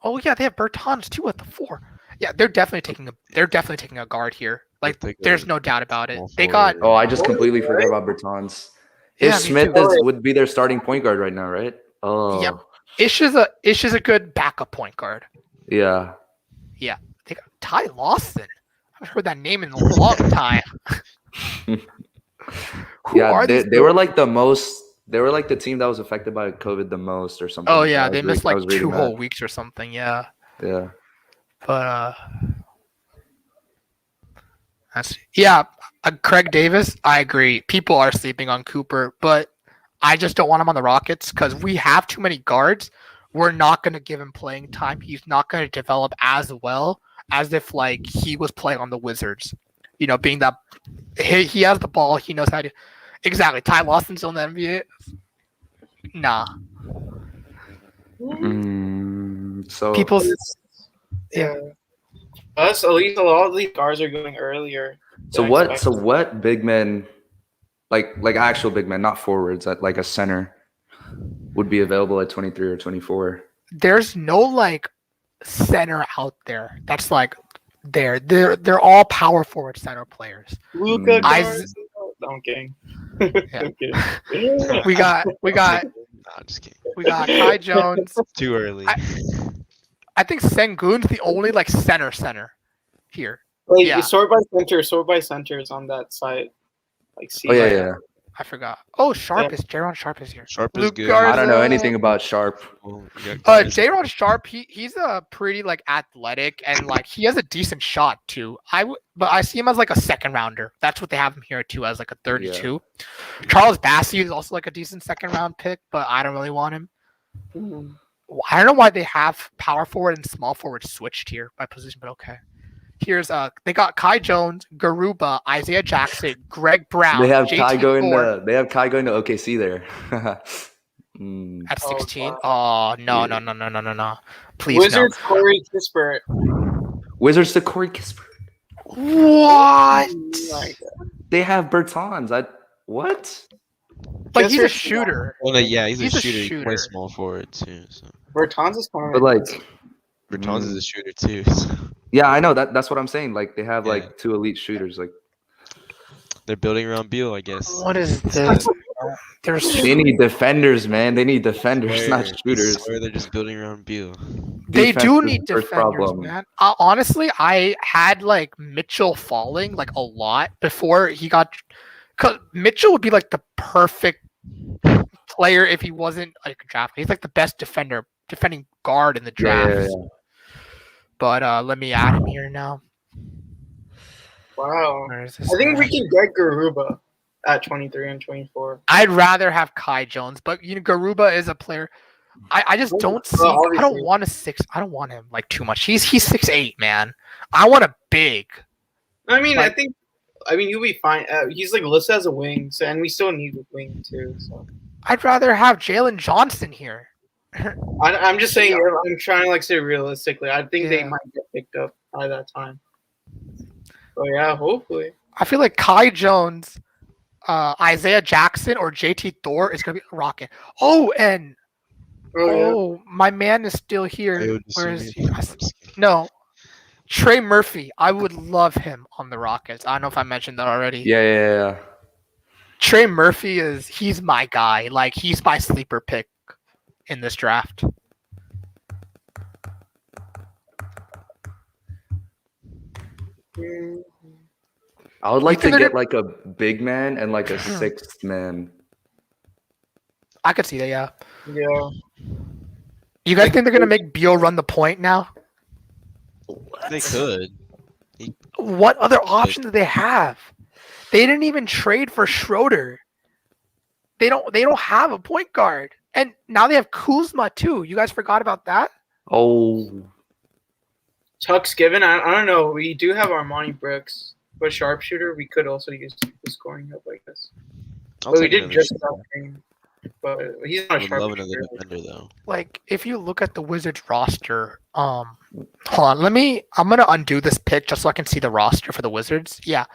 they have Bertans too at the 4. Yeah, they're definitely taking a guard here. Like, there's no doubt about it. They got. Oh, I just completely forgot about Bertans. Smith would be their starting point guard right now, right? Oh. Yep. Ish is a good backup point guard. Yeah. Yeah. They got Ty Lawson. I haven't heard that name in a long time. They were like the most. They were like the team that was affected by COVID the most, or something. Oh yeah, they missed like 2 whole weeks or something. Yeah. Yeah. But Craig Davis. I agree. People are sleeping on Cooper, but I just don't want him on the Rockets because we have too many guards. We're not going to give him playing time. He's not going to develop as well as if like he was playing on the Wizards. You know, being that he has the ball, he knows how to. Exactly. Ty Lawson's still in the NBA. Nah. So Us, at least a lot of these guards are going earlier. So what big men, like actual big men, not forwards, at like a center, would be available at 23 or 24? There's no like center out there that's like they're all power forward center players. Luka, I'm kidding. I'm kidding. We got just kidding. We got Kai Jones. Too early. I think Sengun's the only like center here. Like sort by centers on that site. Like yeah. I forgot. Oh, Jaron Sharp is here. Sharp is good. I don't know anything about Sharp. Jaron Sharp, he's a pretty like athletic and like he has a decent shot too. But I see him as like a second rounder. That's what they have him here too, as like a 32. Yeah. Charles Bassey is also like a decent second round pick, but I don't really want him. I don't know why they have power forward and small forward switched here by position, but okay. Here's they got Kai Jones, Garuba, Isaiah Jackson, Greg Brown. They have Kai going to OKC there. At 16. Oh no. Please Wizards no. Corey Kispert. Wizards to Corey Kispert. What? They have Bertans. What? But he's a shooter. Well, yeah, he's a shooter. He can play small forward too. So. Bertans is coming. But like Bertans is a shooter too. So. Yeah, I know that's what I'm saying. Like they have like 2 elite shooters. Like they're building around Beal, I guess. What is this? They need defenders, man. They need defenders, not shooters. Or they're just building around Beal. They do need defenders, man. Honestly, I had like Mitchell falling like a lot before he got. Cause Mitchell would be like the perfect player if he wasn't like a draft. He's like the best defending guard in the draft. Yeah. But let me add him here now. Wow. I think we can get Garuba. at 23 and 24. I'd rather have Kai Jones, but Garuba is a player. I just don't see. I don't want I don't want him like too much. He's 6'8", man. I want a big. I mean, I mean, you'll be fine. He's like listed as a wing, so and we still need a wing too. So I'd rather have Jalen Johnson here. I'm just saying. I'm trying to like say realistically. I think they might get picked up by that time. So yeah, hopefully. I feel like Kai Jones, Isaiah Jackson, or JT Thor is gonna be a rocket. Oh, and my man is still here. Where is he? No. Trey Murphy, I would love him on the Rockets. I don't know if I mentioned that already. Yeah. Trey Murphy he's my guy. Like, he's my sleeper pick in this draft. I would like to get like a big man and like a sixth man. I could see that, yeah. Yeah. You guys think they're gonna make Beal run the point now? They could. What other option do they have? They didn't even trade for Schroeder. They don't have a point guard. And now they have Kuzma too. You guys forgot about that? Oh. Chuck's given. I don't know. We do have Armani Brooks, but sharpshooter we could also use the scoring up like this. But we did just that thing. But he's not a sharpshooter. Defender, though. Like, if you look at the Wizards roster, hold on, I'm gonna undo this pick just so I can see the roster for the Wizards. Yeah.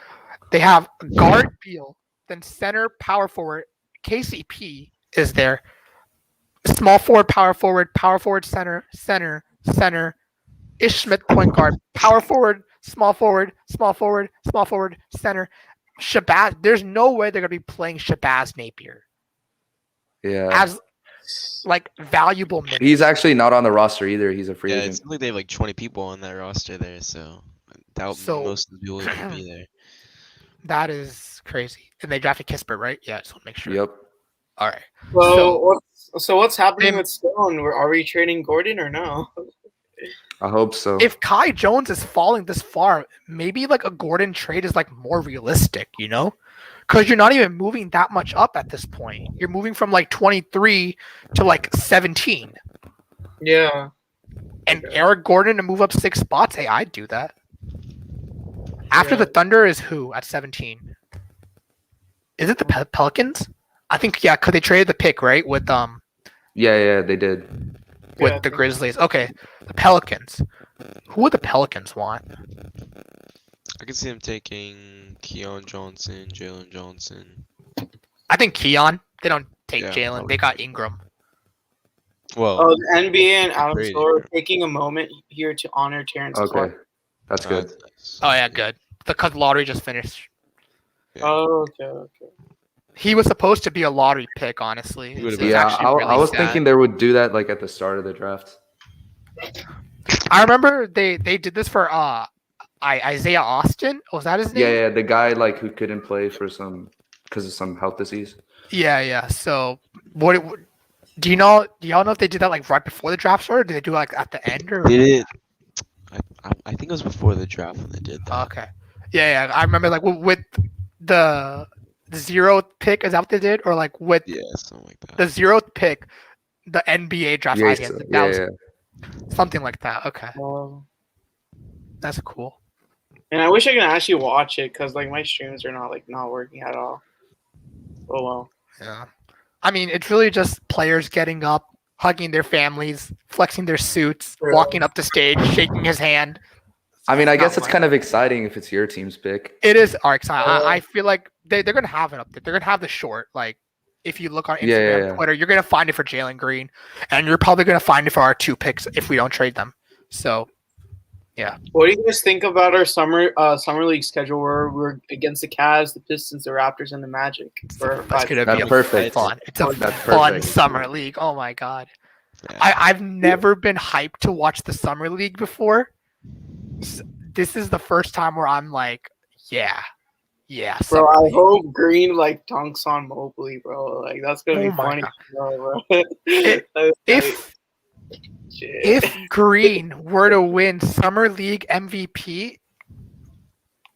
They have guard Beal, then center, power forward, KCP is there. Small forward, center, Ish Smith, point guard, power forward, small forward, center. Shabazz, there's no way they're gonna be playing Shabazz Napier. Yeah. As like valuable minutes. He's actually not on the roster either. He's a free agent. Yeah, it's like they have like 20 people on that roster there, so most of the people would be there. That is crazy. And they drafted Kispert, right? Yeah, just want to make sure. Yep. All right. So what's happening with Stone? Are we trading Gordon or no? I hope so. If Kai Jones is falling this far, maybe like a Gordon trade is like more realistic, you know? Because you're not even moving that much up at this point. You're moving from like 23 to like 17. Yeah. And Eric Gordon to move up 6 spots, hey, I'd do that. After the Thunder is who at 17? Is it the Pelicans? I think, yeah, because they traded the pick, right? With Yeah, they did. With the Grizzlies. Okay, the Pelicans. Who would the Pelicans want? I could see them taking Keon Johnson, Jalen Johnson. I think Keon. They don't take Jalen. They got Ingram. Well, the NBA and Adam Silver taking a moment here to honor Terrence Clark. That's good. Oh yeah, good. Because lottery just finished. Yeah. Oh, okay. He was supposed to be a lottery pick, honestly. I was thinking they would do that like at the start of the draft. I remember they did this for Isaiah Austin. Was that his name? Yeah, the guy like who couldn't play for because of some health disease. Yeah. So do y'all know if they did that like right before the draft started? Or did they do it, like at the end or? Did it? I think it was before the draft when they did that. Okay. Yeah. I remember like with the 0th pick, is that what they did? Or like with something like that. The 0th pick, the NBA draft idea. Yeah. Something like that. Okay. That's cool. And I wish I could actually watch it because like my streams are not working at all. Oh well. Yeah. I mean, it's really just players getting up, hugging their families, flexing their suits, walking up the stage, shaking his hand. I mean, I guess it's kind of exciting if it's your team's pick. It is exciting. I feel like they're going to have it up there. They're going to have the short. Like, if you look on Instagram, Twitter, you're going to find it for Jalen Green. And you're probably going to find it for our 2 picks if we don't trade them. So, yeah. What do you guys think about our summer league schedule where we're against the Cavs, the Pistons, the Raptors, and the Magic? That's going to be perfect. Fun. It's a fun summer league. Oh, my God. Yeah. I've never been hyped to watch the summer league before. This is the first time where I'm like, yeah. Bro, I hope Green like dunks on Mobley, bro. Like that's gonna be funny. Bro. If Green were to win summer league MVP,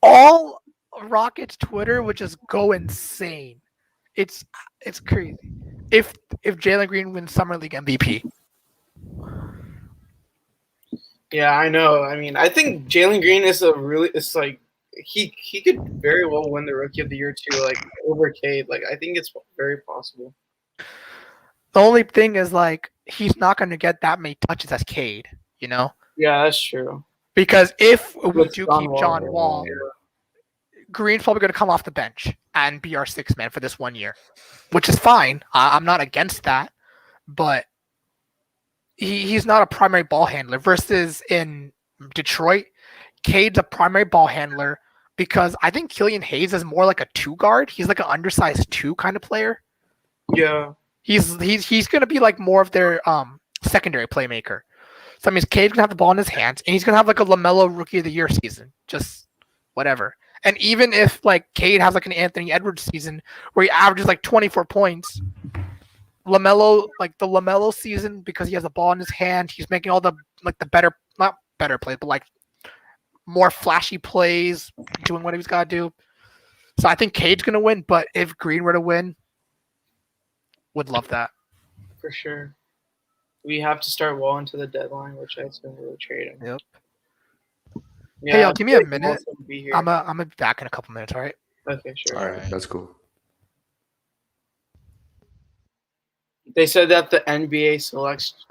all Rockets Twitter would just go insane. It's crazy. If Jalen Green wins Summer League MVP. Yeah, I know. I mean, I think Jalen Green is it's like he could very well win the Rookie of the Year too, like over Cade. Like I think it's very possible. The only thing is like he's not going to get that many touches as Cade, you know? Yeah, that's true. Because if we With do John keep Wall, John Wall, yeah. Green's probably going to come off the bench and be our sixth man for this 1 year, which is fine. I'm not against that, but he's not a primary ball handler. Versus in Detroit, Cade's a primary ball handler because I think Killian Hayes is more like a 2 guard. He's like an undersized 2 kind of player. Yeah. He's going to be like more of their secondary playmaker. So that means Cade's going to have the ball in his hands, and he's going to have like a LaMelo Rookie of the Year season. Just whatever. And even if like Cade has like an Anthony Edwards season where he averages like 24 points, LaMelo, like the LaMelo season, because he has the ball in his hand, he's making all the like the better, not better plays, but like more flashy plays, doing what he's got to do. So I think Cade's going to win, but if Green were to win, would love that. For sure. We have to start Wall into the deadline, which I assume we'll trade him. Yep. Yeah, Hey, yo, give me a minute. Be I'm gonna be back in a couple minutes, all right? Okay, sure. All right, that's cool. They said that the NBA selects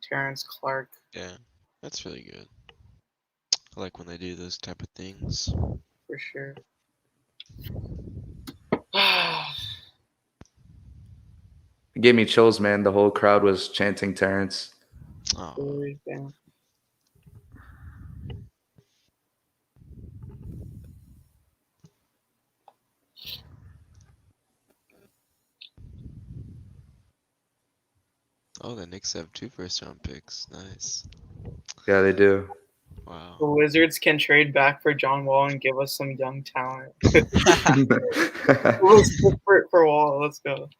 Terrence Clark. Yeah, that's really good. I like when they do those type of things. For sure. It gave me chills, man. The whole crowd was chanting Terrence. Oh. Oh, the Knicks have 2 first-round picks. Nice. Yeah, they do. Wow. The Wizards can trade back for John Wall and give us some young talent. Let's go for Wall. Let's go.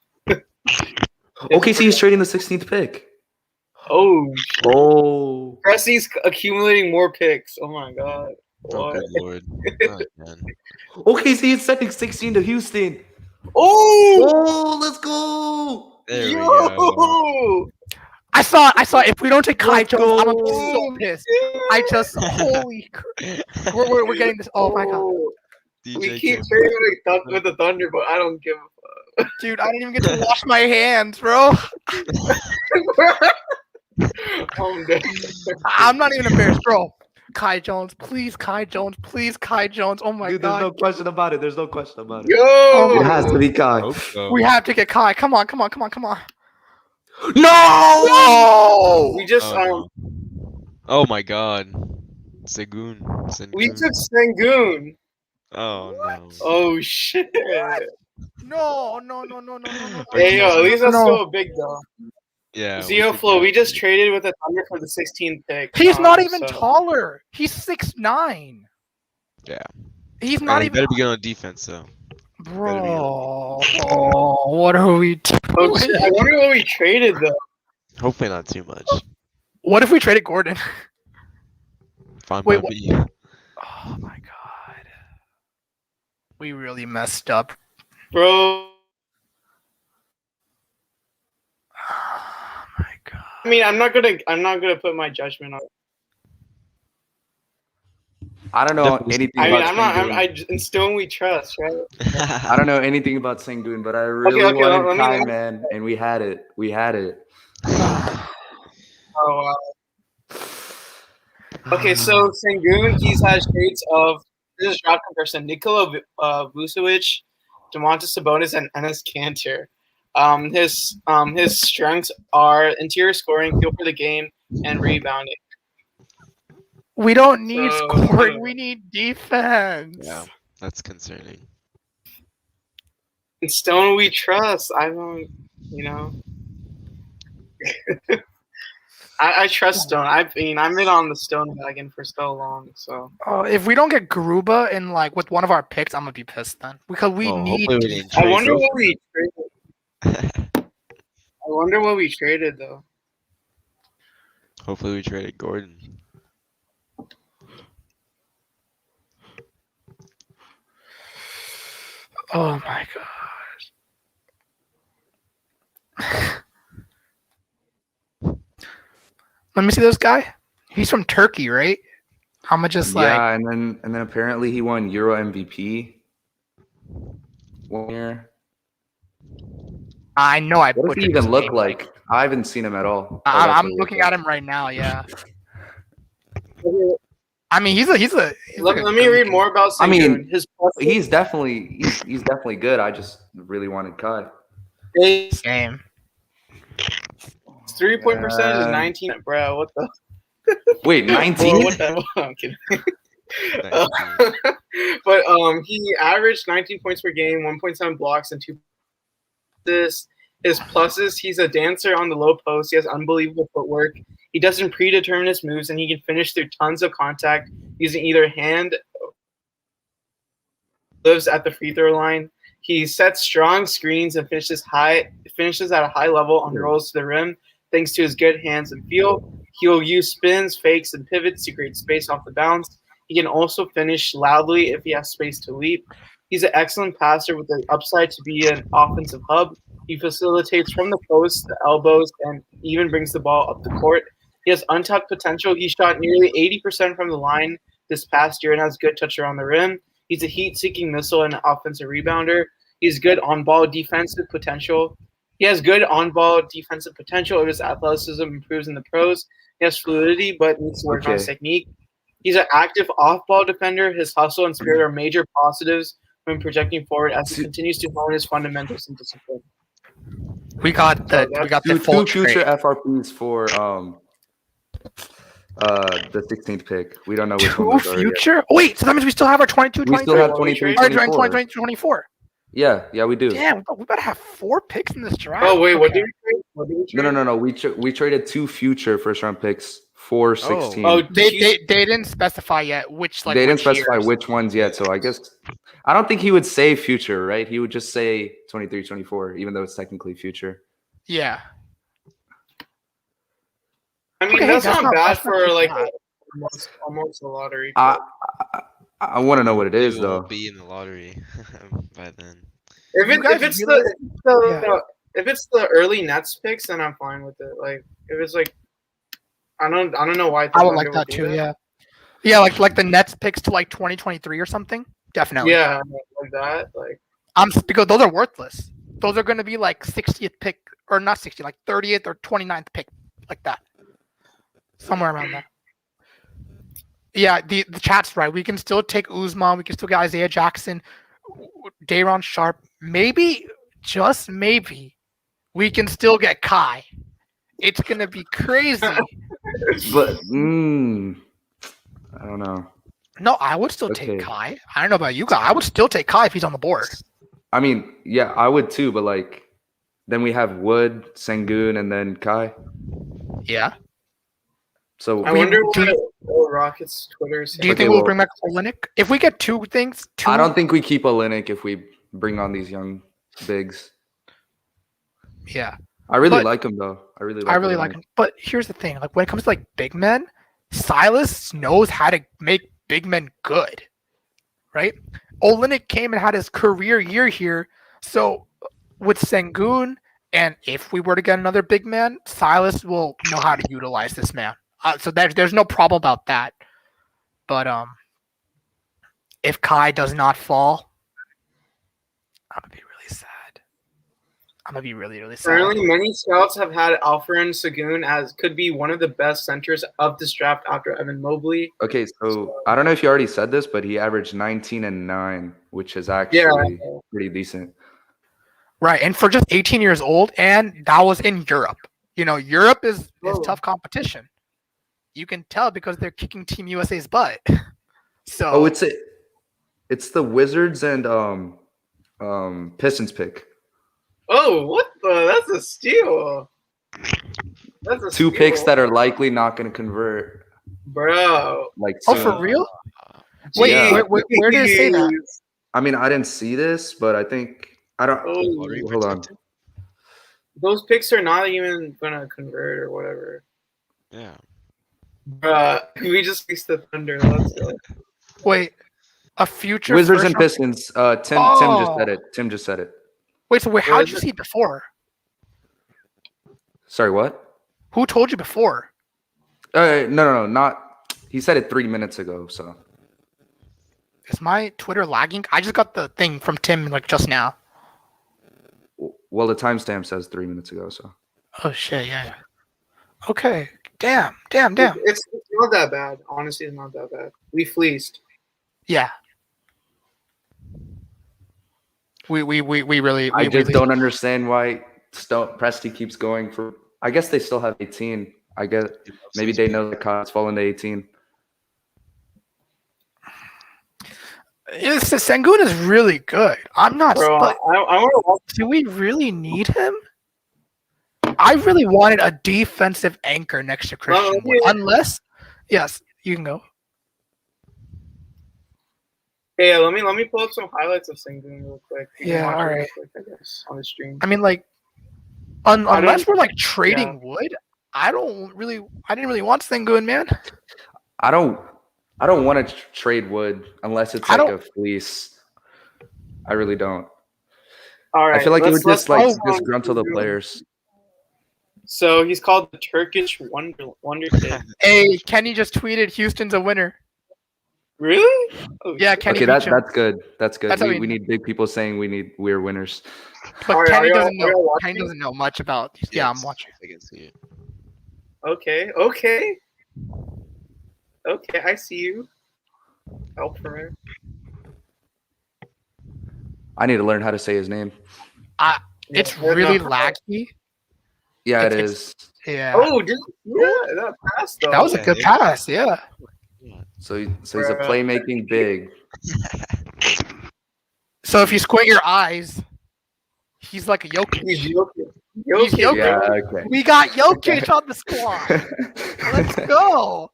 OKC is trading the 16th pick. Oh. Pressie's accumulating more picks. Oh my god. Oh, good lord. OKC is sending 16 to Houston. Oh, let's go. There we go. I saw if we don't take Kai Jones, I'm gonna be so pissed. I just holy crap. We're getting this. Oh my god. We keep trading with the Thunder, but I don't give a fuck. Dude, I didn't even get to wash my hands, bro. I'm not even embarrassed, bro. Kai Jones, please, Kai Jones, please, Kai Jones. Oh my Dude, god. there's no question about it. There's no question about it. Yo! It has to be Kai. We have to get Kai. Come on. No! We just Oh my god. Sengun. We took Sengun. Oh no. Oh shit. No. Hey yo, at least that's still a big dog. Yeah. Zeoflow, we just traded with the Thunder for the 16th pick. He's not even taller. He's 6'9". Yeah. He's not even. Better be good on defense, though. Bro. What are we doing? Oh, shit. I wonder what we traded, though. Hopefully not too much. What if we traded Gordon? Fine Wait, by me. Oh my god. We really messed up. Bro. Oh my god. I mean, I'm not gonna put my judgment on it. I don't know anything about Sengun. In Stone we trust, right? I don't know anything about Sengun, but I really wanted Kai, man, and we had it. Oh, wow. Okay, so Sengun, he's has traits of, this is draft comparison, Nikola Vucevic, Domantas Sabonis, and Enes Kanter. His strengths are interior scoring, feel for the game, and rebounding. We don't need scoring. We need defense. Yeah, that's concerning. In Stone we trust. I don't, I trust Stone. I've been on the Stone wagon for so long. So if we don't get Garuba in with one of our picks, I'm gonna be pissed then because we need. I wonder what we traded. I wonder what we traded though. Hopefully we traded Gordon. Oh my gosh. Let me see this guy. He's from Turkey, right? I'm gonna just Yeah, and then apparently he won Euro MVP 1 year. I know I What does he butchered his even look name. like? I haven't seen him at all. I'm looking at him right now. Yeah. I mean, he's Let me read more about Sengun. I mean, his he's definitely good. I just really wanted Kai. Same. His 3-point percentage is 19, bro. What the? Wait, 19? What the? I'm kidding. But he averaged 19 points per game, 1.7 blocks, and 2 assists. His pluses: he's a dancer on the low post. He has unbelievable footwork. He doesn't predetermine his moves, and he can finish through tons of contact using either hand. Lives at the free throw line. He sets strong screens and finishes at a high level on rolls to the rim, thanks to his good hands and feel. He will use spins, fakes, and pivots to create space off the bounce. He can also finish loudly if he has space to leap. He's an excellent passer with the upside to be an offensive hub. He facilitates from the post, the elbows, and even brings the ball up the court. He has untapped potential. He shot nearly 80% from the line this past year and has good touch around the rim. He's a heat-seeking missile and an offensive rebounder. He's good on-ball defensive potential. He has good on-ball defensive potential if his athleticism improves in the pros. He has fluidity, but needs to work on his technique. He's an active off-ball defender. His hustle and spirit are major positives when projecting forward as he continues to hone his fundamentals and discipline. We got the full future FRPs for the 16th pick. We don't know which one. Future? Oh, wait, so that means we still have our 22, 23. We still have 23, 24. 24. Yeah, we do. Damn, we better have 4 picks in this draft. Oh wait, what did we trade? No. We traded 2 future first round picks for 16. Oh, they didn't specify yet which they didn't specify which ones yet. So I guess I don't think he would say future, right? He would just say 23, 24, even though it's technically future. Yeah. I mean, that's not bad for like almost a lottery. I want to know what it is, though. Be in the lottery by then. If it's the early Nets picks, then I'm fine with it. Like if it's like, I don't know why. I would like that too. Yeah, like the Nets picks to like 2023 or something. Definitely. Yeah, like that. Like because those are worthless. Those are going to be like 60th pick or not 60, like 30th or 29th pick, like that, somewhere around that. Yeah, the chat's right. We can still take Uzman. We can still get Isaiah Jackson, Day'Ron Sharp. Maybe, just maybe, we can still get Kai. It's gonna be crazy. But I don't know. No, I would still take Kai. I don't know about you guys. I would still take Kai if he's on the board. I mean, yeah, I would too. But like, then we have Wood, Sengun, and then Kai. Yeah. So I wonder what Rockets Twitter. Do you think we'll bring back Olynyk? If we get two things, I don't think we keep Olynyk if we bring on these young bigs. Yeah. I really like him though. I really like him. But here's the thing: like when it comes to like big men, Silas knows how to make big men good, right? Olynyk came and had his career year here. So with Sengun, and if we were to get another big man, Silas will know how to utilize this man. So there's no problem about that. But if Kai does not fall, I'm gonna be really sad. I'm gonna be really, really sad. Apparently, many scouts have had Alperen Sengun as could be one of the best centers of this draft after Evan Mobley. Okay, so I don't know if you already said this, but he averaged 19 and 9, which is actually pretty decent. Right, and for just 18 years old, and that was in Europe. You know, Europe is tough competition. You can tell because they're kicking Team USA's butt. So it's the Wizards and Pistons pick. Oh, what the? That's a steal. That's a two picks that are likely not going to convert, bro. Like, for real? Wait, yeah. where did it say that? I mean, I didn't see this, but I think I don't. Hold on. Those picks are not even going to convert or whatever. Yeah. We just faced the Thunder. Let's go. Wait. A future Wizards first and round- Pistons. Tim just said Oh. it. Tim just said it. Wait, so how did you see it before? Sorry, what? Who told you before? No, not. He said it 3 minutes ago. So Is my Twitter lagging? I just got the thing from Tim like just now. well, the timestamp says 3 minutes ago. So Oh shit, yeah. Okay. Damn. It's not that bad. Honestly, it's not that bad. We fleeced. Yeah. We really. I just really, don't understand why Presti keeps going for. I guess they still have 18. I guess maybe they know the Kai's fallen to 18. Yes, Sengun is really good. I'm not. Bro, but I want to watch. do we really need him? I really wanted a defensive anchor next to Christian Wood. yeah. Unless, yes, you can go. Hey, let me pull up some highlights of Sengun real quick. You can Yeah, watch it all real right. quick, I guess, on the stream. I mean, like, unless we're like trading yeah. Wood, I didn't really want Sengun, man. I don't want to trade Wood unless it's like a fleece. I really don't. All right, I feel like it would just like let's disgruntle the players. So he's called the Turkish Wonder Kid. Hey, Kenny just tweeted Houston's a winner. Really? Oh, Yeah, Kenny. Okay, beat you. that's good. That's good. That's how We need big people saying we're winners. But Are Kenny y'all doesn't know. watching? Kenny doesn't know much about. Yeah, I'm watching. I can see it. Okay, I see you. Alperen. I need to learn how to say his name. It's Yeah, really no. laggy. Yeah, It's- it is. Yeah. Oh, that passed though. That was a good pass. Yeah. So he's a Bruh. playmaking big. So if you squint your eyes, he's like a Jokic. He's Jokic. He's Jokic. Yeah, okay. We got Jokic on the squad. Let's go.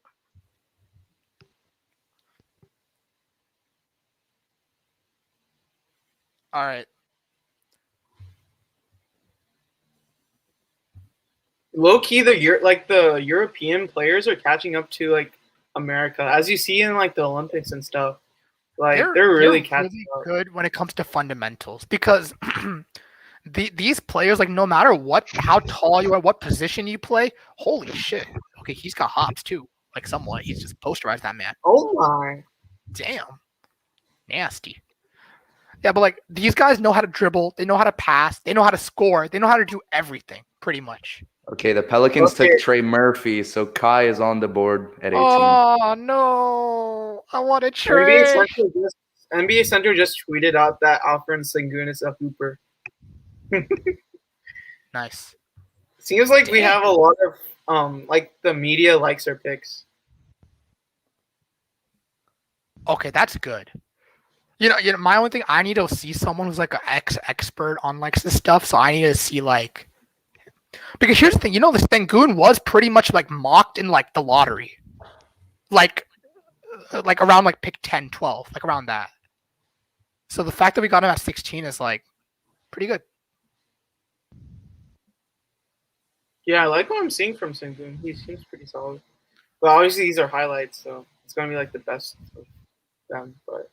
All right. Low key, the European players are catching up to like America, as you see in like the Olympics and stuff. Like they're really catching up. good when it comes to fundamentals because these players, like no matter how tall you are, what position you play, holy shit. Okay, he's got hops too, like somewhat. He's just posterized that man. Oh my! Damn, nasty. Yeah, but like these guys know how to dribble, they know how to pass, they know how to score, they know how to do everything pretty much. Okay, the Pelicans Okay. took Trey Murphy, so Kai is on the board at 18. Oh no, I want to trade. NBA Central just tweeted out that Alperen Sengun is a hooper. Nice. Seems like we have a lot of like the media likes our picks. Okay, that's good. You know, my only thing, I need to see someone who's like an expert on like this stuff. So I need to see like, because here's the thing, you know, this Sengun was pretty much like mocked in like the lottery, like around like pick 10, 12, like around that. So the fact that we got him at 16 is like pretty good. Yeah, I like what I'm seeing from Sengun. He seems pretty solid. But obviously these are highlights, so it's gonna be like the best of them. But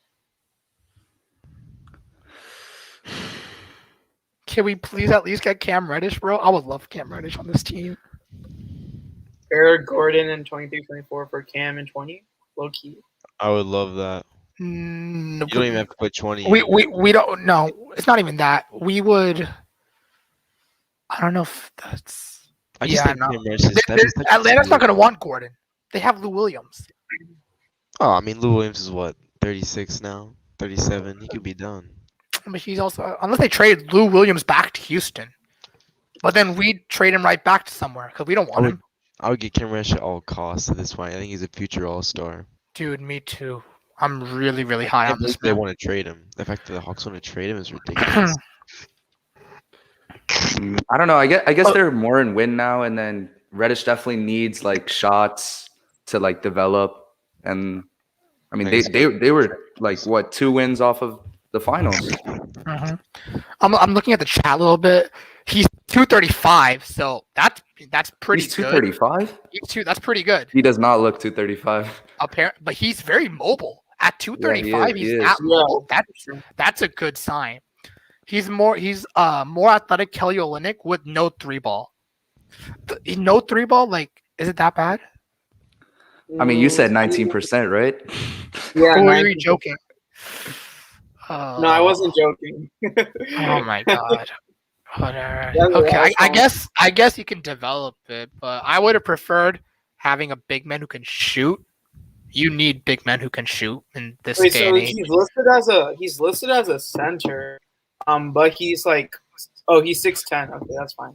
Can we please at least get Cam Reddish, bro? I would love Cam Reddish on this team. Eric Gordon in 23-24 for Cam in 20. Low key. I would love that. No, You don't even have to put 20. we don't. No, it's not even that. We would. I don't know if that's. I just think no. Cam Reddish is that is such a Atlanta's not steal. going to want Gordon. They have Lou Williams. Oh, I mean, Lou Williams is what, 36 now, 37. He could be done. But he's also, unless they trade Lou Williams back to Houston, but then we trade him right back to somewhere because we don't want him. I would get Cam Reddish at all costs at this point. I think he's a future All-Star. Dude, me too. I'm really, really high on this. They Man. want to trade him. The fact that the Hawks want to trade him is ridiculous. I don't know. I guess they're more in win now, and then Reddish definitely needs like shots to like develop. And I mean, they were like what 2 wins off of the finals. I'm looking at the chat a little bit. He's 235, so that's pretty He's good. 235. That's pretty good. He does not look 235. But he's very mobile, At 235, he he's is. at level. That's a good sign. He's more athletic Kelly Olynyk with no 3-ball. No 3-ball, like, is it that bad? I mean, you said 19%, right? Yeah. Or are you joking? No, I wasn't joking. Oh my god. Whatever. Yeah, Okay, that's I guess you can develop it, but I would have preferred having a big man who can shoot. You need big men who can shoot in this Wait, day so and age. he's listed as a center, but he's like, oh, he's 6'10". Okay, that's fine.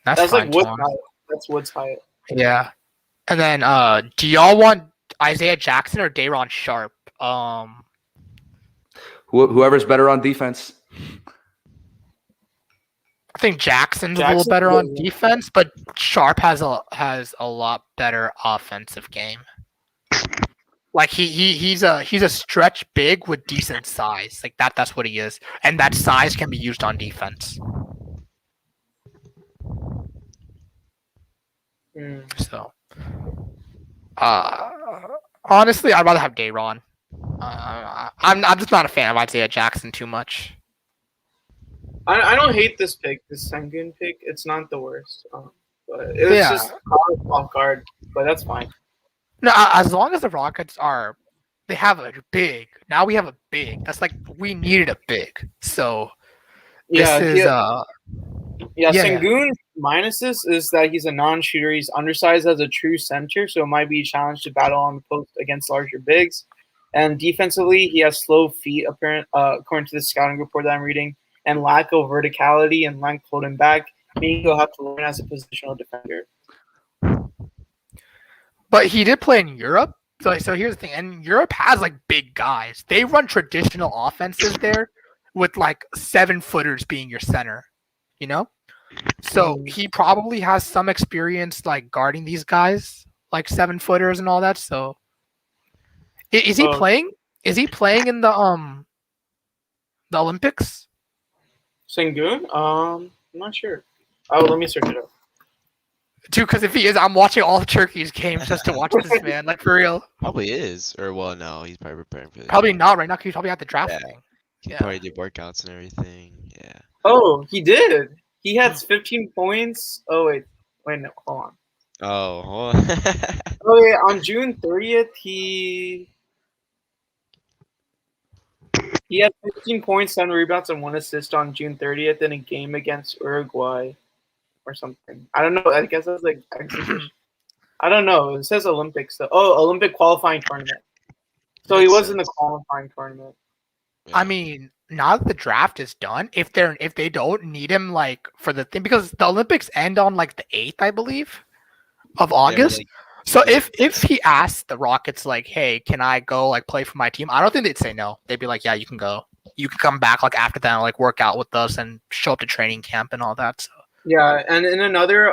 That's That's fine, like Wood's Tom. height. That's Wood's height. Yeah. And then do y'all want Isaiah Jackson or Day'Ron Sharp? Whoever's better on defense. I think Jackson's a little better on defense, but Sharp has a lot better offensive game. Like he's a stretch big with decent size. Like that's what he is. And that size can be used on defense. So honestly, I'd rather have Day'Ron. I'm just not a fan of Isaiah Jackson too much. I don't hate this pick, this Sengun pick. It's not the worst. But it's just off guard, but that's fine. No, as long as the Rockets they have a big. Now we have a big. That's like we needed a big. So Sengun minuses is that he's a non-shooter. He's undersized as a true center, so it might be a challenge to battle on the post against larger bigs. And defensively, he has slow feet, according to the scouting report that I'm reading, and lack of verticality and length holding back, meaning he'll have to learn as a positional defender. But he did play in Europe. So here's the thing. And Europe has like big guys. They run traditional offenses there with like 7-footers being your center, you know? So he probably has some experience like guarding these guys, like 7-footers and all that. So is he playing? Is he playing in the Olympics? Sengun? I'm not sure. Oh, let me search it up. Dude, because if he is, I'm watching all the Turkey's games just to watch this man, like for real. Probably is, or well, no, he's probably preparing for this. Probably not right now. Cause he's probably at the draft thing. He probably did workouts and everything. Yeah. Oh, he did. He had 15 points. Oh wait, no, hold on. Oh, hold on. Oh yeah, on June 30th, he had 15 points, 7 rebounds, and 1 assist on June 30th in a game against Uruguay or something. I don't know. I guess that's like exhibition. I don't know. It says Olympics though. Oh, Olympic qualifying tournament. So he was in the qualifying tournament. I mean, now that the draft is done, if they don't need him like for the thing, because the Olympics end on like the 8th, I believe, of August. Yeah, so if he asked the Rockets like, hey, can I go like play for my team? I don't think they'd say no. They'd be like, yeah, you can go. You can come back like after that and like work out with us and show up to training camp and all that. So yeah, and in another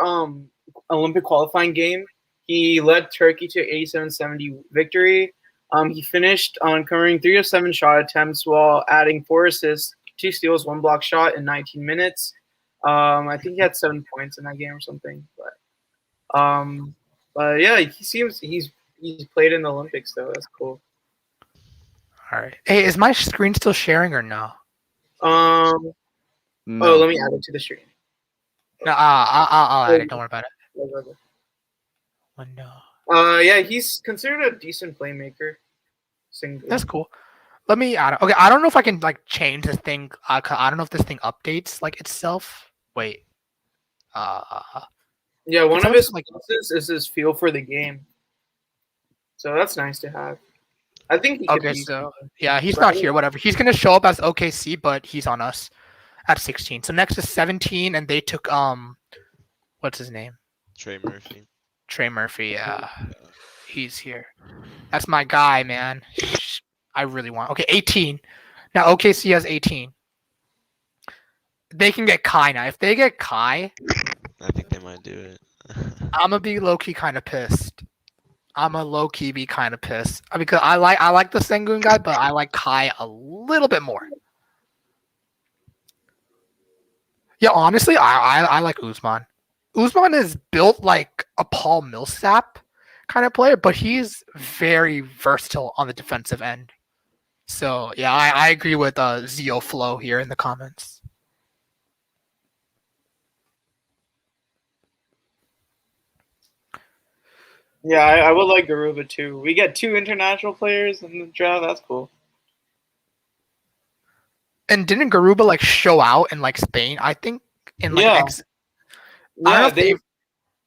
Olympic qualifying game, he led Turkey to 87-70 victory. He finished on covering 3 of 7 shot attempts while adding 4 assists, 2 steals, 1 block shot in 19 minutes. I think he had 7 points in that game or something. But yeah, he's played in the Olympics though. That's cool. All right. Hey, is my screen still sharing or no? No. Oh, let me add it to the stream. No, I'll add it. Don't worry about it. No. Yeah, he's considered a decent playmaker. That's cool. Let me add it. Okay, I don't know if I can like change this thing. I don't know if this thing updates like itself. Wait. Yeah, one of his pluses is his feel for the game. So that's nice to have. I think he could be. So yeah, he's not here. Whatever. He's gonna show up as OKC, but he's on us at 16. So next is 17, and they took what's his name? Trey Murphy. Yeah. He's here. That's my guy, man. I really want. Okay, 18. Now OKC has 18. They can get Kai now. If they get Kai, I think they might do it. I'm gonna be low key kind of pissed. Because I like the Sengun guy, but I like Kai a little bit more. Yeah, honestly, I like Usman. Usman is built like a Paul Millsap, kind of player, but he's very versatile on the defensive end. So yeah, I agree with Zio Flow here in the comments. Yeah, I would like Garuba too. We get 2 international players in the draft. That's cool. And didn't Garuba like show out in like Spain? I think in like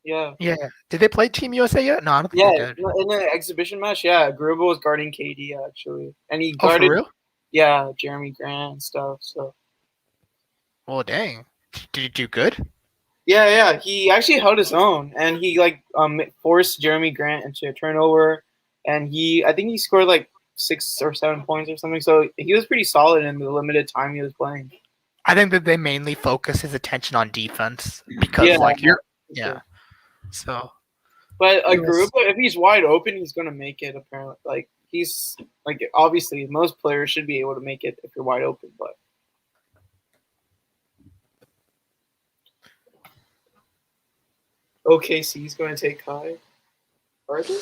Yeah. Yeah. Did they play Team USA yet? No, I don't think they did. In the exhibition match, yeah, Garuba was guarding KD actually, and he Oh, guarded for real? yeah Jeremy Grant and stuff. So Well, dang. Did you do good? yeah, he actually held his own, and he like forced Jeremy Grant into a turnover, and I think he scored like 6 or 7 points or something. So he was pretty solid in the limited time he was playing. I think that they mainly focus his attention on defense because So, but Garuba, if he's wide open, he's gonna make it. Apparently, like he's like obviously most players should be able to make it if you're wide open, but. OKC's going to take Kai. Are they?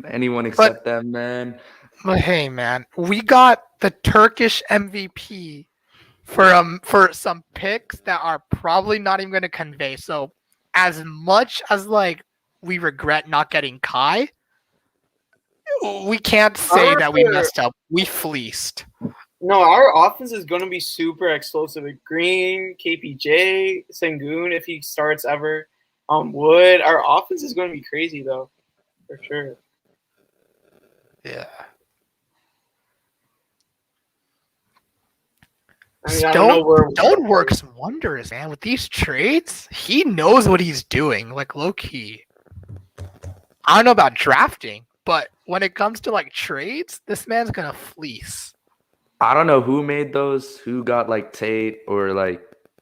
Anyone except them, man. But hey, man, we got the Turkish MVP for some picks that are probably not even going to convey. So, as much as like we regret not getting Kai, we can't say that we messed up. We fleeced. No, our offense is going to be super explosive with Green, KPJ, Sengun if he starts ever. Wood. Our offense is going to be crazy though, for sure. Yeah. I mean, Stone works wonders, man. With these trades, he knows what he's doing. Like low key. I don't know about drafting, but when it comes to like trades, this man's gonna fleece. I don't know who made those, who got like Tate or like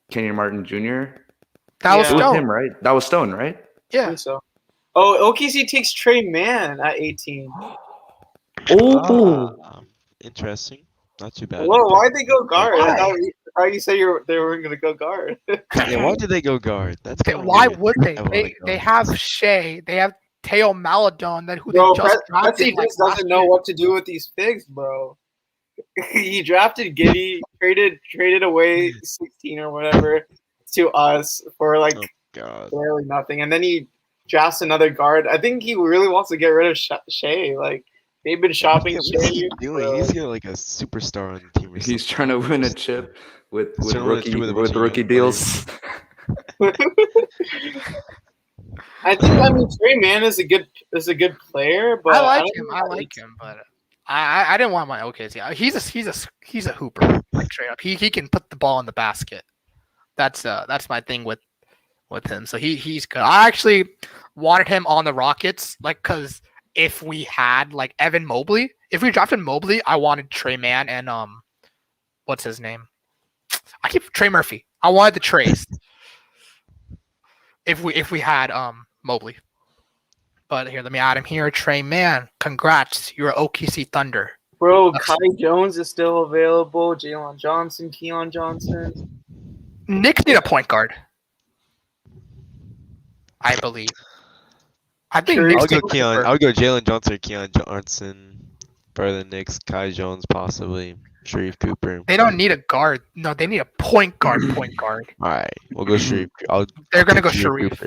Kenyon Martin Jr. That was Stone. Him, right? That was Stone, right? Yeah. I think so. Oh, OKC takes Trey Mann at 18. Interesting. Not too bad. Whoa, why'd they go guard? I thought you said they were going to go guard. Yeah, why did they go guard? That's why would they? They have Shea. They have Teo Maladon. That who bro, they just drafted. He just doesn't know what to do with these picks, bro. He drafted Giddy, traded away 16 or whatever to us for like barely nothing, and then he drafts another guard. I think he really wants to get rid of Shea. Like they've been shopping What's Shea. he doing? He's got like a superstar on the team. He's trying to win a chip with rookie deals. I think Trey Mann is a good player, but I like him, but I didn't want my OKC. He's a hooper. Like straight up, he can put the ball in the basket. That's my thing with him. So he's good. I actually wanted him on the Rockets, like because if we had like Evan Mobley, if we drafted Mobley, I wanted Trey Mann and what's his name? I keep Trey Murphy. I wanted the Trays. If we had Mobley. But here, let me add him here. Trey Mann, congrats. You're OKC Thunder. Bro, Kai Jones is still available. Jalen Johnson, Keon Johnson. Knicks need a point guard. I believe. I think I'll go Keon. I'll go Jalen Johnson or Keon Johnson. For the Knicks, Kai Jones possibly. Sharif Cooper. They don't need a guard. No, they need a point guard. All right, we'll go Sharif. They're gonna go Sharif.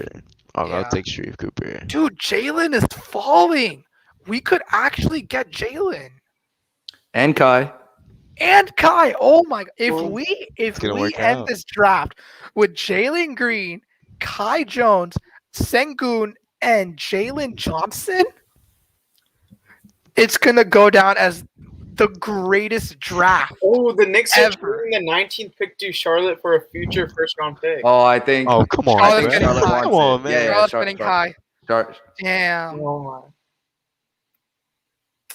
I'll take Sharif Cooper. Dude, Jalen is falling. We could actually get Jalen and Kai. Oh my! If we end this draft with Jalen Green, Kai Jones, Sengun, and Jalen Johnson, it's gonna go down as the greatest draft. Oh, the Knicks are trading the 19th pick to Charlotte for a future first-round pick. Oh, I think. Oh, come on, Come on, man. Charlotte's getting Kai. Damn. Oh my.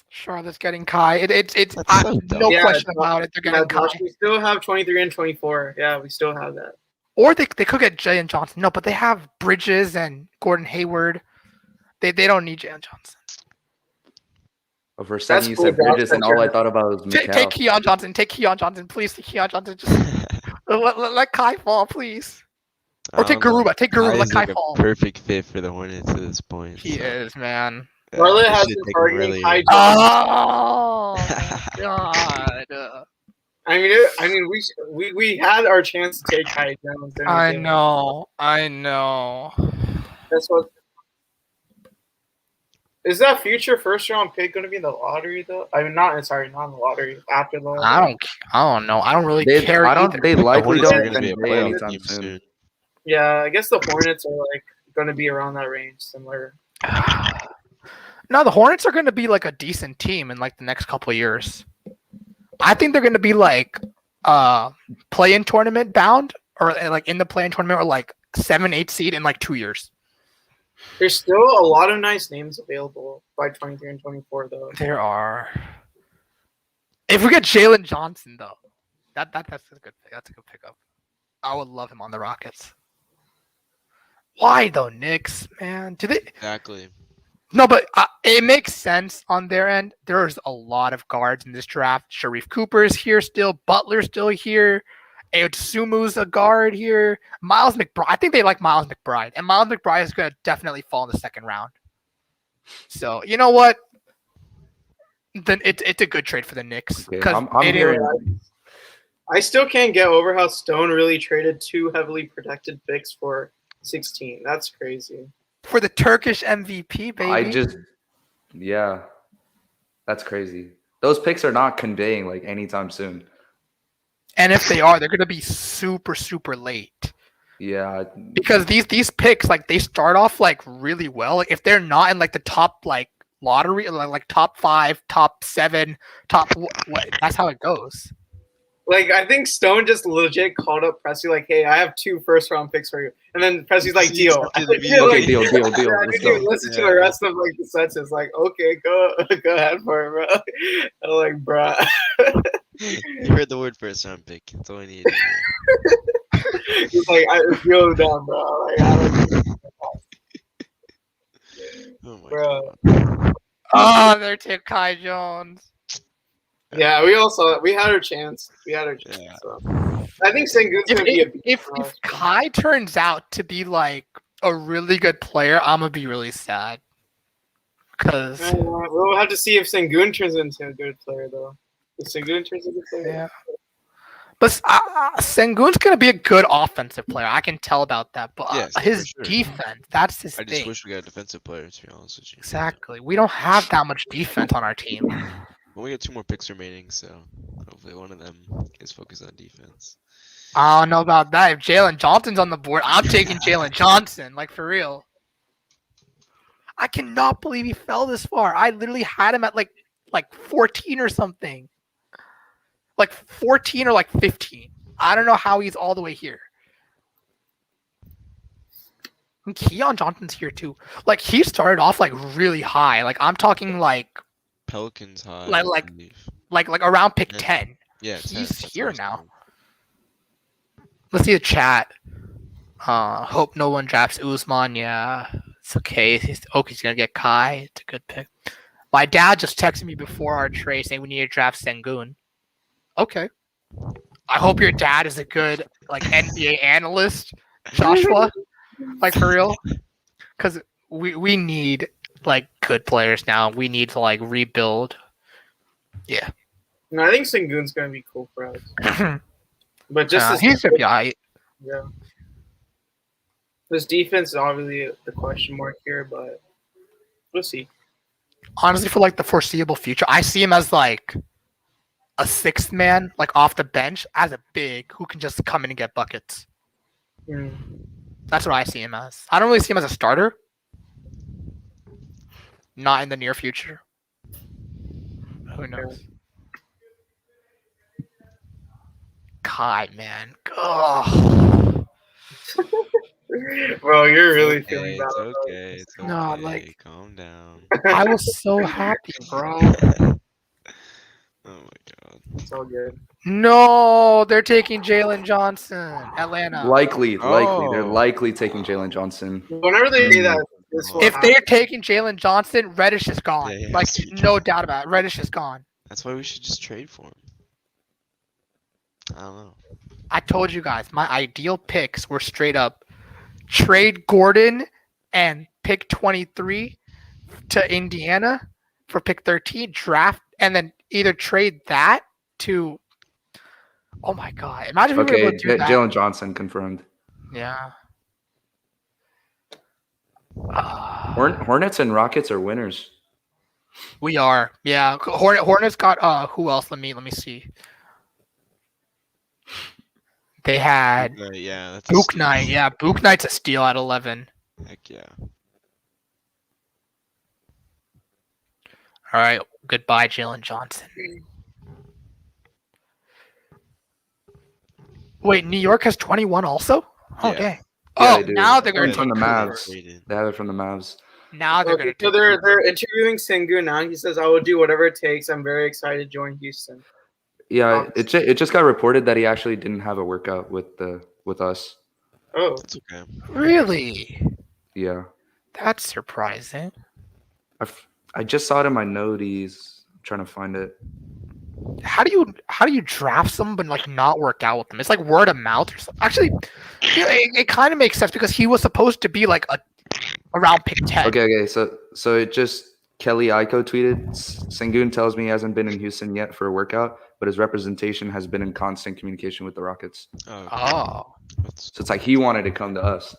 Charlotte's getting Kai. It's no question about it. They're getting Kai. We still have 23 and 24. Yeah, we still have that. Or they could get Jalen Johnson. No, but they have Bridges and Gordon Hayward. They don't need Jalen Johnson. For a second, you said Bridges, and all I thought about was Mikal. Take Keon Johnson. Take Keon Johnson, please. Take Keon Johnson. Just let Kai fall, please. Or take Garuba. Take Garuba. Kai Let is Kai like a fall. perfect fit for the Hornets at this point. He is, man. Charlotte they has should been take him targeting earlier. Kai. Oh my god. I mean, we had our chance to take Kai Jones. and we I didn't. know. That's what. Is that future first round pick going to be in the lottery though? I mean, not in the lottery. After the lottery. I don't know. I don't really They, care I don't. either. They likely Hornets are don't gonna be a convey playoff anytime team soon. soon. Yeah, I guess the Hornets are like going to be around that range, similar. No, the Hornets are going to be like a decent team in like the next couple of years. I think they're going to be like play-in tournament bound, or like in the play-in tournament, or like 7-8 seed in like 2 years. There's still a lot of nice names available by 23 and 24, though. There are. If we get Jalen Johnson, though, that's a good pick. That's a good pickup. I would love him on the Rockets. Why though, Knicks? Man, do they? Exactly. No, but it makes sense on their end. There's a lot of guards in this draft. Sharif Cooper's here still. Butler's still here. Sumu's a guard here. Miles McBride. I think they like Miles McBride. And Miles McBride is going to definitely fall in the second round. So, you know what? Then it's a good trade for the Knicks. Okay, I'm hearing. I still can't get over how Stone really traded 2 heavily protected picks for 16. That's crazy. For the Turkish MVP, baby. Yeah, that's crazy. Those picks are not conveying like anytime soon. And if they are, they're going to be super, super late. Yeah. Because these picks, like, they start off like really well. Like, if they're not in like the top like lottery, like top 5, top 7, that's how it goes. Like, I think Stone just legit called up Pressy like, hey, I have 2 first-round picks for you. And then Pressy's like, deal. Okay, deal. Let's go. Listen to the rest of, like, the sentence. Like, okay, go ahead for it, bro. I'm like, bro. You heard the word first-round pick. That's all I need. He's like, I feel down, bro. Like, Oh, my bro. God. Oh, they're taking Kai Jones. Yeah, we all saw it. We had our chance. So. I think Sengun's going to be a beast. If Kai turns out to be like a really good player, I'm going to be really sad. Because we'll have to see if Sengun turns into a good player, though. If Sengun turns into a good player. Yeah. But Sengun's going to be a good offensive player. I can tell about that. But his defense, that's his thing. I just wish we got a defensive player, to be honest with you. Exactly. We don't have that much defense on our team. Well, we got 2 more picks remaining, so hopefully one of them is focused on defense. I don't know about that. If Jalen Johnson's on the board, I'm taking Jalen Johnson. Like, for real. I cannot believe he fell this far. I literally had him at like 14 or something. Like 14 or like 15. I don't know how he's all the way here. And Keon Johnson's here too. Like, he started off like really high. Like, I'm talking like Pelicans high. Like around pick 10. Yeah, he's here now. Let's see the chat. Hope no one drafts Usman. Yeah, it's okay. He's gonna get Kai. It's a good pick. My dad just texted me before our trade saying we need to draft Sengun. Okay. I hope your dad is a good like NBA analyst, Joshua. Like, for real, because we need like good players now. We need to like rebuild. Yeah. No, I think Sengun's gonna be cool for us. But just he's gonna be alright. Yeah. This defense is obviously the question mark here, but we'll see. Honestly, for like the foreseeable future, I see him as like a 6th man, like off the bench, as a big who can just come in and get buckets. That's what I see him as. I don't really see him as a starter. Not in the near future. Who knows? Kai, man. Ugh. Bro, you're really feeling bad. It's okay. No, like, calm down. I was so happy, bro. Oh my god. It's all good. No, they're taking Jalen Johnson. Atlanta. Likely. They're likely taking Jalen Johnson. Whenever they do that, if they're taking Jalen Johnson, Reddish is gone. Yeah, like, no doubt about it. Reddish is gone. That's why we should just trade for him. I don't know. I told you guys, my ideal picks were straight up trade Gordon and pick 23 to Indiana for pick 13, draft, and then either trade that to. Oh my God! Imagine if we were able to do that. Jalen Johnson confirmed. Yeah. Hornets and Rockets are winners. We are. Yeah. Hornets got who else? Let me see. They had that's Book Knight. Yeah, Book Knight's a steal at 11. Heck yeah. All right. Goodbye, Jalen Johnson. Wait, New York has 21 also? Oh, Yeah. dang. Yeah, Oh, now they're going to from take the Mavs. Traded. They have it from the Mavs. Now they're going to So take they're interviewing Sengun now. He says, "I will do whatever it takes. I'm very excited to join Houston." Yeah, it just got reported that he actually didn't have a workout with us. Oh, That's okay. Really? Yeah, That's surprising. I just saw it in my noties. I'm trying to find it. How do you draft someone but like not work out with them? It's like word of mouth or something. Actually, it kind of makes sense because he was supposed to be like around pick 10. Okay. So it just Kelly Iko tweeted. Sengun tells me he hasn't been in Houston yet for a workout, but his representation has been in constant communication with the Rockets. Oh. So it's like he wanted to come to us.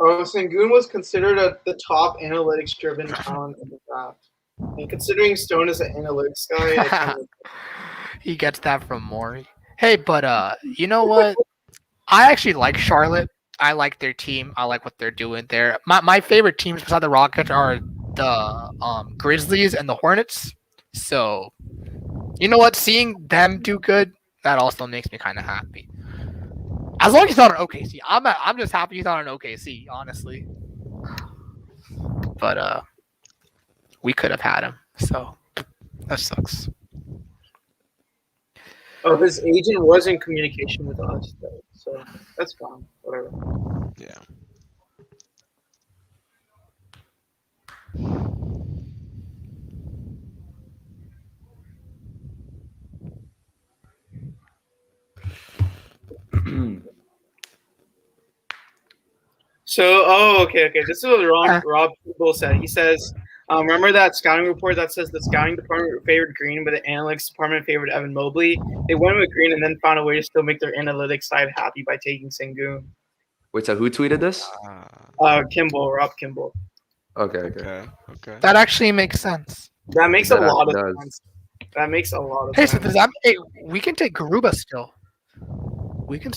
Oh, Sengun was considered the top analytics-driven talent in the draft. And considering Stone is an analytics guy, He gets that from Maury. Hey, but you know what? I actually like Charlotte. I like their team. I like what they're doing there. My favorite teams beside the Rockets are the Grizzlies and the Hornets. So, you know what? Seeing them do good, that also makes me kind of happy. As long as he's not an OKC, I'm just happy he's not an OKC, honestly. But we could have had him, so that sucks. oh, his agent was in communication with us, though, so that's fine. Whatever. Yeah. So, okay. This is what Rob People said. He says, remember that scouting report that says the scouting department favored Green, but the analytics department favored Evan Mobley? They went with Green and then found a way to still make their analytics side happy by taking Sengun. Wait, so who tweeted this? Rob Kimball. Okay. That actually makes sense. That makes a lot of sense. That makes a lot of Hey, sense. so does that we can take Garuba still? We can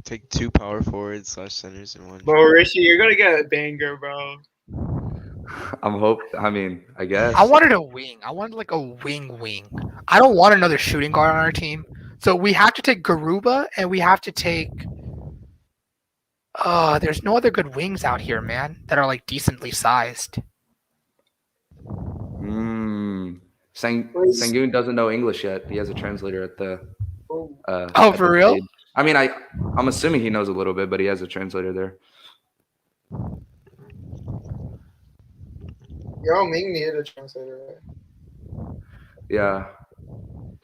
take 2 power forwards / centers in one. Bro, Rishi, you're gonna get a banger, bro. I guess. I wanted a wing. I wanted like a wing. I don't want another shooting guard on our team. So we have to take Garuba and we have to take. There's no other good wings out here, man, that are like decently sized. Sengun doesn't know English yet. He has a translator at the. For real? Stage. I mean, I'm assuming he knows a little bit, but he has a translator there. Yao Ming needed a translator, right? Yeah.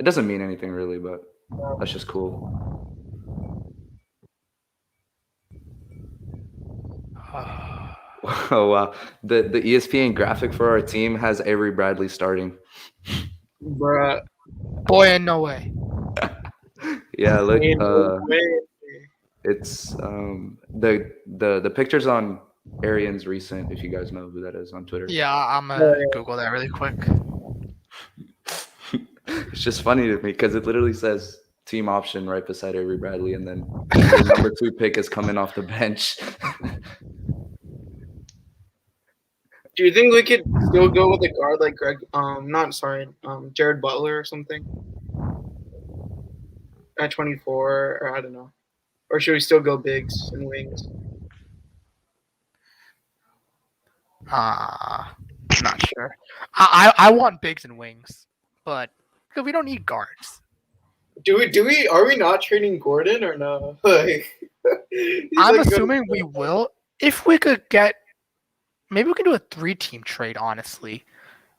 It doesn't mean anything really, but that's just cool. Oh, wow. The ESPN graphic for our team has Avery Bradley starting. Bruh. Boy, no way. Yeah, look. It's the pictures on Arian's recent, if you guys know who that is on Twitter. Yeah, I'm gonna Google that really quick. It's just funny to me because it literally says team option right beside Avery Bradley, and then the number 2 pick is coming off the bench. Do you think we could still go with a guard like Jared Butler or something? At 24, or I don't know. Or should we still go bigs and wings? Not sure. I want bigs and wings, but we don't need guards. Are we not trading Gordon or no? I'm assuming we will. If we could get, maybe we can do a 3-team trade, honestly.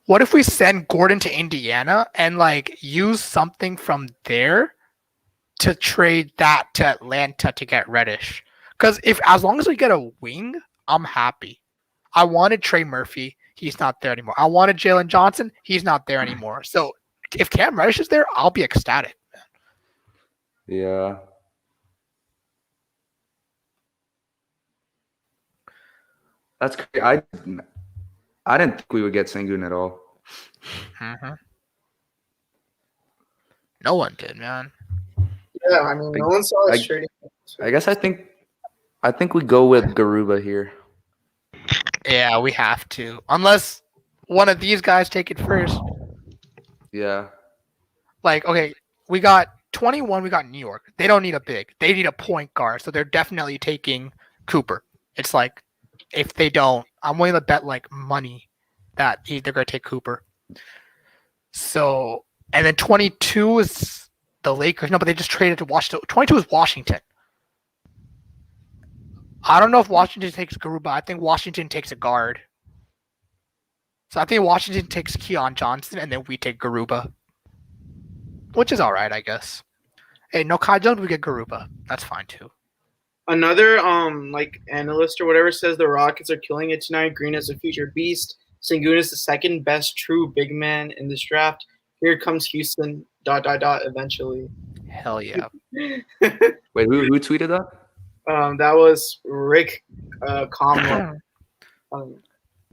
What if we send Gordon to Indiana and like use something from there to trade that to Atlanta to get Reddish. Because as long as we get a wing, I'm happy. I wanted Trey Murphy. He's not there anymore. I wanted Jalen Johnson. He's not there anymore. So if Cam Reddish is there, I'll be ecstatic. Yeah. That's crazy. I didn't think we would get Sengun at all. Mm-hmm. No one did, man. Yeah, I mean, no one saw us trading. I guess I think we go with Garuba here. Yeah, we have to. Unless one of these guys take it first. Yeah. Like, okay, we got 21, we got New York. They don't need a big. They need a point guard, so they're definitely taking Cooper. It's like, if they don't, I'm willing to bet like money that they're going to take Cooper. So, and then 22 is the Lakers. No, but they just traded to Washington. 22 is Washington. I don't know if Washington takes Garuba. I think Washington takes a guard. So I think Washington takes Keon Johnson, and then we take Garuba. Which is all right, I guess. Hey, no Kai Jones, we get Garuba. That's fine, too. Another like analyst or whatever says the Rockets are killing it tonight. Green is a future beast. Sengun is the second best true big man in this draft. Here comes Houston. ... Eventually. Hell yeah. Wait, who tweeted that? That was Rick Comlow.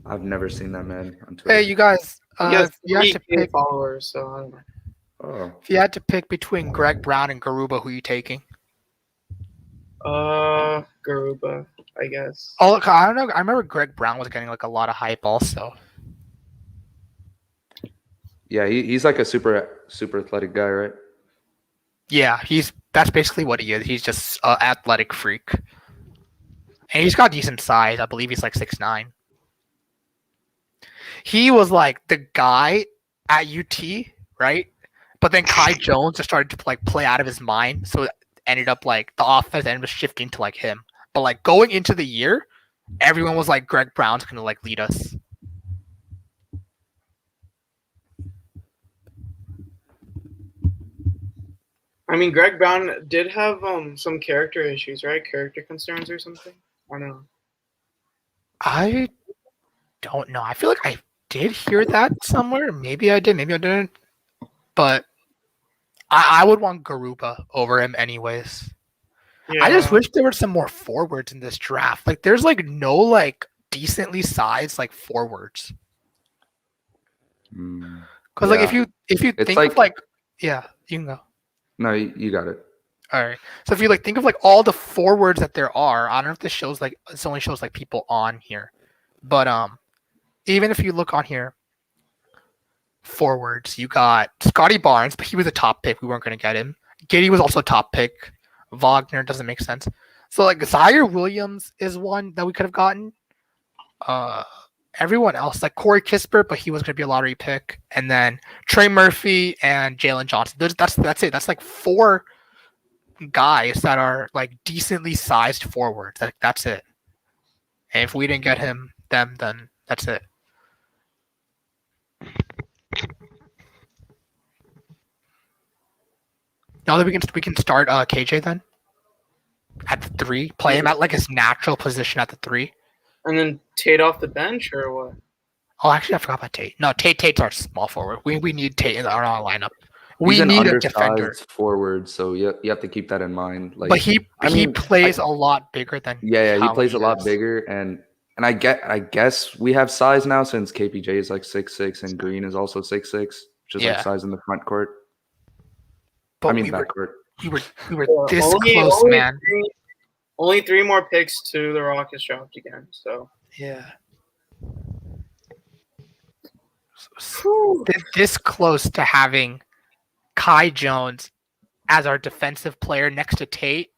I've never seen that man on Twitter. Hey, you guys. He has you have to 3K pick, followers, so I don't know. Oh. if you had to pick between Greg Brown and Garuba, who are you taking? Garuba, I guess. Oh, look, I don't know. I remember Greg Brown was getting like a lot of hype also. Yeah, he's like a super athletic guy, right? Yeah, that's basically what he is. He's just an athletic freak. And he's got decent size. I believe he's like 6'9". He was like the guy at UT, right? But then Kai Jones just started to like play out of his mind, so it ended up like the offense ended up shifting to like him. But like going into the year, everyone was like Greg Brown's gonna like lead us. I mean, Greg Brown did have some character issues, right? Character concerns or something? I don't know. I don't know. I feel like I did hear that somewhere. Maybe I did, maybe I didn't. But I would want Garuba over him anyways. Yeah. I just wish there were some more forwards in this draft. Like there's like no like decently sized like forwards. Because like if you think like, of like yeah, you can go. No, you got it. All right. So if you like think of like all the forwards that there are, I don't know if this shows like this only shows like people on here, but even if you look on here, forwards, you got Scotty Barnes, but he was a top pick. We weren't going to get him. Giddey was also a top pick. Wagner doesn't make sense. So like Zaire Williams is one that we could have gotten. Everyone else, like Corey Kispert, but he was going to be a lottery pick. And then Trey Murphy and Jalen Johnson. That's it. That's like 4 guys that are like decently sized forwards. That's it. And if we didn't get them, then that's it. Now that we can start KJ then at the 3, play him at like his natural position at the 3. And then Tate off the bench or what? Oh, actually, I forgot about Tate. No, Tate's our small forward. We need Tate in our lineup. He's we need a defender forward, so you have to keep that in mind. Like, but he plays a lot bigger than he plays a lot bigger, and I guess we have size now since KPJ is like 6'6" and Green is also 6'6", which is like size in the front court. But back court. We were this close, man. Only 3 more picks to the Rockets dropped again. So yeah, this close to having Kai Jones as our defensive player next to Tate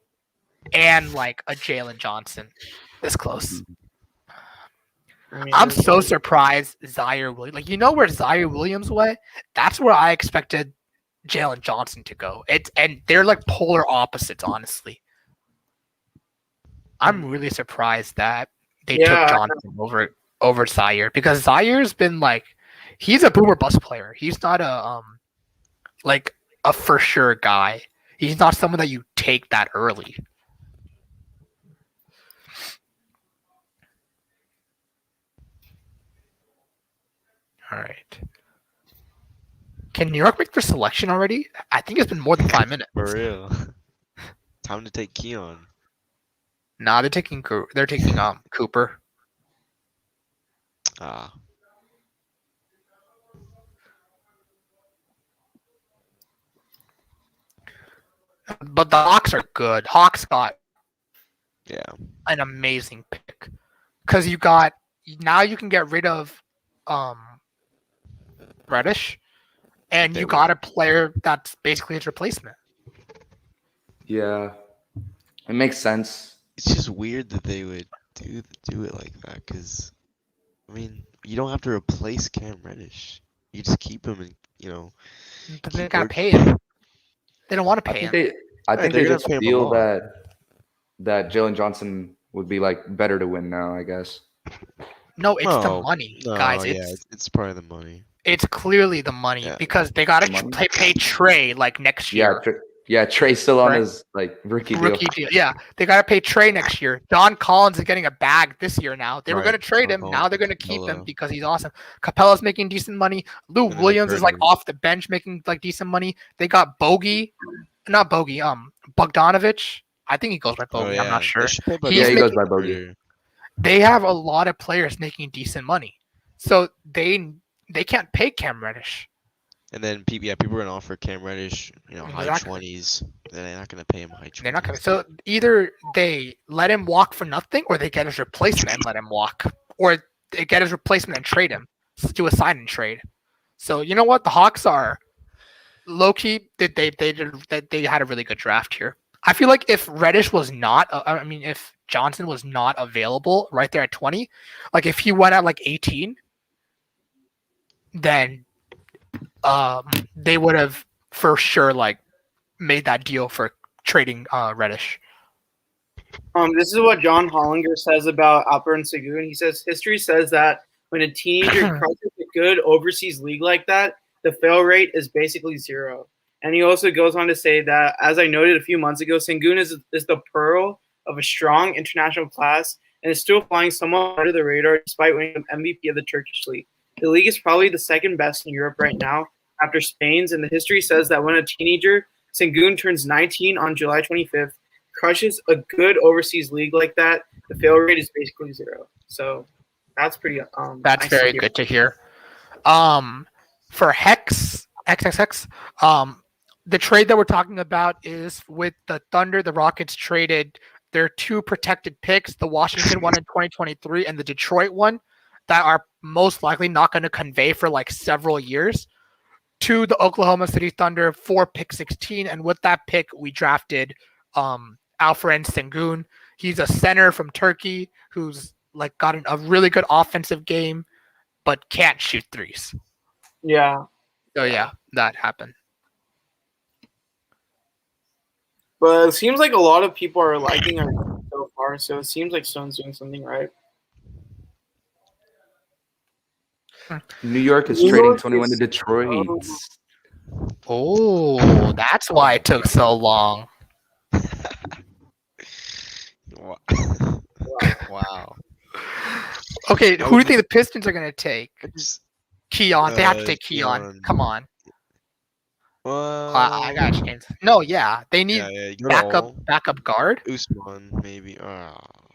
and like a Jalen Johnson. This close. I'm so surprised Zaire Williams. Like, you know where Zaire Williams went? That's where I expected Jalen Johnson to go. And they're like polar opposites, honestly. I'm really surprised that they took Johnson over Zaire, because Zaire's been like, he's a boomer bust player. He's not a like a for sure guy. He's not someone that you take that early. All right. Can New York make their selection already? I think it's been more than 5 minutes. For real. Time to take Keon. Nah, they're taking Cooper. Ah. But the Hawks are good. Hawks got an amazing pick. Because now you can get rid of Reddish, and you got a player that's basically his replacement. Yeah, it makes sense. It's just weird that they would do it like that. Because, I mean, you don't have to replace Cam Reddish. You just keep him, and But they gotta pay him. They don't want to pay him. I think they just feel that Jalen Johnson would be like better to win now, I guess. No, it's the money, guys. It's part of the money. It's clearly the money because they gotta pay Trey like next year. Trey's still on his like rookie deal. Yeah, they gotta pay Trey next year. Don Collins is getting a bag this year now. They were gonna trade him. Now they're gonna keep him because he's awesome. Capella's making decent money. Lou Williams is like off the bench making like decent money. They got Bogdanovich. I think he goes by Bogey. I'm not sure. He goes by Bogey. They have a lot of players making decent money, so they can't pay Cam Reddish. And then people are gonna offer Cam Reddish, high 20s. They're not gonna pay him high 20s. They're not gonna. So either they let him walk for nothing, or they get his replacement and let him walk, or they get his replacement and trade him. Do a sign and trade. So you know what? The Hawks are low key. They had a really good draft here. I feel like if Reddish was not, if Johnson was not available right there at 20, like if he went at like 18, then they would have for sure like made that deal for trading Reddish. This is what John Hollinger says about Alperen Sengun. He says history says that when a teenager crosses a good overseas league like that, the fail rate is basically zero. And he also goes on to say that, as I noted a few months ago, Sengun is the pearl of a strong international class and is still flying somewhat under the radar despite winning the MVP of the Turkish league. The league is probably the second best in Europe right now after Spain's, and the history says that when a teenager, Sengun, turns 19 on July 25th, crushes a good overseas league like that, the fail rate is basically zero. So that's pretty that's nice very good to hear. For Hex XXX, the trade that we're talking about is with the Thunder. The Rockets traded their 2 protected picks, the Washington one in 2023 and the Detroit one, that are most likely not going to convey for like several years, to the Oklahoma City Thunder for pick 16. And with that pick, we drafted Alperen Sengun. He's a center from Turkey who's like got a really good offensive game, but can't shoot threes. Yeah. So yeah, that happened. But it seems like a lot of people are liking our so far, so it seems like Stone's doing something right. New York is trading 21 to Detroit. Oh, that's why it took so long. Wow. Okay, who do you think the Pistons are going to take? Keon. They have to take Keon. Come on. I got a chance. No, yeah. They need backup guard. Usman, maybe.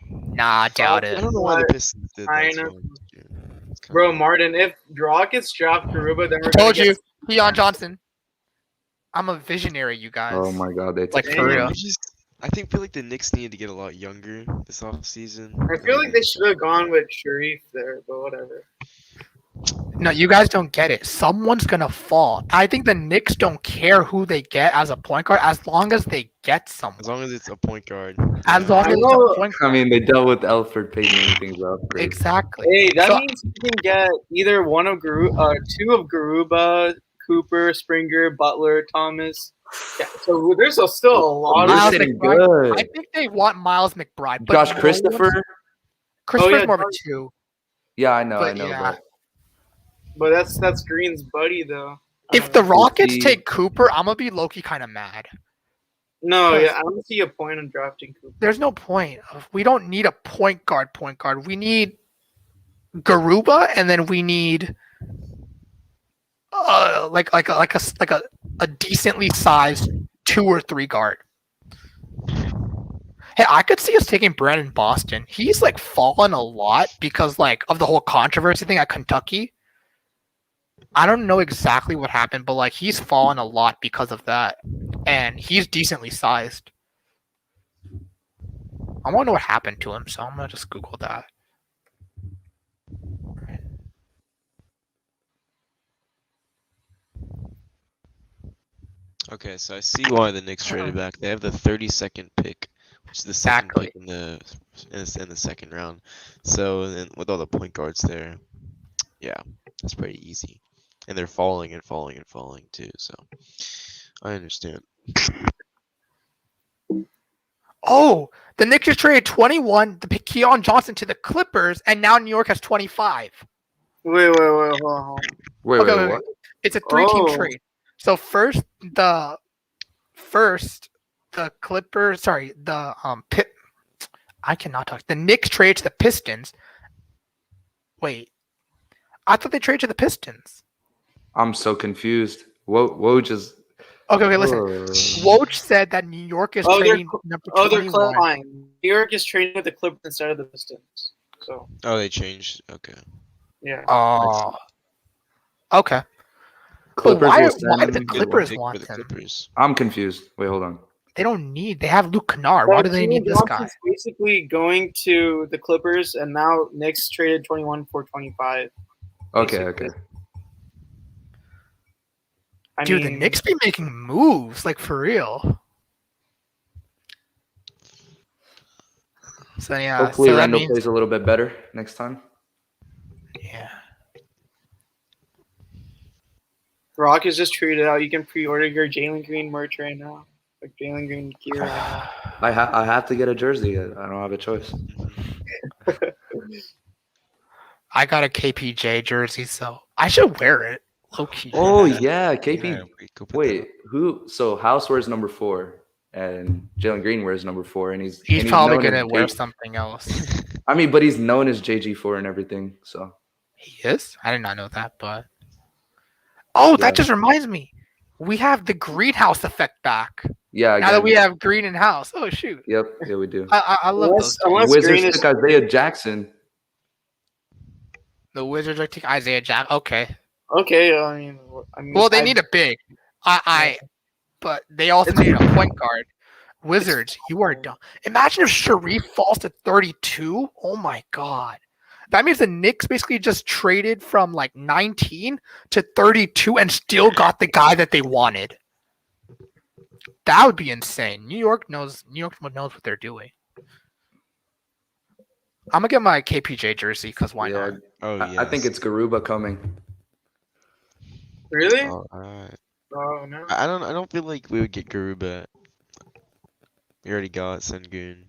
Nah, doubt it. I don't know why the Pistons did that. Bro, Martin, if Rockets draft Garuba, then we're told you, Keon Johnson. I'm a visionary, you guys. Oh my god, they like for real. I feel like the Knicks need to get a lot younger this offseason. I feel like they should have gone with Sharif there, but whatever. No, you guys don't get it. Someone's gonna fall. I think the Knicks don't care who they get as a point guard, as long as they get someone. As long as it's a point guard. As long as it's a point guard. I mean, they dealt with Elfrid Payton and things up. Exactly. Hey, that means you can get either one of two of Garuba, Cooper, Springer, Butler, Thomas. Yeah, so there's still a lot Miles of McBride. I think they want Miles McBride. But Josh Christopher. Christopher's more of a 2. Yeah, I know. But that's Green's buddy though. If the Rockets take Cooper, I'm gonna be low-key kind of mad. No, yeah, I don't see a point in drafting Cooper. There's no point. We don't need a point guard. We need Garuba, and then we need a decently sized 2 or 3 guard. Hey, I could see us taking Brandon Boston. He's like fallen a lot because like of the whole controversy thing at Kentucky. I don't know exactly what happened, but like he's fallen a lot because of that, and he's decently sized. I want to know what happened to him, so I'm gonna just Google that. Okay, so I see why the Knicks traded back. They have the 32nd pick, which is the second pick in the second round. So then with all the point guards there, yeah, that's pretty easy. And they're falling and falling and falling too. So I understand. Oh, the Knicks just traded 21 to pick Keon Johnson to the Clippers, and now New York has 25. Wait, hold on. Wait, Okay, what? It's a 3-team Oh. trade. So first the Clippers, sorry, the I cannot talk. The Knicks trade to the Pistons. Wait, I thought they traded to the Pistons. I'm so confused. Woj is. Okay, listen. Woj said that New York is trading number 21. They're clarifying. New York is trading with the Clippers instead of the Pistons. So. Oh, they changed. Okay. Yeah. Oh. Okay. Clippers why will do the send- Clippers Pick for want the him? Clippers. I'm confused. Wait, hold on. They don't need. They have Luke Kennard. Why do they need this guy? Johnson's basically going to the Clippers, and now Knicks traded 21 for 25. Okay, basically. okay. Dude, the Knicks be making moves, like for real. So yeah, Hopefully so that Randall means, plays a little bit better next time. yeah. Rock is just tweeted out. You can pre-order your Jalen Green merch right now, like Jalen Green gear. Right now. I have to get a jersey. I don't have a choice. I got a KPJ jersey, so I should wear it. Low key. Oh yeah, KP. Yeah, go put that Wait, up. who? So House wears number 4, and Jalen Green wears number 4, and He's and probably known gonna as wear J- something else. I mean, but he's known as JG4 and everything. So He is? I did not know that, but oh, Yeah. that just reminds me. We have the greenhouse effect back. yeah, Now that again. we have green in house. Oh shoot. Yep, yeah, we do. I love those. Unless Wizards Green is took Isaiah Jackson. The Wizards are taking Isaiah Jack. Okay. okay. I mean, Well, they need a big. But they also need a point guard. Wizards, you are done. Imagine if Sharif falls to 32. Oh my god. That means the Knicks basically just traded from like 19 to 32 and still got the guy that they wanted. That would be insane. New York knows what they're doing. I'm gonna get my KPJ jersey because why Yeah, not? Oh I think it's Garuba coming. really. Oh, alright. Oh no. I don't feel like we would get Garuba. We already got Sengun.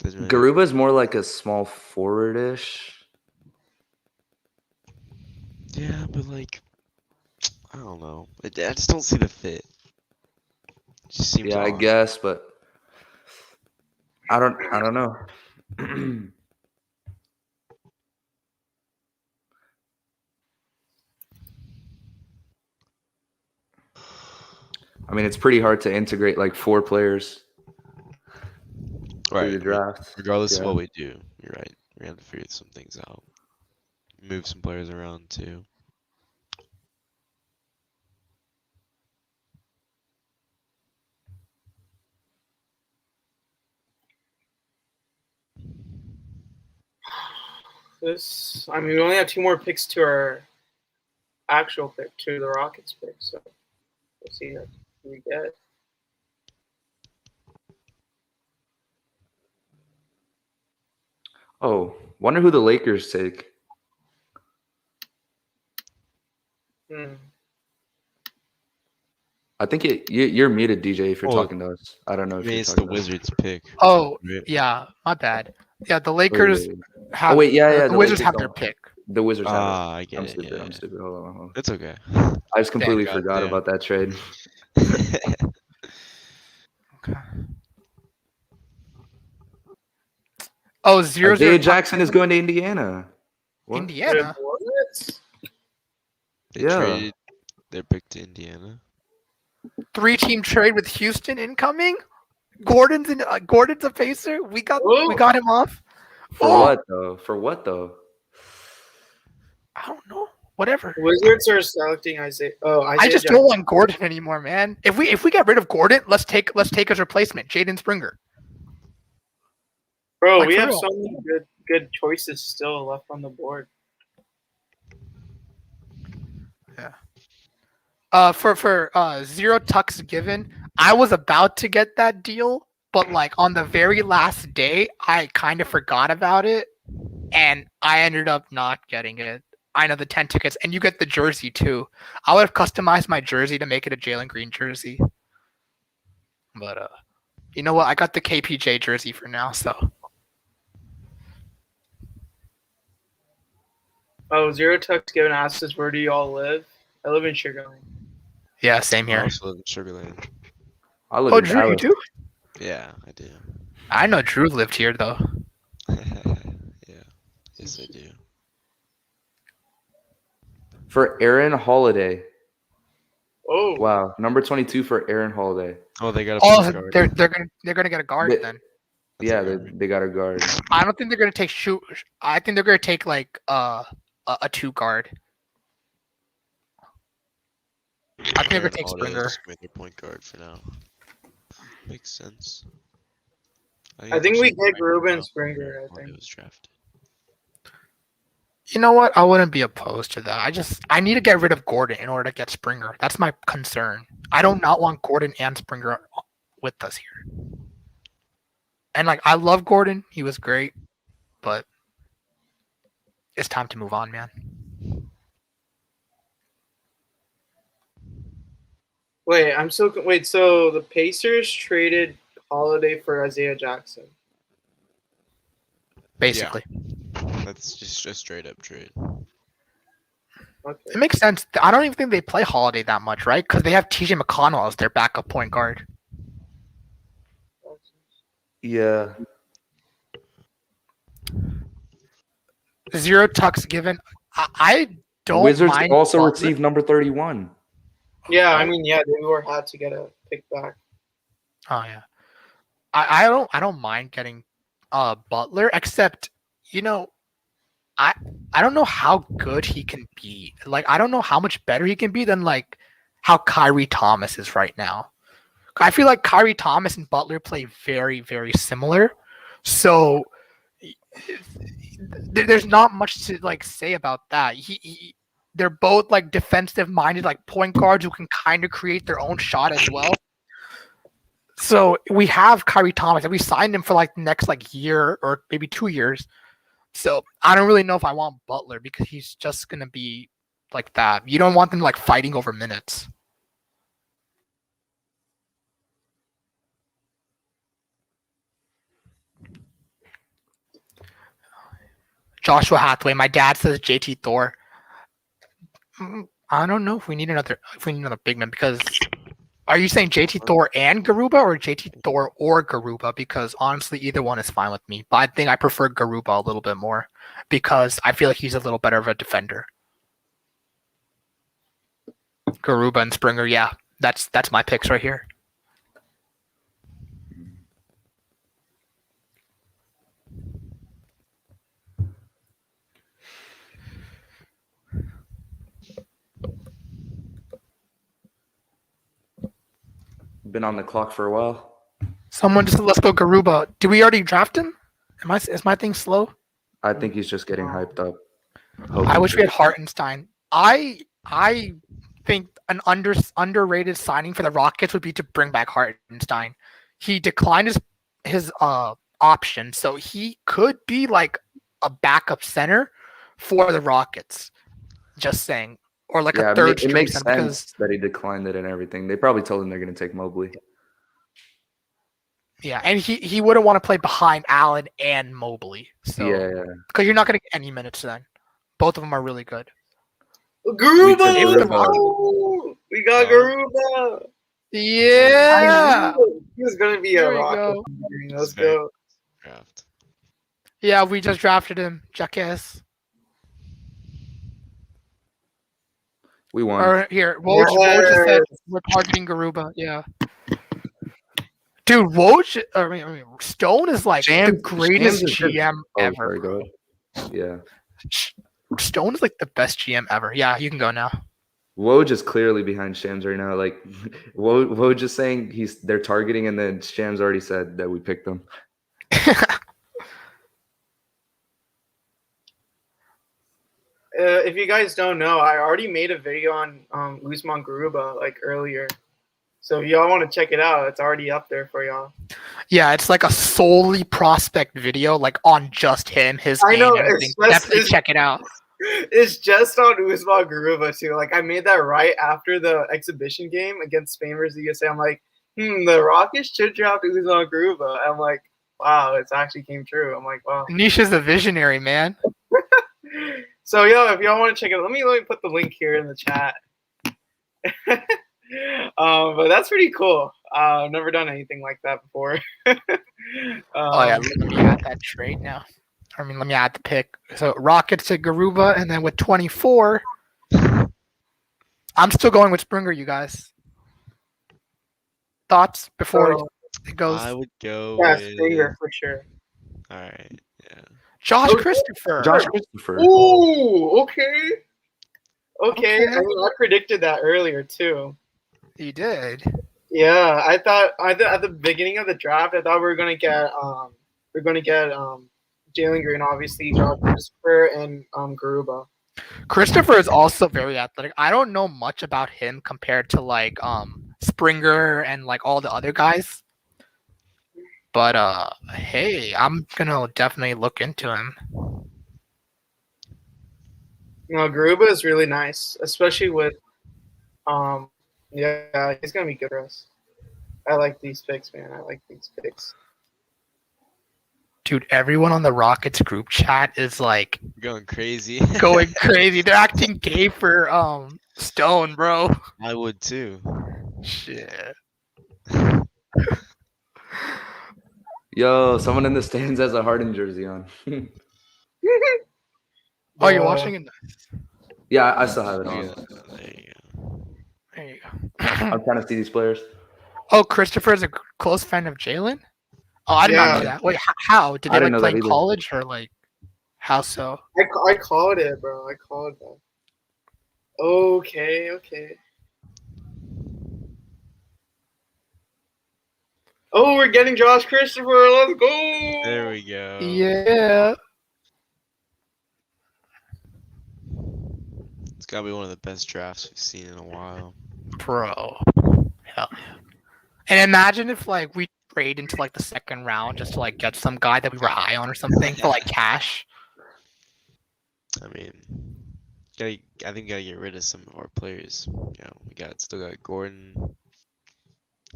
Doesn't really- Garuba is more like a small forward-ish. Yeah, but like, I don't know. I just don't see the fit. It just seems Yeah, I odd. guess, but I don't know. I mean, it's pretty hard to integrate like 4 players Right. through the draft. Regardless of Yeah. what we do, you're right. We have to figure some things out. Move some players around too. I mean, we only have 2 more picks to our actual pick, to the Rockets pick. So we'll see what we get. Oh, wonder who the Lakers take. Hmm. I think you're muted, DJ, if you're Oh, talking to us. I don't know I if mean, you're it's talking the to us. Wizards pick. Oh, right? yeah, my bad. Yeah, the Lakers have. Oh wait, yeah. The Wizards Lakers have their don't. pick. The Wizards have Ah, I it. get I'm it. stupid. Yeah, I'm yeah. stupid. Hold on. It's okay. I just completely God forgot damn. about that trade. Oh, 0 Isaiah 0 Jackson is going to Indiana. What? Indiana. What? They Yeah. traded their pick to Indiana. 3-team trade with Houston incoming. Gordon's a Pacer. We got him off. For Oh, what though? For what though? I don't know. Whatever. Wizards are selecting Isaiah. Oh, Isaiah I just Jackson. don't want Gordon anymore, man. If we get rid of Gordon, let's take his replacement, Jaden Springer. Bro, Like, we for have real. so many good choices still left on the board. For 0 tucks given, I was about to get that deal, but like on the very last day, I kind of forgot about it, and I ended up not getting it. I know the 10 tickets, and you get the jersey too. I would have customized my jersey to make it a Jalen Green jersey, but you know what? I got the KPJ jersey for now, so. Oh, 0 Tucks given asks us, where do you all live? I live in Sugar Land. Yeah, same I here. also live in Sugar Land. I live Oh, in Drew, you Dallas. do? Yeah, I do. I know Drew lived here though. Yeah. Yes, I do. For Aaron Holiday. Oh, Wow, number 22 for Aaron Holiday. Oh, they got a Oh, point guard. they're gonna get a guard They- then. That's Yeah, a they, guard. they got a guard. I don't think they're gonna take shoot. I think they're gonna take like a 2 guard. I think they're gonna Aaron take Holiday is Springer. just gonna be their point guard for now. Makes sense. I think we actually get Ruben right Springer, where I Holiday think. was drafted. You know what? I wouldn't be opposed to that. I need to get rid of Gordon in order to get Springer. That's my concern. I do not want Gordon and Springer with us here. And like I love Gordon, he was great, but it's time to move on, man. Wait, so the Pacers traded Holiday for Isaiah Jackson. Basically, That's just a straight up trade. Okay. it makes sense. I don't even think they play Holiday that much, right? Because they have TJ McConnell as their backup point guard. Yeah. 0 tucks given. I don't Wizards mind also Butler. received number 31. Yeah, I mean, yeah, they were had to get a pick back. Oh yeah, I don't mind getting Butler, except you know, I don't know how good he can be. Like I don't know how much better he can be than like how Kyrie Thomas is right now. I feel like Kyrie Thomas and Butler play very very similar, so there's not much to like say about that. They're both like defensive minded, like point guards who can kind of create their own shot as well. So we have Kyrie Thomas, and we signed him for like the next like year or maybe 2 years. So I don't really know if I want Butler because he's just gonna be like that. You don't want them like fighting over minutes. Joshua Hathaway. My dad says JT Thor. I don't know if we need another big man because are you saying JT Thor and Garuba or JT Thor or Garuba? Because honestly, either one is fine with me. But I think I prefer Garuba a little bit more because I feel like he's a little better of a defender. Garuba and Springer, yeah, that's my picks right here. Been on the clock for a while. Someone just let's go Garuba. Did we already draft him? Is my thing slow? I think he's just getting hyped up. I wish we had Hartenstein. I think an underrated signing for the Rockets would be to bring back Hartenstein. He declined his option, so he could be like a backup center for the Rockets. Just saying, or like a third. It makes string sense because, that he declined it and everything. They probably told him they're going to take Mobley. yeah, and he wouldn't want to play behind Allen and Mobley. So Yeah. because you're not going to get any minutes then. Both of them are really good. Garuba! Garuba. Oh, we got Garuba! Yeah. He was gonna be There a we rocket. go. Let's very- go. Draft. Yeah, we just drafted him, jackass. We won. Or here, Woj just said we're targeting Garuba. Yeah. Dude, Woj, I mean, Stone is like the greatest Shams is good. GM Oh, ever. sorry, go ahead. Yeah. Stone is like the best GM ever. Yeah, you can go now. Woj is clearly behind Shams right now. Like Woj is saying they're targeting, and then Shams already said that we picked them. If you guys don't know, I already made a video on Usman Garuba like earlier. So if y'all want to check it out, it's already up there for y'all. Yeah, it's like a solely prospect video, like on just him, his I game, know, and everything. it's just- Definitely check it out. It's just on Usman Garuba too. Like I made that right after the exhibition game against Spain versus the USA. I'm like, the Rockets should draft Usman Garuba. I'm like, wow, it actually came true. I'm like, wow. Anish is a visionary, man. So if y'all want to check it out, let me put the link here in the chat. But that's pretty cool. I've never done anything like that before. Oh yeah, let me add that trade now. I mean, let me add the pick. So Rockets to Garuba, and then with 24, I'm still going with Springer. You guys, thoughts before it goes? I would go Springer for sure. All right. Yeah. Josh Christopher. Ooh, okay. Okay. I mean, I predicted that earlier too. You did. Yeah, I thought at the beginning of the draft, I thought we were gonna get Jalen Green, obviously, Josh Christopher, and Garuba. Christopher is also very athletic. I don't know much about him compared to like Springer and like all the other guys. But hey, I'm gonna definitely look into him. Garuba is really nice, especially with yeah, he's gonna be good for us. I like these picks, man. I like these picks. Dude, everyone on the Rockets group chat is like Going crazy. going crazy. They're acting gay for Stone, bro. I would too. Shit. Yo, someone in the stands has a Harden jersey on. Oh, you're watching it? Yeah, I still have it on. There you go. There you go. I'm trying to see these players. Oh, Christopher is a close friend of Jalen? Oh, I did not know that. Wait, how? Did I they didn't like know play that in either. college or like how so? I called it, bro. I called that. Okay. Oh, we're getting Josh Christopher. Let's go. There we go. Yeah. It's gotta be one of the best drafts we've seen in a while. Bro. Hell yeah. And imagine if like we trade into like the second round just to like get some guy that we were high on or something for like cash. I mean, I think we gotta get rid of some of our players. We still got Gordon,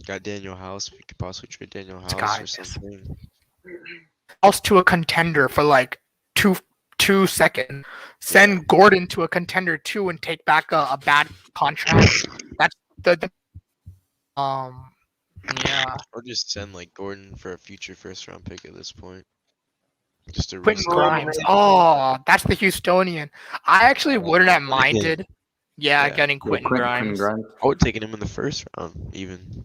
got Daniel House. We could possibly trade Daniel House or something. Else to a contender for like two seconds. Send Gordon to a contender 2 and take back a bad contract. That's the yeah. Or just send like Gordon for a future first round pick at this point. Just to Quentin risk Grimes. Oh, that's the Houstonian. I actually wouldn't have minded. Yeah, getting Quentin Grimes. I would taking him in the first round, even.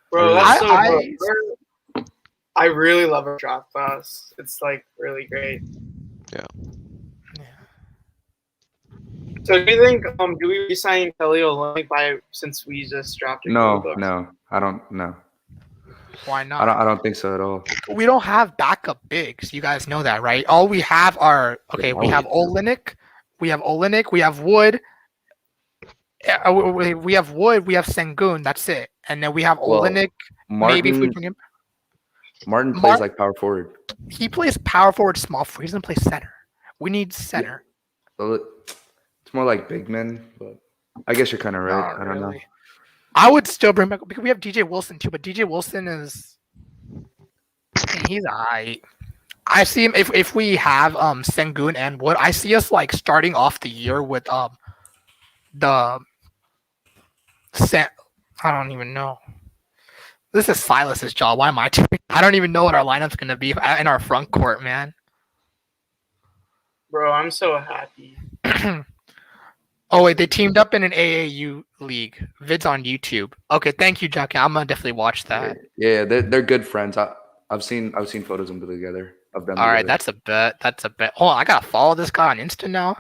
Bro, that's so dope. I really love our draft class. It's like really great. Yeah. So do you think do we resign Kelly Olynyk since we just drafted? No, I don't know. Why not? I don't think so at all. We don't have backup bigs. You guys know that, right? All we have are we have Olynyk, we have Wood. We have Wood, we have Sengun, that's it. And then we have Olynyk. Maybe if we bring him. Martin plays like power forward. He plays power forward, small forward. He doesn't play center. We need center. Yeah. It's more like big men, but I guess you're kind of right. I don't know. I would still bring back because we have DJ Wilson too, but DJ Wilson he's alright. I see him if we have Sengun and Wood. I see us like starting off the year with I don't even know. This is Silas's job. Why am I doing? I don't even know what our lineup's gonna be in our front court, man. Bro, I'm so happy. Oh wait, they teamed up in an AAU league. Vids on YouTube. Okay, thank you, Jack. I'm gonna definitely watch that. Yeah, they're good friends. I've seen photos of them together. All right, that's a bet. That's a bet. Hold on, I gotta follow this guy on Insta now.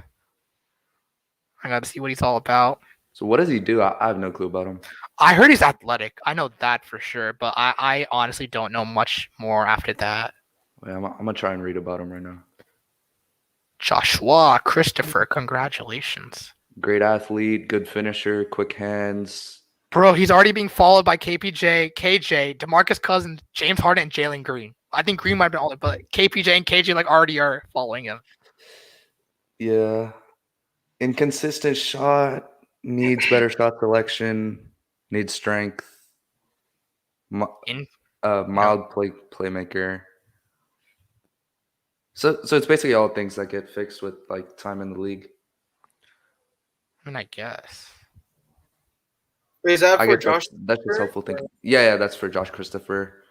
I gotta see what he's all about. So what does he do? I have no clue about him. I heard he's athletic. I know that for sure, but I honestly don't know much more after that. Yeah, I'm gonna try and read about him right now. Joshua Christopher, congratulations. Great athlete, good finisher, quick hands. Bro, he's already being followed by KPJ, KJ, DeMarcus Cousins, James Harden, and Jalen Green. I think Green might be all, but KPJ and KJ like already are following him. Yeah. Inconsistent shot, needs better shot selection, needs strength. Mild playmaker. So it's basically all things that get fixed with like time in the league. I mean, I guess. Wait, is that for Josh? That's just helpful thinking. Yeah, that's for Josh Christopher.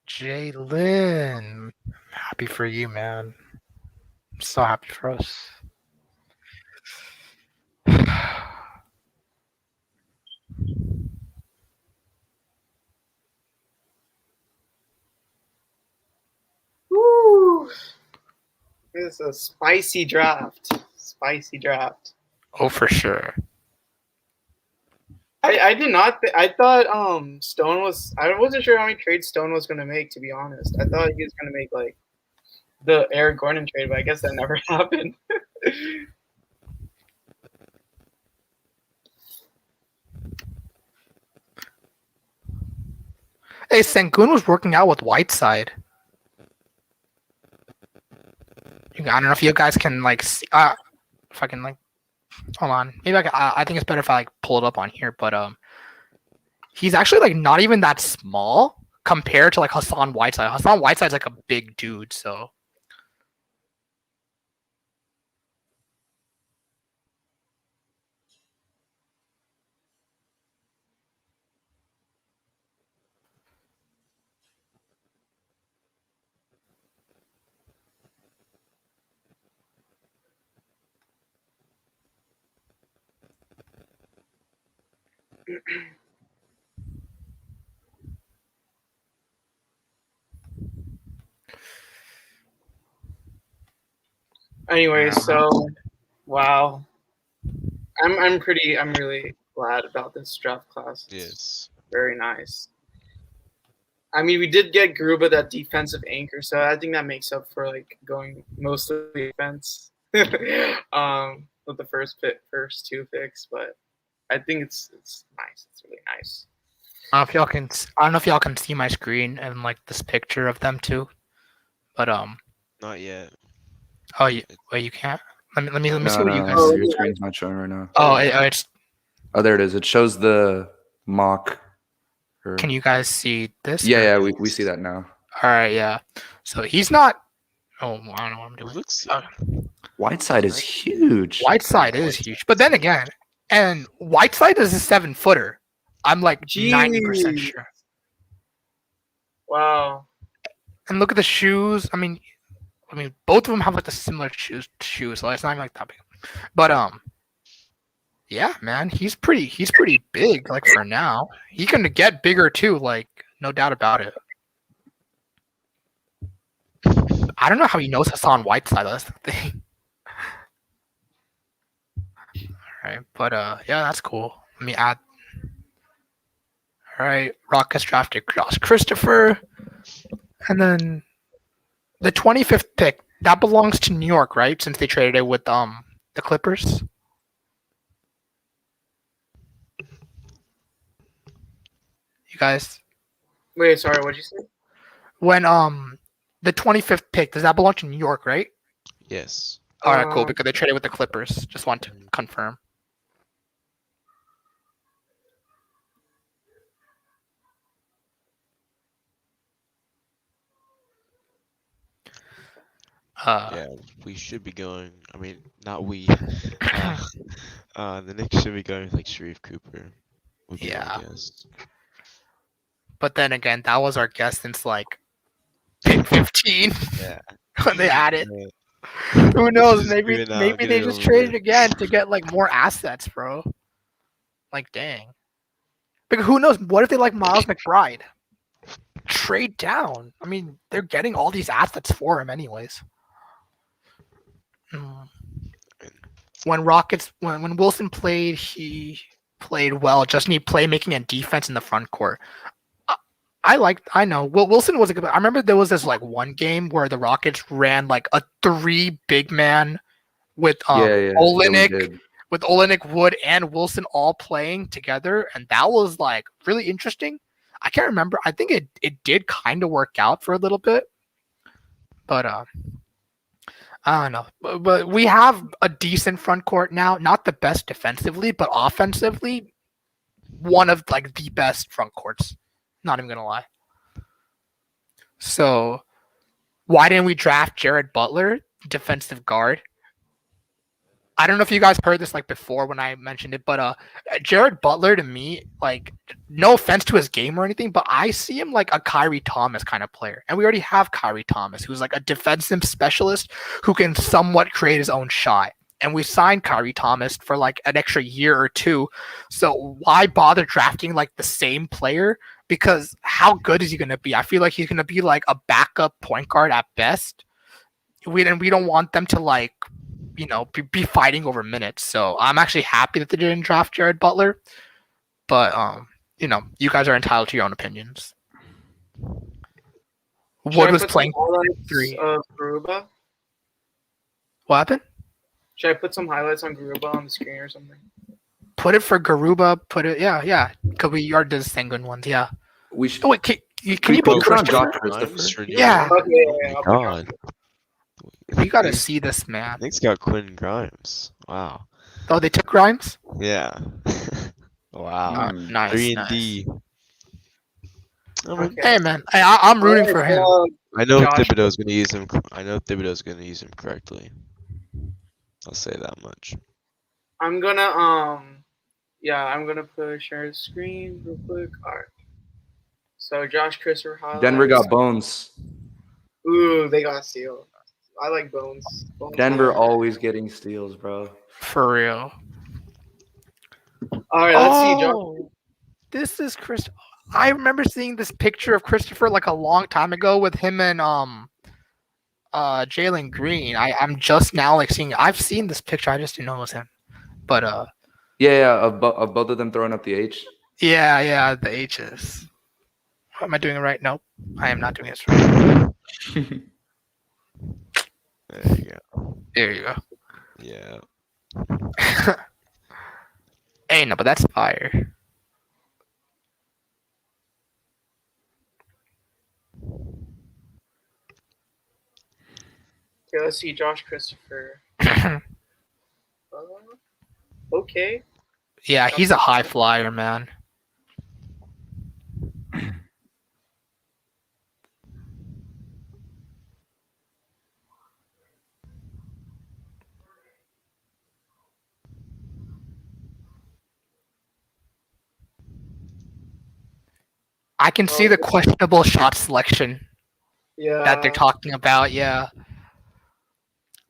Jalen, happy for you, man. I'm so happy for us. Woo! It's a spicy draft. Spicy draft. Oh, for sure. I did not. I thought Stone was. I wasn't sure how many trades Stone was going to make. To be honest, I thought he was going to make like the Eric Gordon trade, but I guess that never happened. Hey, Sengun was working out with Whiteside. I don't know if you guys can like see, if I can like hold on. Maybe I think it's better if I like pull it up on here, but he's actually like not even that small compared to like Hassan Whiteside. Hassan Whiteside's like a big dude, so Anyway, so wow, I'm really glad about this draft class. Yes. Very nice. I mean, we did get Garuba, that defensive anchor, so I think that makes up for like going mostly defense with the first two picks. But I think it's nice. It's really nice. I don't know if y'all can see my screen and like this picture of them too, but Not yet. oh, you can't. Let me see what you guys. No, your screen's not showing right now. Oh, it's. Oh, there it is. It shows the mock. Can you guys see this? Yeah, we see that now. All right, yeah. So he's not. Oh, I don't know what I'm doing. Looks. Whiteside is huge. Whiteside is huge, but then again, and Whiteside is a 7-footer. I'm like 90% sure. Wow. And look at the shoes. I mean, both of them have like the similar shoes, so it's not even like that big. But yeah, man, he's pretty big. Like for now, he can get bigger too. Like no doubt about it. I don't know how he knows Hassan Whiteside. That's the thing. All right, but yeah, that's cool. Let me add. All right, Rockets drafted Josh Christopher, and then the 25th pick that belongs to New York, right? Since they traded it with the Clippers. You guys. Wait, sorry, what'd you say? When the 25th pick, does that belong to New York, right? Yes. All right, cool. Because they traded with the Clippers. Just want to confirm. Yeah, we should be going. I mean, not we. The Knicks should be going with like Sharif Cooper. Would be Yeah. my guess. But then again, that was our guess since like pick 15 Yeah. when they added. Yeah. Who knows? Just Maybe screaming out, maybe get they it just over traded with. again to get like more assets, bro. Like dang. Because who knows? What if they like Miles McBride? Trade down. I mean, they're getting all these assets for him anyways. When Wilson played, he played well. Just need playmaking and defense in the front court. I know. Well, Wilson was a good. I remember there was this like one game where the Rockets ran like a 3 big man with Yeah, we Olenek, did. Wood, and Wilson all playing together, and that was like really interesting. I can't remember. I think it did kind of work out for a little bit, but I don't know. But we have a decent front court now. Not the best defensively, but offensively, one of like the best front courts. Not even gonna lie. So, why didn't we draft Jared Butler, defensive guard? I don't know if you guys heard this like before when I mentioned it, but Jared Butler to me, like, no offense to his game or anything, but I see him like a Kyrie Thomas kind of player, and we already have Kyrie Thomas, who's like a defensive specialist who can somewhat create his own shot. And we signed Kyrie Thomas for like an extra year or two, so why bother drafting like the same player? Because how good is he going to be? I feel like he's going to be like a backup point guard at best. We don't want them to like, be fighting over minutes. So I'm actually happy that they didn't draft Jared Butler. But you guys are entitled to your own opinions. Wood was playing 3. Garuba? What happened? Should I put some highlights on Garuba on the screen or something? Put it for Garuba. Put it, yeah. Because we are the Sengun ones, yeah. We should. Oh wait, can you put focus on Christopher? Josh Christopher? Yeah. Okay, Oh my god. You gotta see this man. Nick's got Quinn Grimes. Wow. Oh, they took Grimes. Yeah. Wow. Nice. 3 and nice. D. Hey man, I'm rooting for him. I know Josh. Thibodeau's gonna use him. I know Thibodeau's gonna use him correctly. I'll say that much. I'm gonna put share the screen real quick. All right. So Josh Christopher highlights. Denver got Bones. Ooh, they got steal. I like Bones. Denver always getting steals, bro. For real. All right, let's see. Josh. This is Chris. I remember seeing this picture of Christopher like a long time ago with him and Jalen Green. I'm just now like seeing. I've seen this picture. I just didn't know it was him. But Yeah, of both of them throwing up the H. yeah, the H's. What am I doing right? Nope, I am not doing this right. There you go. There you go. Yeah. Hey, no, but that's fire. Okay, let's see. Josh Christopher. Okay. Yeah, he's a high flyer, man. I can see the questionable shot selection that they're talking about, yeah.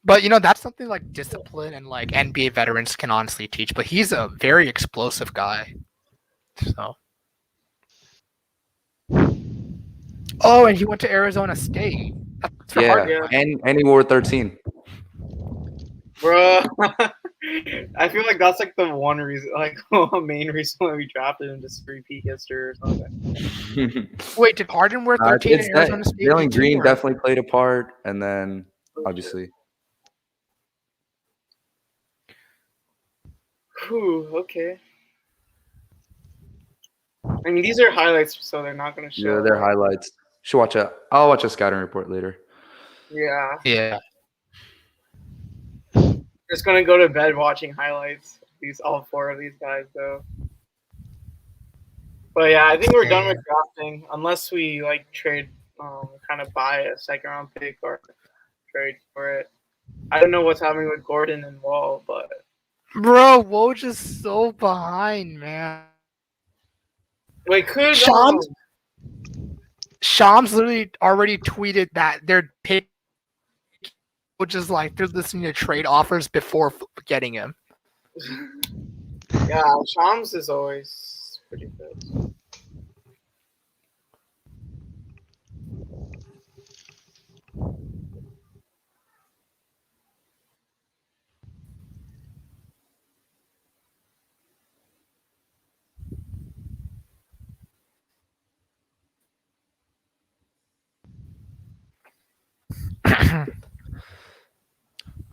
But that's something like discipline and like NBA veterans can honestly teach. But he's a very explosive guy. So. Oh, and he went to Arizona State. That's Yeah, and he wore 13. Bro, I feel like that's like the one reason, like main reason why we drafted him, just repeat history or something. Wait, did Harden wear 13 in Arizona State? Jalen Green definitely played a part, and then obviously. Whew, okay. I mean, these are highlights, so they're not going to show. Yeah, they're highlights. Should watch a. I'll watch a scouting report later. Yeah. Yeah. Just gonna go to bed watching highlights. All 4 of these guys, though. But yeah, I think we're done with drafting, unless we like trade, kind of buy a second round pick or trade for it. I don't know what's happening with Gordon and Wall, but Bro, Woj is so behind, man. wait, could Shams literally already tweeted that they're pick, which is like they're listening to trade offers before getting him. yeah, Shams is always pretty good.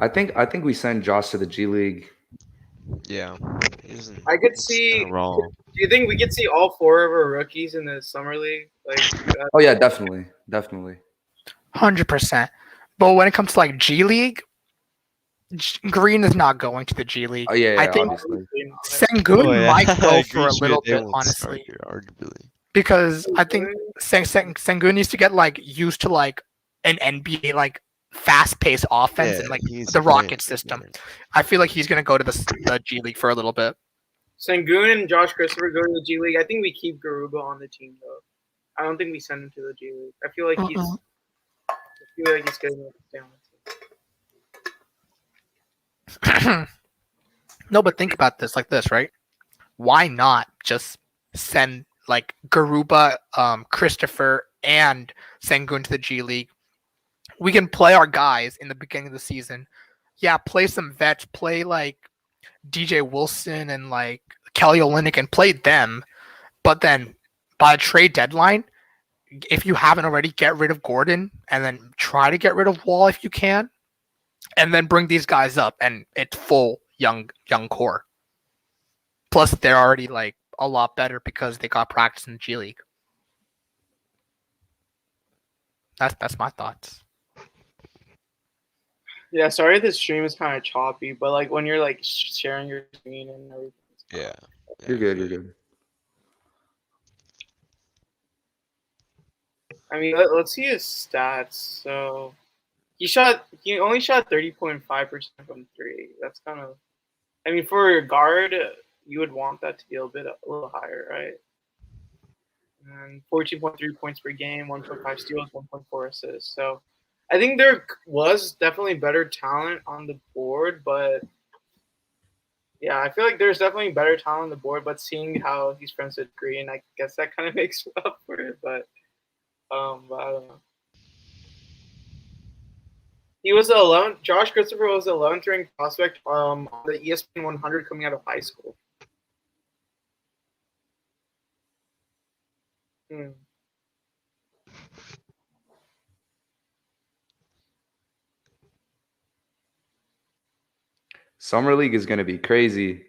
I think we send Josh to the G League. Yeah. He doesn't- I could it's see. kinda raw. Do you think we could see all 4 of our rookies in the summer league? Like, Oh yeah, definitely. 100%. But when it comes to like G League, Green is not going to the G League. Oh yeah, I think obviously. Sengun Oh, yeah. might go I for a agree little with you. They bit, won't honestly, start here, arguably. because I think Sengun needs to get like used to like an NBA like fast-paced offense and like he needs the to play Rocket it. system. I feel like he's gonna go to the G League for a little bit. Sengun and Josh Christopher go to the G League. I think we keep Garuba on the team though. I don't think we send him to the G League. I feel like he's good enough to stay on the team. No, but think about this like this, right? Why not just send like Garuba, Christopher, and Sengun to the G League? We can play our guys in the beginning of the season. Yeah, play some vets, play like DJ Wilson and like Kelly Olynyk and play them. But then by the trade deadline, if you haven't already, get rid of Gordon and then try to get rid of Wall if you can. And then bring these guys up and it's full young core. Plus they're already like a lot better because they got practice in the G League. That's my thoughts. Yeah, sorry the stream is kind of choppy, but like when you're like sharing your screen and everything. Yeah. You're good. I mean, let's see his stats. So he only shot 30.5% from 3. That's kind of, I mean, for a guard, you would want that to be a little higher, right? And 14.3 points per game, 1.5 steals, 1.4 assists. So I think there was definitely better talent on the board, but yeah, I feel like there's definitely better talent on the board. But seeing how he's friends with Green, I guess that kind of makes up for it. But I don't know. He was the 11th. Josh Christopher was the 11th ranked prospect on the ESPN 100 coming out of high school. Summer League is gonna be crazy.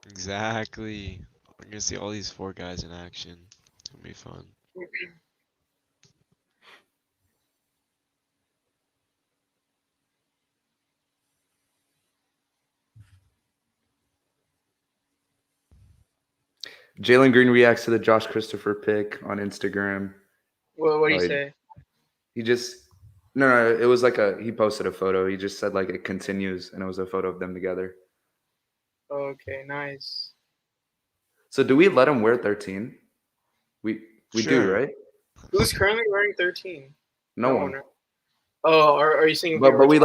Exactly. We're gonna see all these 4 guys in action. It's gonna be fun. Jalen Green reacts to the Josh Christopher pick on Instagram. What do you say? He just no, it was like he posted a photo. He just said like it continues, and it was a photo of them together. Okay, nice. So do we let him wear 13? We Sure. do, right? Who's currently wearing 13? No one. Right? Oh, are you saying? But we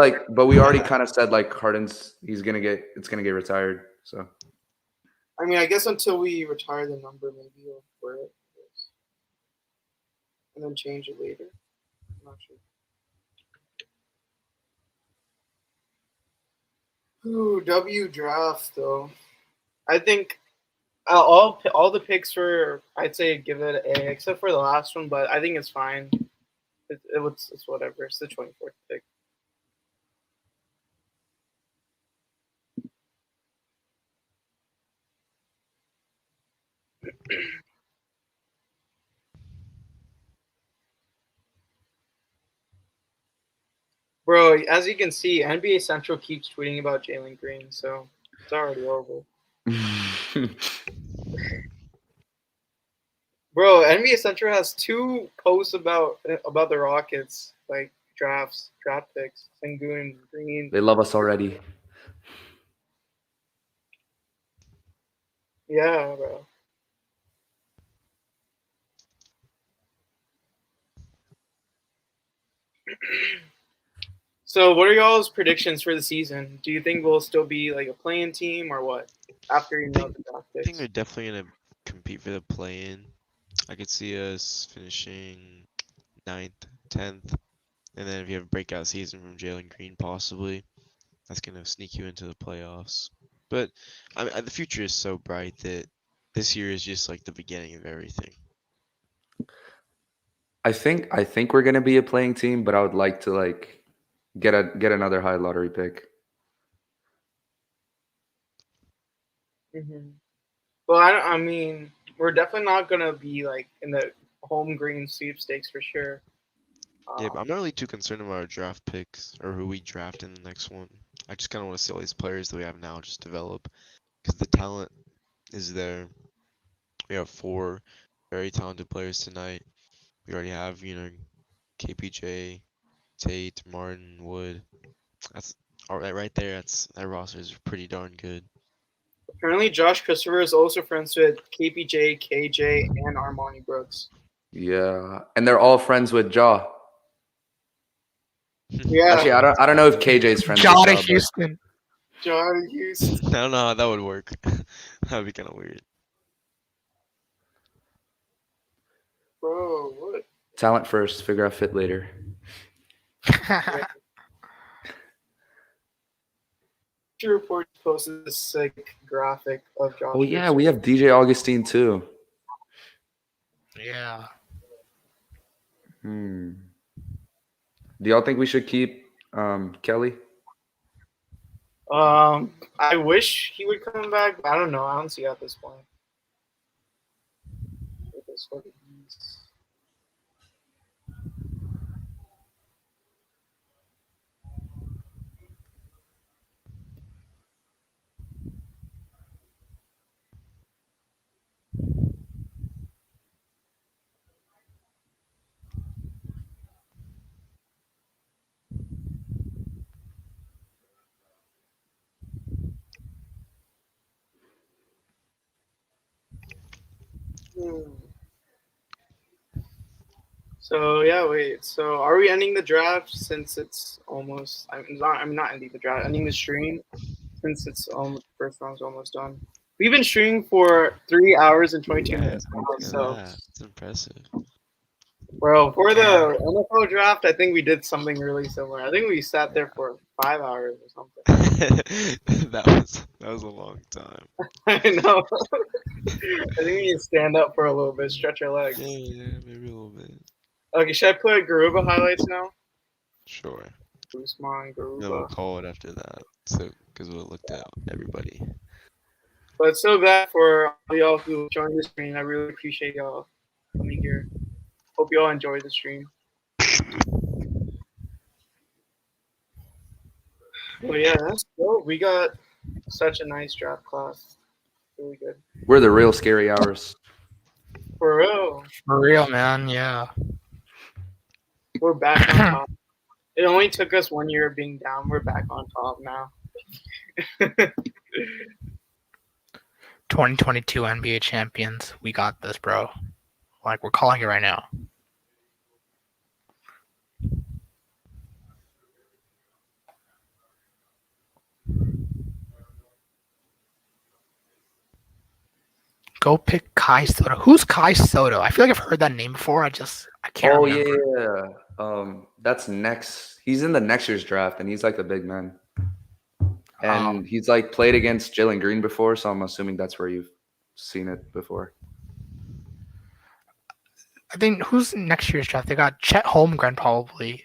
already kind of said like Harden's it's gonna get retired. So I mean, I guess until we retire the number, maybe we'll wear it, and then change it later. I'm not sure. Ooh, W draft though. I think all the picks were, I'd say give it an A, except for the last one, but I think it's fine. It's whatever. It's the 24th pick. Bro, as you can see, NBA Central keeps tweeting about Jalen Green, so it's already over. Bro, NBA Central has 2 posts about the Rockets, like draft picks. Sengun, Green. They love us already. Yeah, bro. So, what are y'all's predictions for the season? Do you think we'll still be like a playing team or what? After you know the draft I think picks. they're definitely gonna compete for the play-in. I could see us finishing 9th, 10th, and then if you have a breakout season from Jalen Green, possibly, that's gonna sneak you into the playoffs. But the future is so bright that this year is just like the beginning of everything. I think we're gonna be a playing team, but I would like to like get another high lottery pick. Mm-hmm. Well, I mean, we're definitely not gonna be like in the home green sweepstakes for sure. Yeah, but I'm not really too concerned about our draft picks or who we draft in the next one. I just kind of want to see all these players that we have now just develop because the talent is there. We have 4 very talented players tonight. We already have, KPJ, Tate, Martin, Wood. That's all right there. That roster is pretty darn good. Apparently, Josh Christopher is also friends with KPJ, KJ, and Armani Brooks. Yeah, and they're all friends with Ja. Yeah, Actually, I don't know if KJ's friends John with to Ja, but Houston. John Houston. I don't know how that would work. That'd be kind of weird. Bro, what? talent first, figure out fit later. True Report posted a sick graphic of Josh. Oh yeah, we have DJ Augustine too. Yeah. Do y'all think we should keep Kelly? I wish he would come back, but I don't know. I don't see it at this point. So yeah, wait. So are we ending the draft since it's almost? I'm not ending the draft. Ending the stream since it's first round's almost done. We've been streaming for 3 hours and 22 minutes now. So It's impressive. bro, for the NFL draft, I think we did something really similar. I think we sat there for 5 hours or something. that was a long time. I know. I think we need to stand up for a little bit, stretch our legs. Yeah, maybe a little bit. Okay, should I play Garuba highlights now? Sure. Usman, Garuba. Then we'll call it after that. So, because we'll looked at everybody. But so glad for all y'all who joined the stream. I really appreciate y'all coming here. Hope y'all enjoy the stream. Well, yeah, that's dope. We got such a nice draft class. Really good. We're the real scary hours. For real. For real, man. Yeah. We're back on top. It only took us 1 year of being down. We're back on top now. 2022 NBA champions. We got this, bro. Like, we're calling it right now. Go pick Kai Soto. Who's Kai Soto? I feel like I've heard that name before. I can't remember. Yeah. That's next. He's in the next year's draft, and he's like a big man. And he's like played against Jalen Green before, so I'm assuming that's where you've seen it before. I think who's next year's draft? They got Chet Holmgren probably.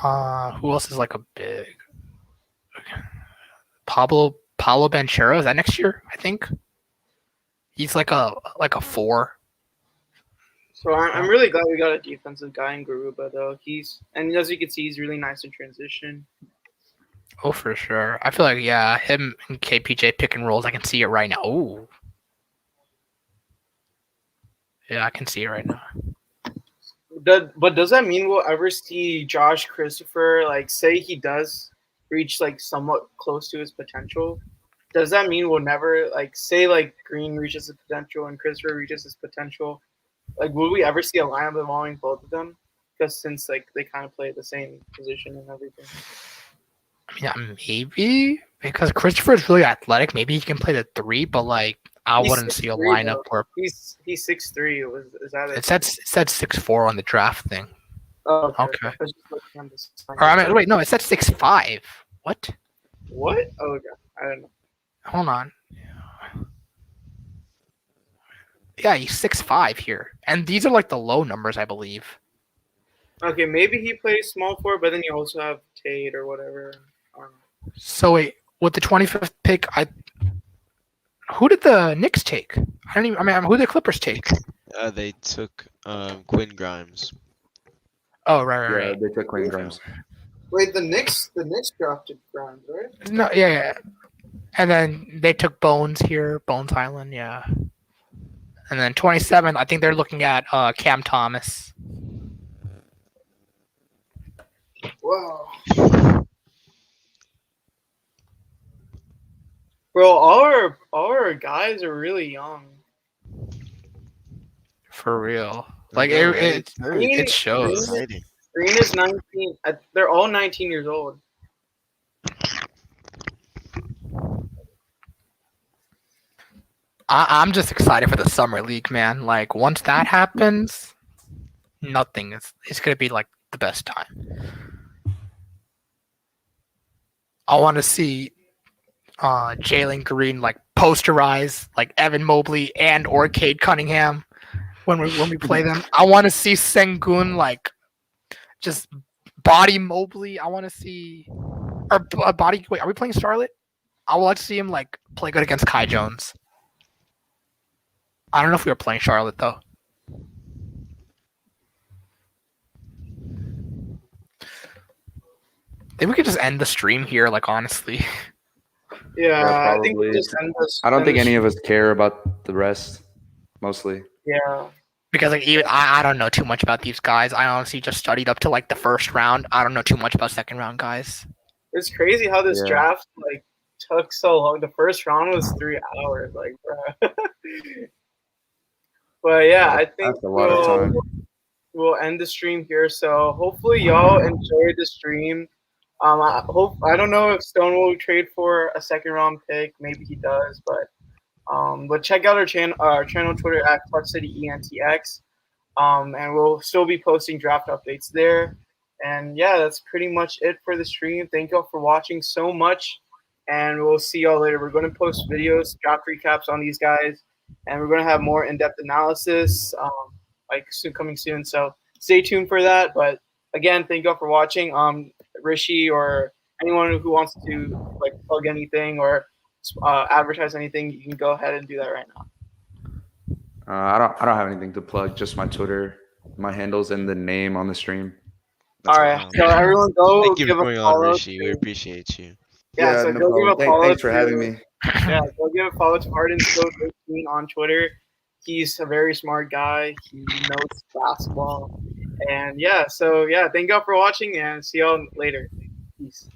Who else is like a big? Paulo Banchero, is that next year? I think he's like a 4. So I'm really glad we got a defensive guy in Garuba though. And as you can see, he's really nice in transition. Oh, for sure. I feel like him and KPJ pick and rolls. I can see it right now. Oh, yeah, I can see it right now. But does that mean we'll ever see Josh Christopher, like, say he does reach, like, somewhat close to his potential? Does that mean we'll never, like, say, like, Green reaches his potential and Christopher reaches his potential? Like, will we ever see a lineup involving both of them? Because since, like, they kind of play the same position and everything. Yeah, maybe because Christopher is really athletic. Maybe he can play the 3, but like I He's wouldn't see a 6'3", lineup though. where He's 6'3". Is that it said 6'4" on the draft thing. Oh, okay. Okay. I was just looking at this. Or I mean, wait, no, it said 6'5". What? What? Oh, okay. I don't know. Hold on. Yeah, he's 6'5" here, and these are like the low numbers, I believe. Okay, maybe he plays small forward, but then you also have Cade or whatever. I don't know. So wait, with the 25th pick, who did the Knicks take? I mean, who did the Clippers take? They took Quinn Grimes. Oh, right. Yeah, they took Quinn Grimes. Wait, the Knicks drafted Grimes, right? No, yeah. And then they took Bones here, Bones Island, yeah. And then 27, I think they're looking at Cam Thomas. Wow. Bro, all our guys are really young. For real. I Like, know, right? it shows. Exciting. Green is 19. They're all 19 years old. I'm just excited for the summer league, man. Like, once that happens, it's gonna be like the best time. I want to see Jalen Green like posterize like Evan Mobley and or Cade Cunningham when we play them. I want to see Sengun like just body Mobley. I want to see body. Wait, are we playing Charlotte? I would like to see him like play good against Kai Jones. I don't know if we were playing Charlotte though. I think we could just end the stream here, like honestly. Yeah, I think probably. we just end this. I don't think any of us care about the rest, mostly. Yeah. Because like even I don't know too much about these guys. I honestly just studied up to like the first round. I don't know too much about second round guys. It's crazy how this Yeah. draft like took so long. The first round was 3 hours, like, bro. But yeah, I think That's a lot of time. we'll end the stream here. So hopefully y'all enjoyed the stream. I don't know if Stone will trade for a second round pick. Maybe he does, but check out our channel Twitter at FlexCityENTX. And we'll still be posting draft updates there. And yeah, that's pretty much it for the stream. Thank y'all for watching so much, and we'll see y'all later. We're going to post videos, draft recaps on these guys, and we're going to have more in-depth analysis, coming soon. So stay tuned for that. But again, thank y'all for watching. Rishi or anyone who wants to like plug anything or advertise anything, you can go ahead and do that right now. I don't have anything to plug. Just my Twitter, my handles, and the name on the stream. All right, so everyone go Thank you give for a coming on, follow. Rishi. We appreciate you. Yeah, so no go give a problem. follow. Thanks for having me. Yeah, go give a follow to Arden Code 13 on Twitter. He's a very smart guy. He knows basketball. And yeah, so yeah, thank y'all for watching and see y'all later. Peace.